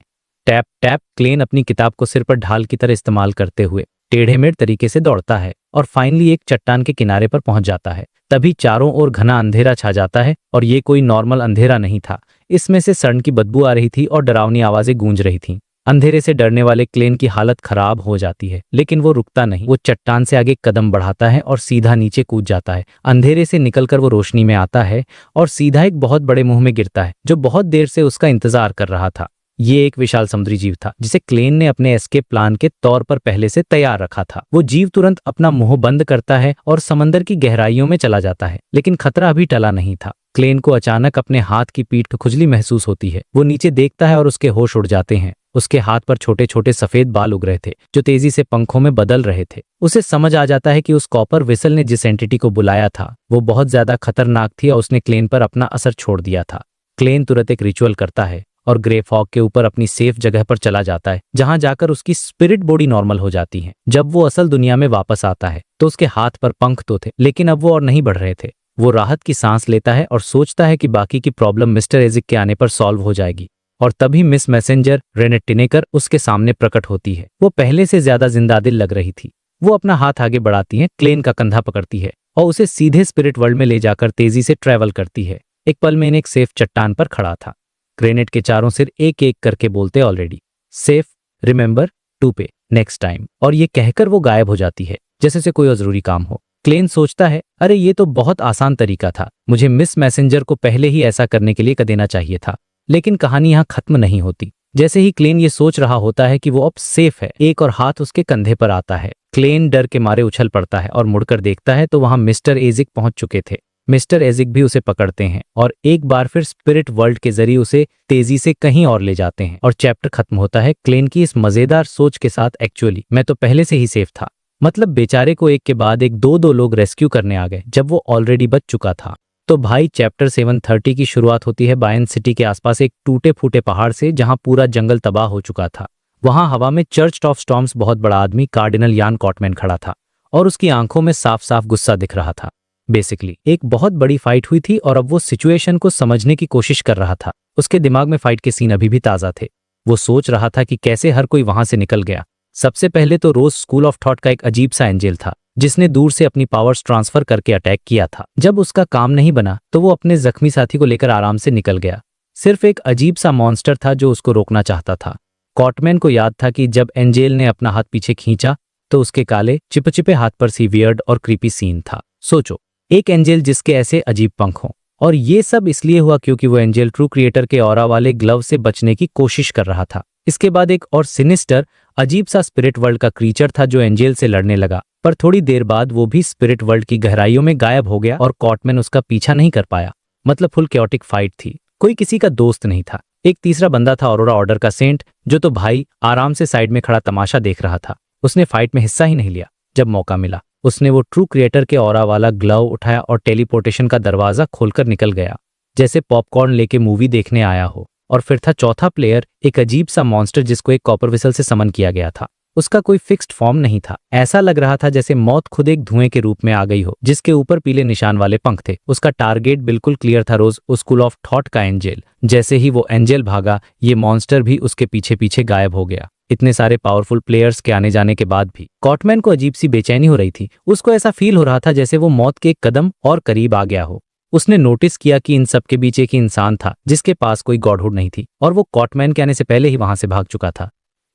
टैप टैप क्लेन अपनी किताब को सिर पर ढाल की तरह इस्तेमाल करते हुए टेढ़े मेढ़ तरीके से दौड़ता है और फाइनली एक चट्टान के किनारे पर पहुंच जाता है। तभी चारों ओर घना अंधेरा छा जाता है, और ये कोई नॉर्मल अंधेरा नहीं था। इसमें से सड़न की बदबू आ रही थी और डरावनी आवाजें गूंज रही थीं। अंधेरे से डरने वाले क्लेन की हालत खराब हो जाती है, लेकिन वो रुकता नहीं। वो चट्टान से आगे कदम बढ़ाता है और सीधा नीचे कूद जाता है। अंधेरे से निकलकर वो रोशनी में आता है और सीधा एक बहुत बड़े मुंह में गिरता है, जो बहुत देर से उसका इंतजार कर रहा था। ये एक विशाल समुद्री जीव था, जिसे क्लेन ने अपने एस्केप प्लान के तौर पर पहले से तैयार रखा था। वो जीव तुरंत अपना मुंह बंद करता है और समंदर की गहराइयों में चला जाता है, लेकिन खतरा अभी टला नहीं था। क्लेन को अचानक अपने हाथ की पीठ पर खुजली महसूस होती है। वो नीचे देखता है और उसके होश उड़ जाते हैं। उसके हाथ पर छोटे छोटे सफेद बाल उग रहे थे जो तेजी से पंखों में बदल रहे थे। उसे समझ आ जाता है कि उस कॉपर विसल ने जिस एंटिटी को बुलाया था वो बहुत ज्यादा खतरनाक थी और उसने क्लेन पर अपना असर छोड़ दिया था। क्लेन तुरंत एक रिचुअल करता है और ग्रे फॉग के ऊपर अपनी सेफ जगह पर चला जाता है, जहां जाकर उसकी स्पिरिट बॉडी नॉर्मल हो जाती है। जब वो असल दुनिया में वापस आता है तो उसके हाथ पर पंख तो थे, लेकिन अब वो और नहीं बढ़ रहे थे। वो राहत की सांस लेता है और सोचता है कि बाकी की प्रॉब्लम मिस्टर एजिक के आने पर सॉल्व हो जाएगी। और तभी मिस मैसेंजर रेनेट टिनेकर उसके सामने प्रकट होती है। वो पहले से ज्यादा जिंदादिल लग रही थी। वो अपना हाथ आगे बढ़ाती है, क्लेन का कंधा पकड़ती है और उसे सीधे स्पिरिट वर्ल्ड में ले जाकर तेजी से ट्रैवल करती है। एक पल में एक सेफ चट्टान पर खड़ा था। ग्रेनेट के चारों सिर एक एक करके बोलते ऑलरेडी सेफ, रिमेंबर टू पे नेक्स्ट टाइम, और ये कहकर वो गायब हो जाती है जैसे से कोई और जरूरी काम हो। क्लेन सोचता है, अरे ये तो बहुत आसान तरीका था, मुझे मिस मैसेंजर को पहले ही ऐसा करने के लिए कह देना चाहिए था। लेकिन कहानी यहाँ खत्म नहीं होती। जैसे ही क्लेन ये सोच रहा होता है कि वो अब सेफ है, एक और हाथ उसके कंधे पर आता है। क्लेन डर के मारे उछल पड़ता है और मुड़कर देखता है तो वहां मिस्टर एजिक पहुंच चुके थे। मिस्टर एजिक भी उसे पकड़ते हैं और एक बार फिर स्पिरिट वर्ल्ड के जरिए उसे तेजी से कहीं और ले जाते हैं और चैप्टर खत्म होता है क्लेन की इस मजेदार सोच के साथ, एक्चुअली मैं तो पहले से ही सेफ था। मतलब बेचारे को एक के बाद एक दो लोग रेस्क्यू करने आ गए जब वो ऑलरेडी बच चुका था। तो भाई चैप्टर 730 की शुरुआत होती है बायन सिटी के आसपास एक टूटे फूटे पहाड़ से, जहां पूरा जंगल तबाह हो चुका था। वहां हवा में चर्च ऑफ स्टॉर्म्स बहुत बड़ा आदमी कार्डिनल यान कॉटमैन खड़ा था और उसकी आंखों में साफ साफ गुस्सा दिख रहा था। बेसिकली एक बहुत बड़ी फाइट हुई थी और अब वो सिचुएशन को समझने की कोशिश कर रहा था। उसके दिमाग में फाइट के सीन अभी भी ताजा थे। वो सोच रहा था कि कैसे हर कोई वहां से निकल गया। सबसे पहले तो रोज स्कूल ऑफ थॉट का एक अजीब सा एंजल था जिसने दूर से अपनी पावर्स ट्रांसफर करके अटैक किया था। जब उसका काम नहीं बना तो वो अपने जख्मी साथी को लेकर आराम से निकल गया। सिर्फ एक अजीब सा मॉन्स्टर था जो उसको रोकना चाहता था। कॉटमैन को याद था कि जब एंजेल ने अपना हाथ पीछे खींचा तो उसके काले चिपचिपे हाथ पर सी वियर्ड और क्रीपी सीन था। सोचो, एक एंजेल जिसके ऐसे अजीब पंख हों, और ये सब इसलिए हुआ क्योंकि वो एंजेल ट्रू क्रिएटर के ऑरा वाले ग्लव से बचने की कोशिश कर रहा था। इसके बाद एक और सिनिस्टर अजीब सा स्पिरिट वर्ल्ड का क्रीचर था जो एंजेल से लड़ने लगा, पर थोड़ी देर बाद वो भी स्पिरिट वर्ल्ड की गहराइयों में गायब हो गया और कॉटमैन उसका पीछा नहीं कर पाया। मतलब फुल कैओटिक फाइट थी, कोई किसी का दोस्त नहीं था। एक तीसरा बंदा था ऑरोरा ऑर्डर का सेंट, जो तो भाई आराम से साइड में खड़ा तमाशा देख रहा था। उसने फाइट में हिस्सा ही नहीं लिया। जब मौका मिला उसने वो ट्रू क्रिएटर के ऑरा वाला ग्लव उठाया और टेलीपोर्टेशन का दरवाजा खोलकर निकल गया, जैसे पॉपकॉर्न लेके मूवी देखने आया हो। और फिर था चौथा प्लेयर, एक अजीब सा मॉन्स्टर जिसको एक कॉपर विसल से समन किया गया था। उसका कोई फिक्स्ड फॉर्म नहीं था। ऐसा लग रहा था जैसे मौत खुद एक धुएं के रूप में आ गई हो, जिसके ऊपर पीले निशान वाले पंख थे। उसका टारगेट बिल्कुल क्लियर था, रोज स्कूल ऑफ थॉट का एंजेल। जैसे ही वो एंजेल भागा ये मॉन्स्टर भी उसके पीछे पीछे गायब हो गया। इतने सारे पावरफुल प्लेयर्स के आने जाने के बाद भी कॉटमैन को अजीब सी बेचैनी हो रही थी। उसको ऐसा फील हो रहा था जैसे वो मौत के एक कदम और करीब आ गया हो। उसने नोटिस किया कि इन सब के बीच एक इंसान था जिसके पास कोई गॉडहुड नहीं थी और वो कॉटमैन के आने से पहले ही वहां से भाग चुका था।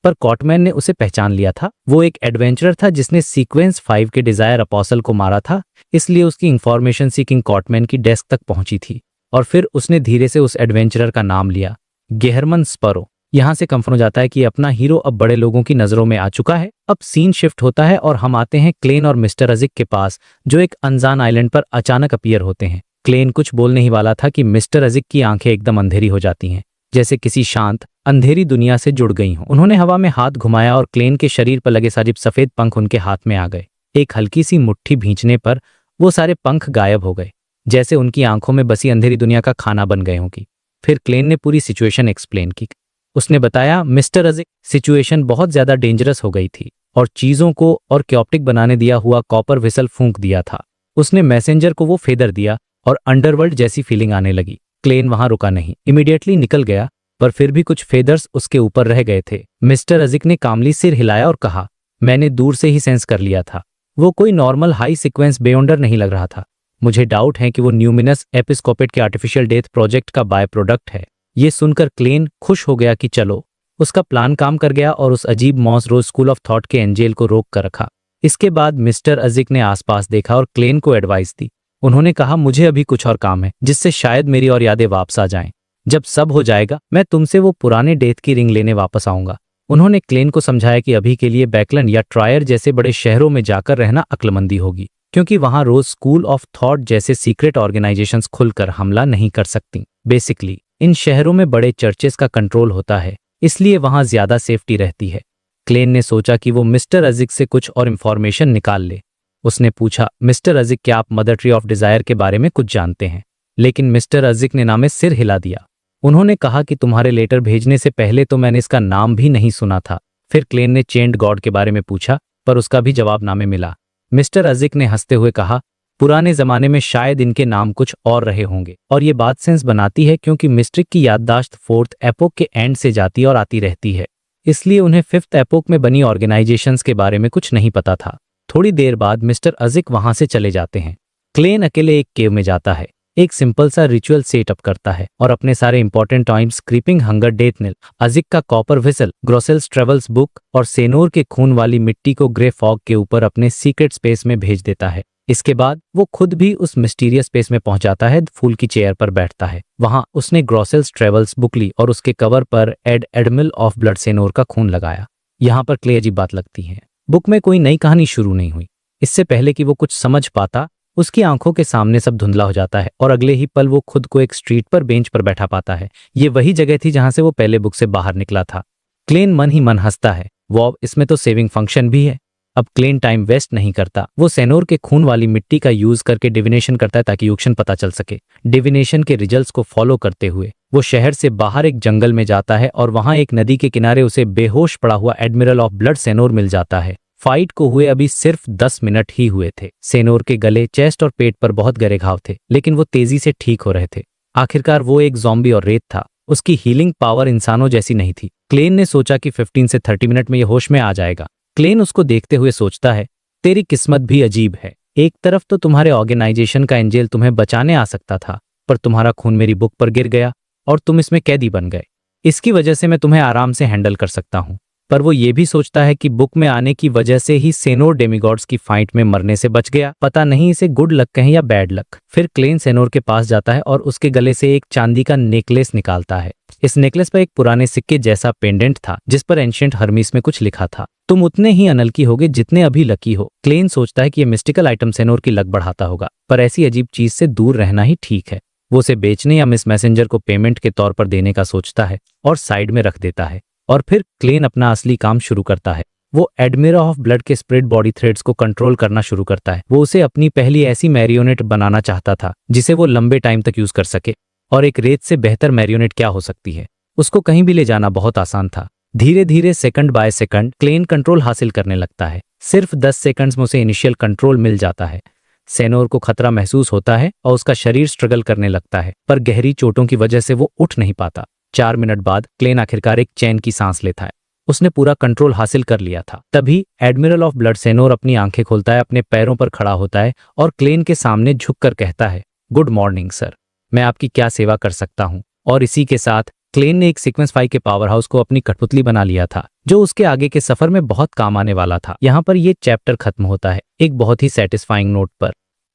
पर कॉटमैन ने उसे पहचान लिया था। वो एक एडवेंचरर था जिसने सीक्वेंस 5 के डिजायर अपोस्टल को मारा था, इसलिए उसकी इंफॉर्मेशन सीकिंग कॉटमैन की डेस्क तक पहुंची थी। और फिर उसने धीरे से उस एडवेंचरर का नाम लिया, गेहरमन स्परो। यहां से कंफर्म हो जाता है कि अपना हीरो अब बड़े लोगों की नजरों में आ चुका है। अब सीन शिफ्ट होता है और हम आते हैं क्लेन और मिस्टर अजिक के पास, जो एक अनजान आइलैंड पर अचानक अपीयर होते हैं। क्लेन कुछ बोलने ही वाला था कि मिस्टर अजिक की आंखें एकदम अंधेरी हो जाती हैं, जैसे किसी शांत अंधेरी दुनिया से जुड़ गई हों। उन्होंने हवा में हाथ घुमाया और क्लेन के शरीर पर लगे साजिब सफेद पंख उनके हाथ में आ गए। एक हल्की सी मुट्ठी भींचने पर वो सारे पंख गायब हो गए, जैसे उनकी आंखों में बसी अंधेरी दुनिया का खाना बन गए होंगी। फिर क्लेन ने पूरी सिचुएशन एक्सप्लेन की। उसने बताया, मिस्टर अजिक, सिचुएशन बहुत ज्यादा डेंजरस हो गई थी और चीजों को और क्योप्टिक बनाने दिया हुआ कॉपर विसल फूंक दिया था। उसने मैसेंजर को वो फेदर दिया और अंडरवर्ल्ड जैसी फीलिंग आने लगी। क्लेन वहां रुका नहीं, इमीडिएटली निकल गया, पर फिर भी कुछ फेदर्स उसके ऊपर रह गए थे। मिस्टर अजिक ने कामली सिर हिलाया और कहा, मैंने दूर से ही सेंस कर लिया था। वो कोई नॉर्मल हाई सीक्वेंस बेओंडर नहीं लग रहा था। मुझे डाउट है कि वो न्यूमिनस एपिस्कोपेट के आर्टिफिशियल डेथ प्रोजेक्ट का बाय प्रोडक्ट है। ये सुनकर क्लेन खुश हो गया कि चलो, उसका प्लान काम कर गया और उस अजीब moss rose school of thought के एंजेल को रोक कर रखा। इसके बाद मिस्टर अजिक ने आसपास देखा और क्लेन को एडवाइस दी। उन्होंने कहा, मुझे अभी कुछ और काम है जिससे शायद मेरी और यादें वापस आ जाएं। जब सब हो जाएगा मैं तुमसे वो पुराने डेथ की रिंग लेने वापस आऊंगा। उन्होंने क्लेन को समझाया कि अभी के लिए बैकलन या ट्रायर जैसे बड़े शहरों में जाकर रहना अक्लमंदी होगी। क्योंकि वहां रोज स्कूल ऑफ थॉट जैसे सीक्रेट ऑर्गेनाइजेशंस खुलकर हमला नहीं कर सकती। बेसिकली इन शहरों में बड़े चर्चेस का कंट्रोल होता है, इसलिए वहां ज्यादा सेफ्टी रहती है। क्लेन ने सोचा कि वो मिस्टर अजिक से कुछ और इन्फॉर्मेशन निकाल ले। उसने पूछा, मिस्टर अजिक, क्या आप मदर ट्री ऑफ डिजायर के बारे में कुछ जानते हैं? लेकिन मिस्टर अजिक ने नामे सिर हिला दिया। उन्होंने कहा कि तुम्हारे लेटर भेजने से पहले तो मैंने इसका नाम भी नहीं सुना था। फिर क्लेन ने चेंड गॉड के बारे में पूछा, पर उसका भी जवाब नामे मिला। मिस्टर अजिक ने हंसते हुए कहा, पुराने जमाने में शायद इनके नाम कुछ और रहे होंगे। और ये बात सेंस बनाती है क्योंकि मिस्ट्रिक की याददाश्त फोर्थ एपोक के एंड से जाती और आती रहती है, इसलिए उन्हें फिफ्थ एपोक में बनी ऑर्गेनाइजेशंस के बारे में कुछ नहीं पता था। थोड़ी देर बाद मिस्टर अजिक वहां से चले जाते हैं। क्लेन अकेले एक केव में जाता है, एक सिंपल सा रिचुअल सेटअप करता है और अपने सारे important times, creeping hunger, death knell, Ajik का copper whistle, Grosel's travels book और सेनोर के खून वाली मिट्टी को ग्रे फॉग के ऊपर अपने सीक्रेट स्पेस में भेज देता है। इसके बाद वो खुद भी उस मिस्टीरियस स्पेस में पहुंच जाता है, फूल की चेयर पर बैठता है। वहां उसने ग्रोसेल्स ट्रेवल्स बुक ली और उसके कवर पर एडमिरल ऑफ ब्लड सेनोर का खून लगाया। यहाँ पर क्ले अजीब बात लगती है, बुक में कोई नई कहानी शुरू नहीं हुई। इससे पहले कि वो कुछ समझ पाता, उसकी आंखों के सामने सब धुंधला हो जाता है और अगले ही पल वो खुद को एक स्ट्रीट पर बेंच पर बैठा पाता है। ये वही जगह थी जहां से वो पहले बुक से बाहर निकला था। क्लेन मन ही मन हंसता है, वो इसमें तो सेविंग फंक्शन भी है। अब क्लेन टाइम वेस्ट नहीं करता, वो सेनोर के खून वाली मिट्टी का यूज करके डिविनेशन करता है ताकि यूक्शन पता चल सके। डिविनेशन के रिजल्ट्स को फॉलो करते हुए वो शहर से बाहर एक जंगल में जाता है और वहां एक नदी के किनारे उसे बेहोश पड़ा हुआ एडमिरल ऑफ ब्लड सेनोर मिल जाता है। फाइट को हुए अभी सिर्फ 10 मिनट ही हुए थे। सेनोर के गले, चेस्ट और पेट पर बहुत गहरे घाव थे, लेकिन वो तेजी से ठीक हो रहे थे। आखिरकार वो एक ज़ॉम्बी और रेत था, उसकी हीलिंग पावर इंसानों जैसी नहीं थी। क्लेन ने सोचा कि 15 से 30 मिनट में ये होश में आ जाएगा। क्लेन उसको देखते हुए सोचता है, तेरी किस्मत भी अजीब है। एक तरफ तो तुम्हारे ऑर्गेनाइजेशन का एंजेल तुम्हें बचाने आ सकता था, पर तुम्हारा खून मेरी बुक पर गिर गया और तुम इसमें कैदी बन गए। इसकी वजह से मैं तुम्हें आराम से हैंडल कर सकता हूँ। पर वो ये भी सोचता है कि बुक में आने की वजह से ही सेनोर डेमिगॉड्स की फाइट में मरने से बच गया। पता नहीं इसे गुड लक कहें या बैड लक। फिर क्लेन सेनोर के पास जाता है और उसके गले से एक चांदी का नेकलेस निकालता है। इस नेकलेस पर एक पुराने सिक्के जैसा पेंडेंट था जिस पर एंशिएंट हर्मीस में कुछ लिखा था, तुम उतने ही अनलकी होगे जितने अभी लकी हो। क्लेन सोचता है कि यह मिस्टिकल आइटम सेनोर की लक बढ़ाता होगा, पर ऐसी अजीब चीज से दूर रहना ही ठीक है। वो उसे बेचने या मिस मैसेंजर को पेमेंट के तौर पर देने का सोचता है और साइड में रख देता है। और फिर क्लेन अपना असली काम शुरू करता है। वो एडमिरल ऑफ ब्लड के स्प्रेड बॉडी थ्रेड्स को कंट्रोल करना शुरू करता है। वो उसे अपनी पहली ऐसी मैरियोनेट बनाना चाहता था जिसे वो लंबे टाइम तक यूज कर सके, और एक रेत से बेहतर मैरियोनेट क्या हो सकती है। उसको कहीं भी ले जाना बहुत आसान था। धीरे धीरे second by second Klein control हासिल करने लगता है। सिर्फ 10 सेकंड्स में उसे इनिशियल कंट्रोल मिल जाता है। सेनोर को खतरा महसूस होता है और उसका शरीर स्ट्रगल करने लगता है, पर गहरी चोटों की वजह से वो उठ नहीं पाता। 4 मिनट बाद क्लेन आखिरकार एक चैन की सांस लेता है। उसने पूरा कंट्रोल हासिल कर लिया था। तभी एडमिरल ऑफ ब्लड सेनोर अपनी आंखें खोलता है, अपने पैरों पर खड़ा होता है और क्लेन के सामने झुककर कहता है, गुड मॉर्निंग सर, मैं आपकी क्या सेवा कर सकता हूँ। और इसी के साथ क्लेन ने एक सीक्वेंस 5 के पावर हाउस को अपनी कठपुतली बना लिया था, जो उसके आगे के सफर में बहुत काम आने वाला था। यहाँ पर ये चैप्टर खत्म होता है एक बहुत ही सेटिस्फाइंग नोट पर।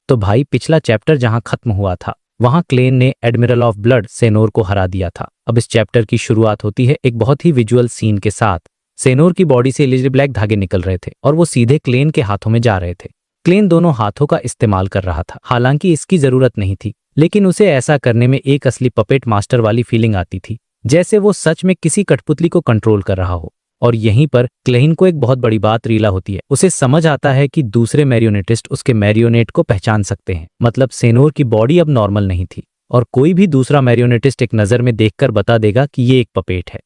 तो भाई, पिछला चैप्टर जहां खत्म हुआ था वहां क्लेन ने एडमिरल ऑफ ब्लड सेनोर को हरा दिया था। अब इस चैप्टर की शुरुआत होती है एक बहुत ही विजुअल सीन के साथ। सेनोर की बॉडी से एलईडी ब्लैक धागे निकल रहे थे और वो सीधे क्लेन के हाथों में जा रहे थे। क्लेन दोनों हाथों का इस्तेमाल कर रहा था। हालांकि इसकी जरूरत नहीं थी, लेकिन उसे ऐसा करने में एक असली पपेट मास्टर वाली फीलिंग आती थी, जैसे वो सच में किसी कठपुतली को कंट्रोल कर रहा हो। और यहीं पर क्लेन को एक बहुत बड़ी बात रीला होती है। उसे समझ आता है कि दूसरे मैरियोनेटिस्ट उसके मैरियोनेट को पहचान सकते हैं। मतलब सेनोर की बॉडी अब नॉर्मल नहीं थी और कोई भी दूसरा मैरियोनेटिस्ट एक नजर में देखकर बता देगा कि ये एक पपेट है।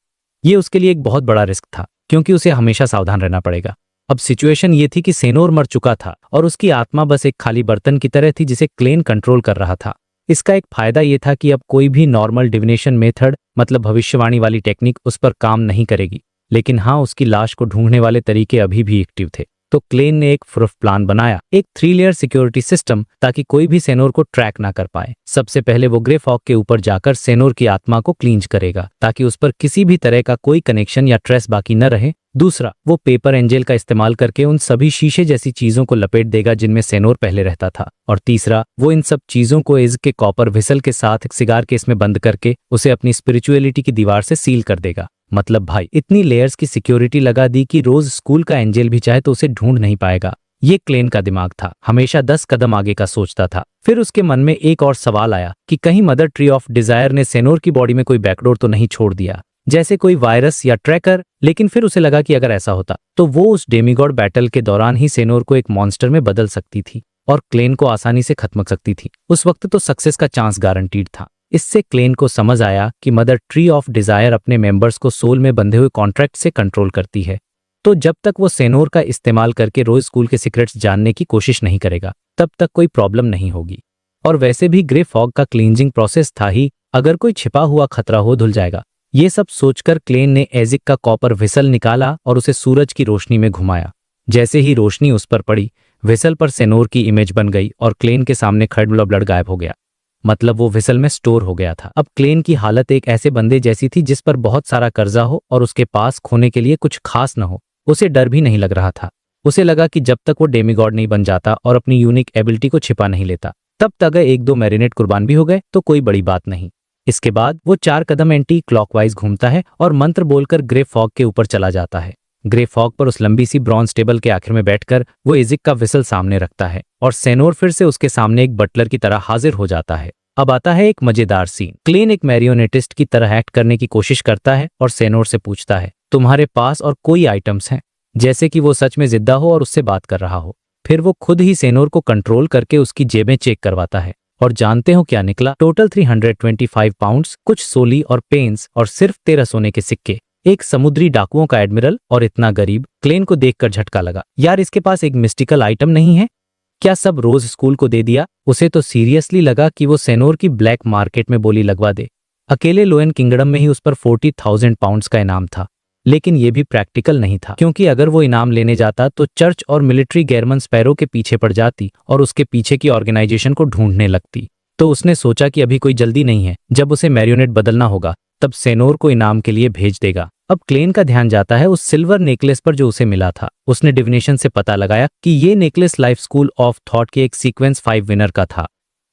ये उसके लिए एक बहुत बड़ा रिस्क था, क्योंकि उसे हमेशा सावधान रहना पड़ेगा। अब सिचुएशन ये थी कि सेनोर मर चुका था और उसकी आत्मा बस एक खाली बर्तन की तरह थी जिसे क्लेन कंट्रोल कर रहा था। इसका एक फायदा ये था कि अब कोई भी नॉर्मल डिविनेशन मेथड, मतलब भविष्यवाणी वाली टेक्निक, उस पर काम नहीं करेगी। लेकिन हाँ, उसकी लाश को ढूंढने वाले तरीके अभी भी एक्टिव थे। तो क्लेन ने एक प्रूफ प्लान बनाया, एक 3 लेयर सिक्योरिटी सिस्टम, ताकि कोई भी सेनोर को ट्रैक ना कर पाए। सबसे पहले वो ग्रे फॉग के ऊपर जाकर सेनोर की आत्मा को क्लींज करेगा ताकि उस पर किसी भी तरह का कोई कनेक्शन या ट्रेस बाकी न रहे। दूसरा, वो पेपर एंजल का इस्तेमाल करके उन सभी शीशे जैसी चीजों को लपेट देगा जिनमें सेनोर पहले रहता था। और तीसरा, वो इन सब चीजों को इज के कॉपर विसल के साथ एक सिगार केस में बंद करके उसे अपनी स्पिरिचुअलिटी की दीवार से सील कर देगा। मतलब भाई, इतनी लेयर्स की सिक्योरिटी लगा दी कि रोज स्कूल का एंजल भी चाहे तो उसे ढूंढ नहीं पाएगा। ये क्लेन का दिमाग था, हमेशा 10 कदम आगे का सोचता था। फिर उसके मन में एक और सवाल आया कि कहीं मदर ट्री ऑफ डिजायर ने सेनोर की बॉडी में कोई बैकडोर तो नहीं छोड़ दिया, जैसे कोई वायरस या ट्रैकर। लेकिन फिर उसे लगा कि अगर ऐसा होता तो वो उस डेमीगॉड बैटल के दौरान ही सेनोर को एक मॉन्स्टर में बदल सकती थी और क्लेन को आसानी से खत्म कर सकती थी। उस वक्त तो सक्सेस का चांस गारंटीड था। इससे क्लेन को समझ आया कि मदर ट्री ऑफ डिजायर अपने मेंबर्स को सोल में बंधे हुए कॉन्ट्रैक्ट से कंट्रोल करती है। तो जब तक वो सेनोर का इस्तेमाल करके रोज स्कूल के सीक्रेट्स जानने की कोशिश नहीं करेगा, तब तक कोई प्रॉब्लम नहीं होगी। और वैसे भी ग्रे फॉग का क्लींजिंग प्रोसेस था ही, अगर कोई छिपा हुआ खतरा हो धुल जाएगा। ये सब सोचकर क्लेन ने एजिक का कॉपर व्हिसल निकाला और उसे सूरज की रोशनी में घुमाया। जैसे ही रोशनी उस पर पड़ी, व्हिसल पर सेनोर की इमेज बन गई और क्लेन के सामने खड़ा ब्लड गायब हो गया। मतलब वो व्हिसल में स्टोर हो गया था। अब क्लेन की हालत एक ऐसे बंदे जैसी थी जिस पर बहुत सारा कर्जा हो और उसके पास खोने के लिए कुछ खास न हो। उसे डर भी नहीं लग रहा था। उसे लगा कि जब तक वो डेमीगॉड नहीं बन जाता और अपनी यूनिक एबिलिटी को छिपा नहीं लेता, तब तक एक दो मैरिनेट कुर्बान भी हो गए तो कोई बड़ी बात नहीं। इसके बाद वो 4 कदम एंटी क्लॉकवाइज घूमता है और मंत्र बोलकर ग्रे फॉग के ऊपर चला जाता है। ग्रे फॉग पर उस लंबी सी ब्रॉन्ज टेबल के आखिर में बैठकर वो एजिक का व्हिसल सामने रखता है और सेनोर फिर से उसके सामने एक बटलर की तरह हाजिर हो जाता है। अब आता है एक मजेदार सीन। क्लेन एक मैरियोनेटिस्ट की तरह एक्ट करने की कोशिश करता है और सेनोर से पूछता है, तुम्हारे पास और कोई आइटम्स हैं? जैसे कि वो सच में जिद्दा हो और उससे बात कर रहा हो। फिर वो खुद ही सेनोर को कंट्रोल करके उसकी जेबें चेक करवाता है और जानते हो क्या निकला? टोटल 325 पाउंड्स, कुछ सोली और पेन्स और सिर्फ 13 सोने के सिक्के। एक समुद्री डाकुओं का एडमिरल और इतना गरीब। क्लेन को देखकर झटका लगा। यार, इसके पास एक मिस्टिकल आइटम नहीं है क्या? सब रोज स्कूल को दे दिया? उसे तो सीरियसली लगा कि वो सेनोर की ब्लैक मार्केट में बोली लगवा दे। अकेले लोएन किंगडम में ही उस पर 40,000 पाउंड्स का इनाम था। लेकिन ये भी प्रैक्टिकल नहीं था, क्योंकि अगर वो इनाम लेने जाता तो चर्च और मिलिट्री गेरमन स्पैरो के पीछे पड़ जाती और उसके पीछे की ऑर्गेनाइजेशन को ढूंढने लगती। तो उसने सोचा कि अभी कोई जल्दी नहीं है, जब उसे मैरियोनेट बदलना होगा तब सेनोर को इनाम के लिए भेज देगा। अब क्लेन का ध्यान जाता है उस सिल्वर नेकलेस पर जो उसे मिला था। उसने डिविनेशन से पता लगाया कि ये necklace life school of thought के एक सीक्वेंस 5 विनर का था।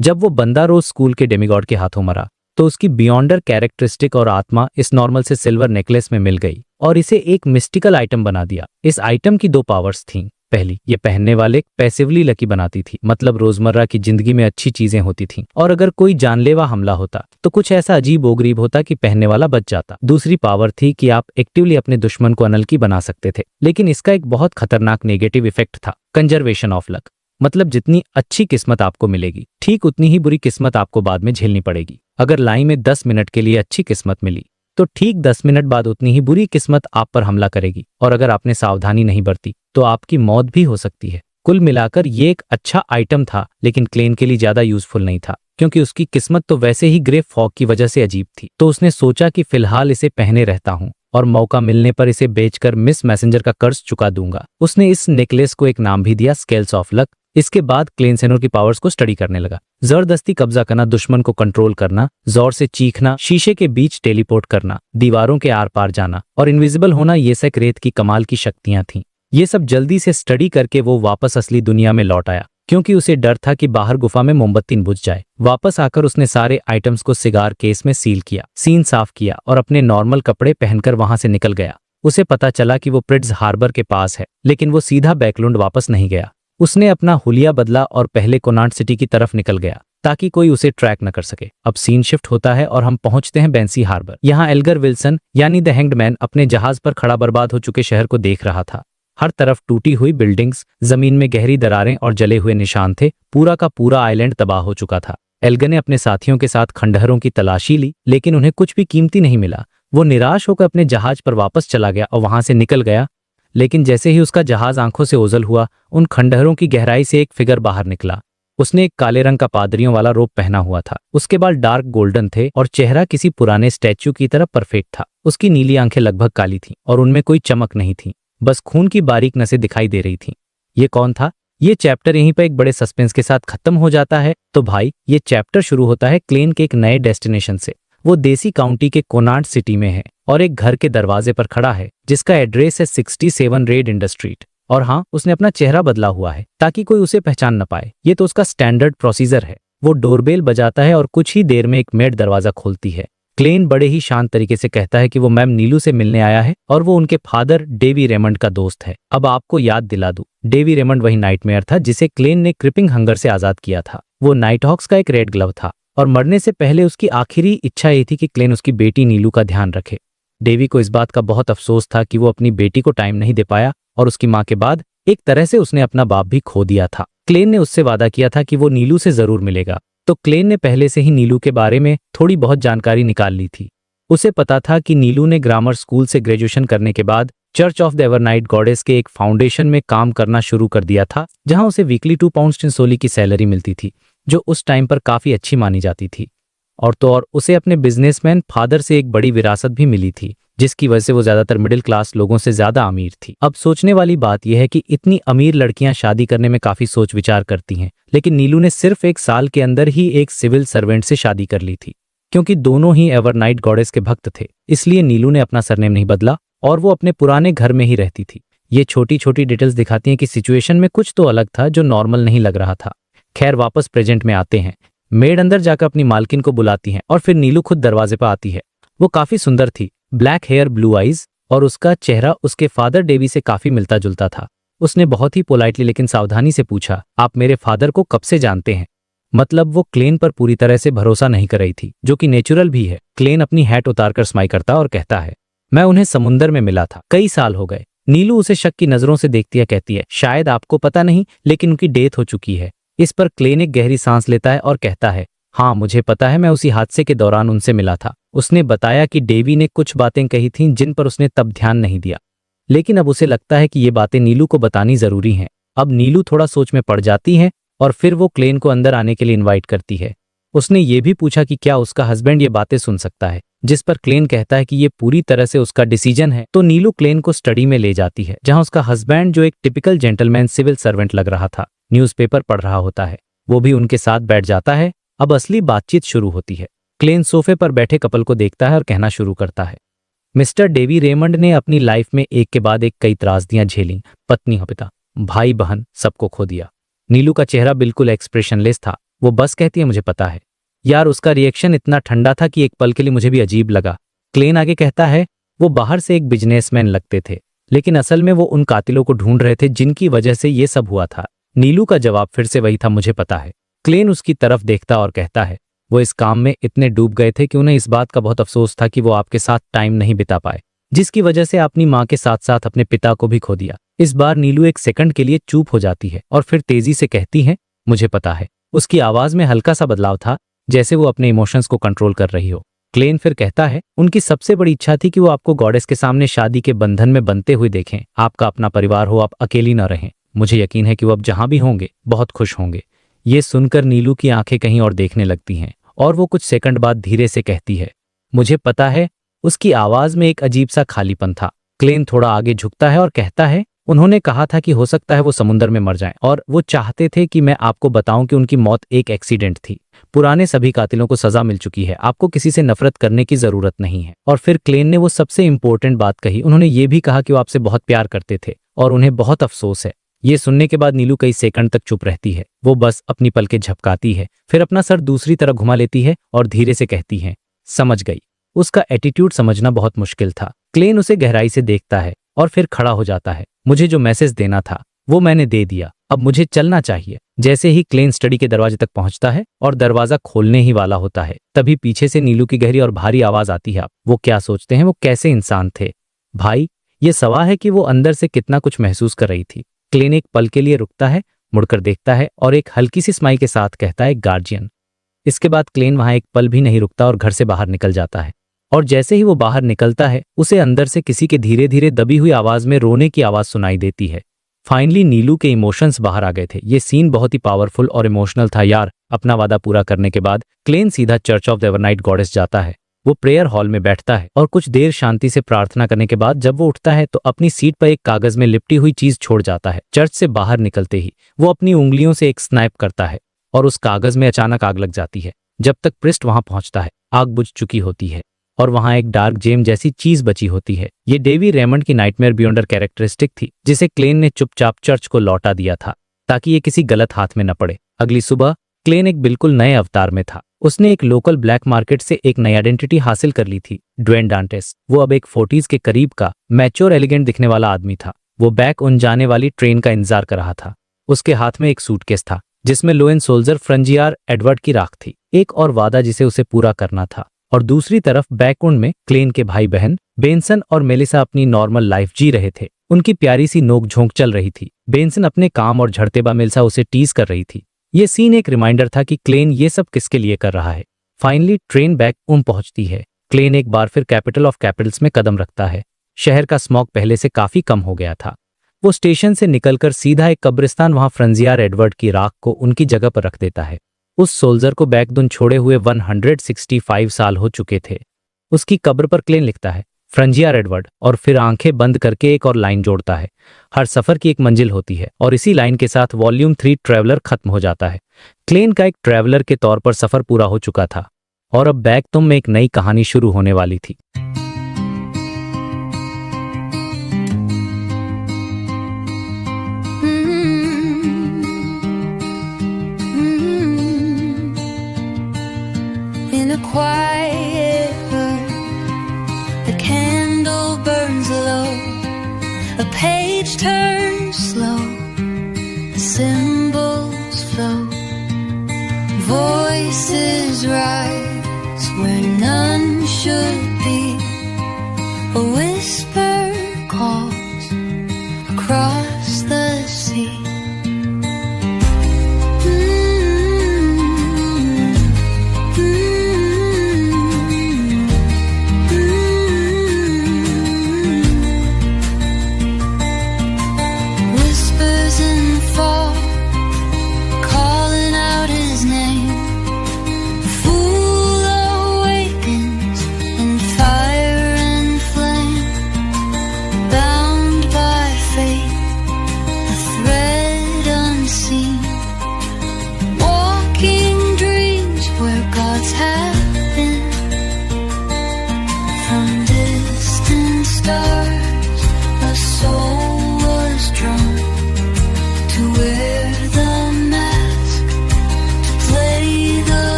जब वो बंदा रोज स्कूल के डेमिगॉड के हाथों मरा तो उसकी बियॉन्डर कैरेक्टरिस्टिक और आत्मा इस नॉर्मल से सिल्वर नेकलेस में मिल गई और इसे एक मिस्टिकल आइटम बना दिया। इस आइटम की 2 पावर्स थीं। पहली, ये पहनने वाले पैसिवली लकी बनाती थी, मतलब रोजमर्रा की जिंदगी में अच्छी चीजें होती थीं और अगर कोई जानलेवा हमला होता तो कुछ ऐसा अजीब ओगरीब होता कि पहनने वाला बच जाता। दूसरी पावर थी कि आप एक्टिवली अपने दुश्मन को अनलकी बना सकते थे। लेकिन इसका एक बहुत खतरनाक नेगेटिव इफेक्ट था, कंजर्वेशन ऑफ लक। मतलब जितनी अच्छी किस्मत आपको मिलेगी, ठीक उतनी ही बुरी किस्मत आपको बाद में झेलनी पड़ेगी। अगर लाइन में 10 मिनट के लिए अच्छी किस्मत मिली तो ठीक 10 मिनट बाद उतनी ही बुरी किस्मत आप पर हमला करेगी और अगर आपने सावधानी नहीं बरती तो आपकी मौत भी हो सकती है। कुल मिलाकर ये एक अच्छा आइटम था, लेकिन क्लेन के लिए ज्यादा यूजफुल नहीं था, क्योंकि उसकी किस्मत तो वैसे ही ग्रे फॉग की वजह से अजीब थी। तो उसने सोचा कि फिलहाल इसे पहने रहता हूँ और मौका मिलने पर इसे बेचकर मिस मैसेंजर का कर्ज चुका दूंगा। उसने इस नेकलेस को एक नाम भी दिया, स्केल्स ऑफ लक। इसके बाद क्लेन सेनोर की पावर्स को स्टडी करने लगा। जबरदस्ती कब्जा करना, दुश्मन को कंट्रोल करना, जोर से चीखना, शीशे के बीच टेलीपोर्ट करना, दीवारों के आर पार जाना और इनविजिबल होना, ये सब रेत की कमाल की शक्तियां थीं। ये सब जल्दी से स्टडी करके वो वापस असली दुनिया में लौट आया, क्योंकि उसे डर था कि बाहर गुफा में मोमबत्ती बुझ जाए। वापस आकर उसने सारे आइटम्स को सिगार केस में सील किया, सीन साफ किया और अपने नॉर्मल कपड़े पहनकर वहां से निकल गया। उसे पता चला कि वो प्रिड्स हार्बर के पास है, लेकिन वो सीधा बैकलुंड वापस नहीं गया। उसने अपना हुलिया बदला और पहले कोनाट सिटी की तरफ निकल गया ताकि कोई उसे ट्रैक न कर सके। अब सीन शिफ्ट होता है और हम पहुंचते हैं बेंसी हार्बर। यहाँ एल्गर विल्सन यानी द हैंग्ड मैन अपने जहाज पर खड़ा बर्बाद हो चुके शहर को देख रहा था। हर तरफ टूटी हुई बिल्डिंग्स, जमीन में गहरी दरारें और जले हुए निशान थे। पूरा का पूरा आइलैंड तबाह हो चुका था। एल्गर ने अपने साथियों के साथ खंडहरों की तलाशी ली, लेकिन उन्हें कुछ भी कीमती नहीं मिला। वो निराश होकर अपने जहाज पर वापस चला गया और वहां से निकल गया। लेकिन जैसे ही उसका जहाज आंखों से ओझल हुआ, उन खंडहरों की गहराई से एक फिगर बाहर निकला। उसने एक काले रंग का पादरियों वाला रोब पहना हुआ था। उसके बाल डार्क गोल्डन थे और चेहरा किसी पुराने स्टैच्यू की तरह परफेक्ट था। उसकी नीली आंखें लगभग काली थीं और उनमें कोई चमक नहीं थी, बस खून की बारीक नसें दिखाई दे रही थीं। ये कौन था? ये चैप्टर यहीं पर एक बड़े सस्पेंस के साथ खत्म हो जाता है। तो भाई, ये चैप्टर शुरू होता है क्लेन के एक नए डेस्टिनेशन से। वो देसी काउंटी के कोनाट सिटी में है और एक घर के दरवाजे पर खड़ा है जिसका एड्रेस है 67 रेड इंडस्ट्री स्ट्रीट। और हाँ, उसने अपना चेहरा बदला हुआ है ताकि कोई उसे पहचान न पाए। ये तो उसका स्टैंडर्ड प्रोसीजर है। वो डोरबेल बजाता है और कुछ ही देर में एक मेड दरवाजा खोलती है। क्लेन बड़े ही शांत तरीके से कहता है कि वो मैम नीलू से मिलने आया है और वो उनके फादर डेवी रेमंड का दोस्त है। अब आपको याद दिला दूं, डेवी रेमंड वही नाइटमेयर था जिसे क्लेन ने क्रिपिंग हंगर से आजाद किया था। वो नाइटहॉक्स का एक रेड ग्लव था और मरने से पहले उसकी आखिरी इच्छा ये थी कि क्लेन उसकी बेटी नीलू का ध्यान रखे। डेवी को इस बात का बहुत अफसोस था कि वो अपनी बेटी को टाइम नहीं दे पाया और उसकी माँ के बाद एक तरह से उसने अपना बाप भी खो दिया था। क्लेन ने उससे वादा किया था कि वो नीलू से जरूर मिलेगा, तो क्लेन ने पहले से ही नीलू के बारे में थोड़ी बहुत जानकारी निकाल ली थी। उसे पता था कि नीलू ने ग्रामर स्कूल से ग्रेजुएशन करने के बाद church of the Evernight goddess के एक फाउंडेशन में काम करना शुरू कर दिया था, जहां उसे वीकली 2 पाउंड 10 सोली की सैलरी मिलती थी, जो उस टाइम पर काफी अच्छी मानी जाती थी। और तो और उसे अपने बिजनेसमैन फादर से एक बड़ी विरासत भी मिली थी, जिसकी वजह से वो ज्यादातर मिडिल क्लास लोगों से ज्यादा अमीर थी। अब सोचने वाली बात यह है कि इतनी अमीर लड़कियां शादी करने में काफी सोच विचार करती हैं, लेकिन नीलू ने सिर्फ 1 साल के अंदर ही एक सिविल सर्वेंट से शादी कर ली थी। क्योंकि दोनों ही एवरनाइट गॉडेस के भक्त थे, इसलिए नीलू ने अपना सरनेम नहीं बदला और वो अपने पुराने घर में ही रहती थी। ये छोटी छोटी डिटेल्स दिखाती हैं कि सिचुएशन में कुछ तो अलग था जो नॉर्मल नहीं लग रहा था। खैर, वापस प्रेजेंट में आते हैं। मेड अंदर जाकर अपनी मालकिन को बुलाती है और फिर नीलू खुद दरवाजे पर आती है। वो काफी सुंदर थी, ब्लैक हेयर, ब्लू आईज, और उसका चेहरा उसके फादर डेवी से काफी मिलता जुलता था। उसने बहुत ही पोलाइटली लेकिन सावधानी से पूछा, आप मेरे फादर को कब से जानते हैं? मतलब वो क्लेन पर पूरी तरह से भरोसा नहीं कर रही थी, जो कि नेचुरल भी है। क्लेन अपनी हैट उतारकर स्माइल करता और कहता है, मैं उन्हें समुंदर में मिला था, कई साल हो गए। नीलू उसे शक की नजरों से देखती है, कहती है, शायद आपको पता नहीं, लेकिन उनकी डेथ हो चुकी है। इस पर क्लेन एक गहरी सांस लेता है और कहता है, हाँ मुझे पता है, मैं उसी हादसे के दौरान उनसे मिला था। उसने बताया कि डेवी ने कुछ बातें कही थीं जिन पर उसने तब ध्यान नहीं दिया, लेकिन अब उसे लगता है कि ये बातें नीलू को बतानी जरूरी हैं। अब नीलू थोड़ा सोच में पड़ जाती है और फिर वो क्लेन को अंदर आने के लिए इनवाइट करती है। उसने ये भी पूछा कि क्या उसका हस्बैंड ये बातें सुन सकता है, जिस पर क्लेन कहता है कि ये पूरी तरह से उसका डिसीजन है। तो नीलू क्लेन को स्टडी में ले जाती है, जहां उसका हस्बैंड, जो एक टिपिकल जेंटलमैन सिविल सर्वेंट लग रहा था, न्यूज़पेपर पढ़ रहा होता है। वो भी उनके साथ बैठ जाता है। अब असली बातचीत शुरू होती है। क्लेन सोफे पर बैठे कपल को देखता है और कहना शुरू करता है, मिस्टर डेवी रेमंड ने अपनी लाइफ में एक के बाद एक कई त्रासदियां झेली, पत्नी, पिता, भाई बहन, सबको खो दिया। नीलू का चेहरा बिल्कुल एक्सप्रेशनलेस था। वो बस कहती है, मुझे पता है। यार, उसका रिएक्शन इतना ठंडा था कि एक पल के लिए मुझे भी अजीब लगा। क्लेन आगे कहता है, वो बाहर से एक बिजनेसमैन लगते थे, लेकिन असल में वो उन कातिलों को ढूंढ रहे थे जिनकी वजह से ये सब हुआ था। नीलू का जवाब फिर से वही था, मुझे पता है। क्लेन उसकी तरफ देखता और कहता है, वो इस काम में इतने डूब गए थे कि उन्हें इस बात का बहुत अफसोस था कि वो आपके साथ टाइम नहीं बिता पाए, जिसकी वजह से अपनी माँ के साथ साथ अपने पिता को भी खो दिया। इस बार नीलू एक सेकंड के लिए चुप हो जाती है और फिर तेजी से कहती है, मुझे पता है। उसकी आवाज में हल्का सा बदलाव था, जैसे वो अपने इमोशंस को कंट्रोल कर रही हो। क्लेन फिर कहता है, उनकी सबसे बड़ी इच्छा थी कि वो आपको गॉडेस के सामने शादी के बंधन में बनते हुए देखें, आपका अपना परिवार हो, आप अकेली न रहें। मुझे यकीन है कि वो अब जहां भी होंगे बहुत खुश होंगे। ये सुनकर नीलू की आंखें कहीं और देखने लगती हैं और वो कुछ सेकंड बाद धीरे से कहती है, मुझे पता है। उसकी आवाज में एक अजीब सा खालीपन था। क्लेन थोड़ा आगे झुकता है और कहता है, उन्होंने कहा था कि हो सकता है वो समुंदर में मर जाएं और वो चाहते थे कि मैं आपको बताऊं कि उनकी मौत एक एक्सीडेंट थी। पुराने सभी कातिलों को सजा मिल चुकी है, आपको किसी से नफरत करने की जरूरत नहीं है। और फिर क्लेन ने वो सबसे इंपॉर्टेंट बात कही, उन्होंने ये भी कहा कि वो आपसे बहुत प्यार करते थे और उन्हें बहुत अफसोस है। ये सुनने के बाद नीलू कई सेकंड तक चुप रहती है। वो बस अपनी पलकें झपकाती है, फिर अपना सर दूसरी तरफ घुमा लेती है और धीरे से कहती है, समझ गई। उसका एटीट्यूड समझना बहुत मुश्किल था। क्लेन उसे गहराई से देखता है और फिर खड़ा हो जाता है। मुझे जो मैसेज देना था वो मैंने दे दिया, अब मुझे चलना चाहिए। जैसे ही क्लेन स्टडी के दरवाजे तक पहुंचता है और दरवाजा खोलने ही वाला होता है, तभी पीछे से नीलू की गहरी और भारी आवाज आती है, वो क्या सोचते हैं, वो कैसे इंसान थे? भाई, ये सवाल है कि वो अंदर से कितना कुछ महसूस कर रही थी। क्लेन एक पल के लिए रुकता है, मुड़कर देखता है और एक हल्की सी स्माइल के साथ कहता है, गार्जियन। इसके बाद क्लेन वहां एक पल भी नहीं रुकता और घर से बाहर निकल जाता है। और जैसे ही वो बाहर निकलता है, उसे अंदर से किसी के धीरे धीरे दबी हुई आवाज में रोने की आवाज सुनाई देती है। फाइनली नीलू के इमोशंस बाहर आ गए थे। ये सीन बहुत ही पावरफुल और इमोशनल था यार। अपना वादा पूरा करने के बाद क्लेन सीधा church of the Evernight goddess जाता है। वो प्रेयर हॉल में बैठता है और कुछ देर शांति से प्रार्थना करने के बाद जब वो उठता है तो अपनी सीट पर एक कागज में लिपटी हुई चीज छोड़ जाता है। चर्च से बाहर निकलते ही वो अपनी उंगलियों से एक स्नैप करता है और उस कागज में अचानक आग लग जाती है। जब तक प्रिस्ट वहां पहुंचता है, आग बुझ चुकी होती है और वहां एक डार्क जेम जैसी चीज बची होती है। ये डेवी रेमंड की नाइटमेयर बियॉन्डर कैरेक्टरिस्टिक थी, जिसे क्लेन ने चुपचाप चर्च को लौटा दिया था ताकि ये किसी गलत हाथ में न पड़े। अगली सुबह क्लेन एक बिल्कुल नए अवतार में था। उसने एक लोकल ब्लैक मार्केट से एक नई आइडेंटिटी हासिल कर ली थी, ड्वेन डांटेस। वो अब एक 40s के करीब का मैच्योर एलिगेंट दिखने वाला आदमी था। वो बैक उन जाने वाली ट्रेन का इंतजार कर रहा था। उसके हाथ में एक सूटकेस था जिसमें लोएन सोल्जर फ्रंजियार एडवर्ड की राख थी, एक और वादा जिसे उसे पूरा करना था। और दूसरी तरफ बैकउंड में क्लेन के भाई बहन बेंसन और मेलिसा अपनी नॉर्मल लाइफ जी रहे थे। उनकी प्यारी सी नोक झोंक चल रही थी। बेंसन अपने काम और झड़तेबा मेलिसा उसे टीज कर रही थी। ये सीन एक रिमाइंडर था कि क्लेन ये सब किसके लिए कर रहा है। फाइनली ट्रेन बैकउंड पहुंचती है। क्लेन एक बार फिर कैपिटल ऑफ कैपिटल्स में कदम रखता है। शहर का स्मॉग पहले से काफी कम हो गया था। वो स्टेशन से निकलकर सीधा एक कब्रिस्तान वहां फ्रंजियार एडवर्ड की राख को उनकी जगह पर रख देता है। उस सोल्जर को बैकडुन छोड़े हुए 165 साल हो चुके थे। उसकी कब्र पर क्लेन लिखता है फ्रंजियार एडवर्ड, और फिर आंखें बंद करके एक और लाइन जोड़ता है, हर सफर की एक मंजिल होती है। और इसी लाइन के साथ वॉल्यूम 3 ट्रैवलर खत्म हो जाता है। क्लेन का एक ट्रैवलर के तौर पर सफर पूरा हो चुका था और अब बैकतुम में एक नई कहानी शुरू होने वाली थी। In a quiet room, the candle burns low, a page turns slow, the symbols flow, voices rise where none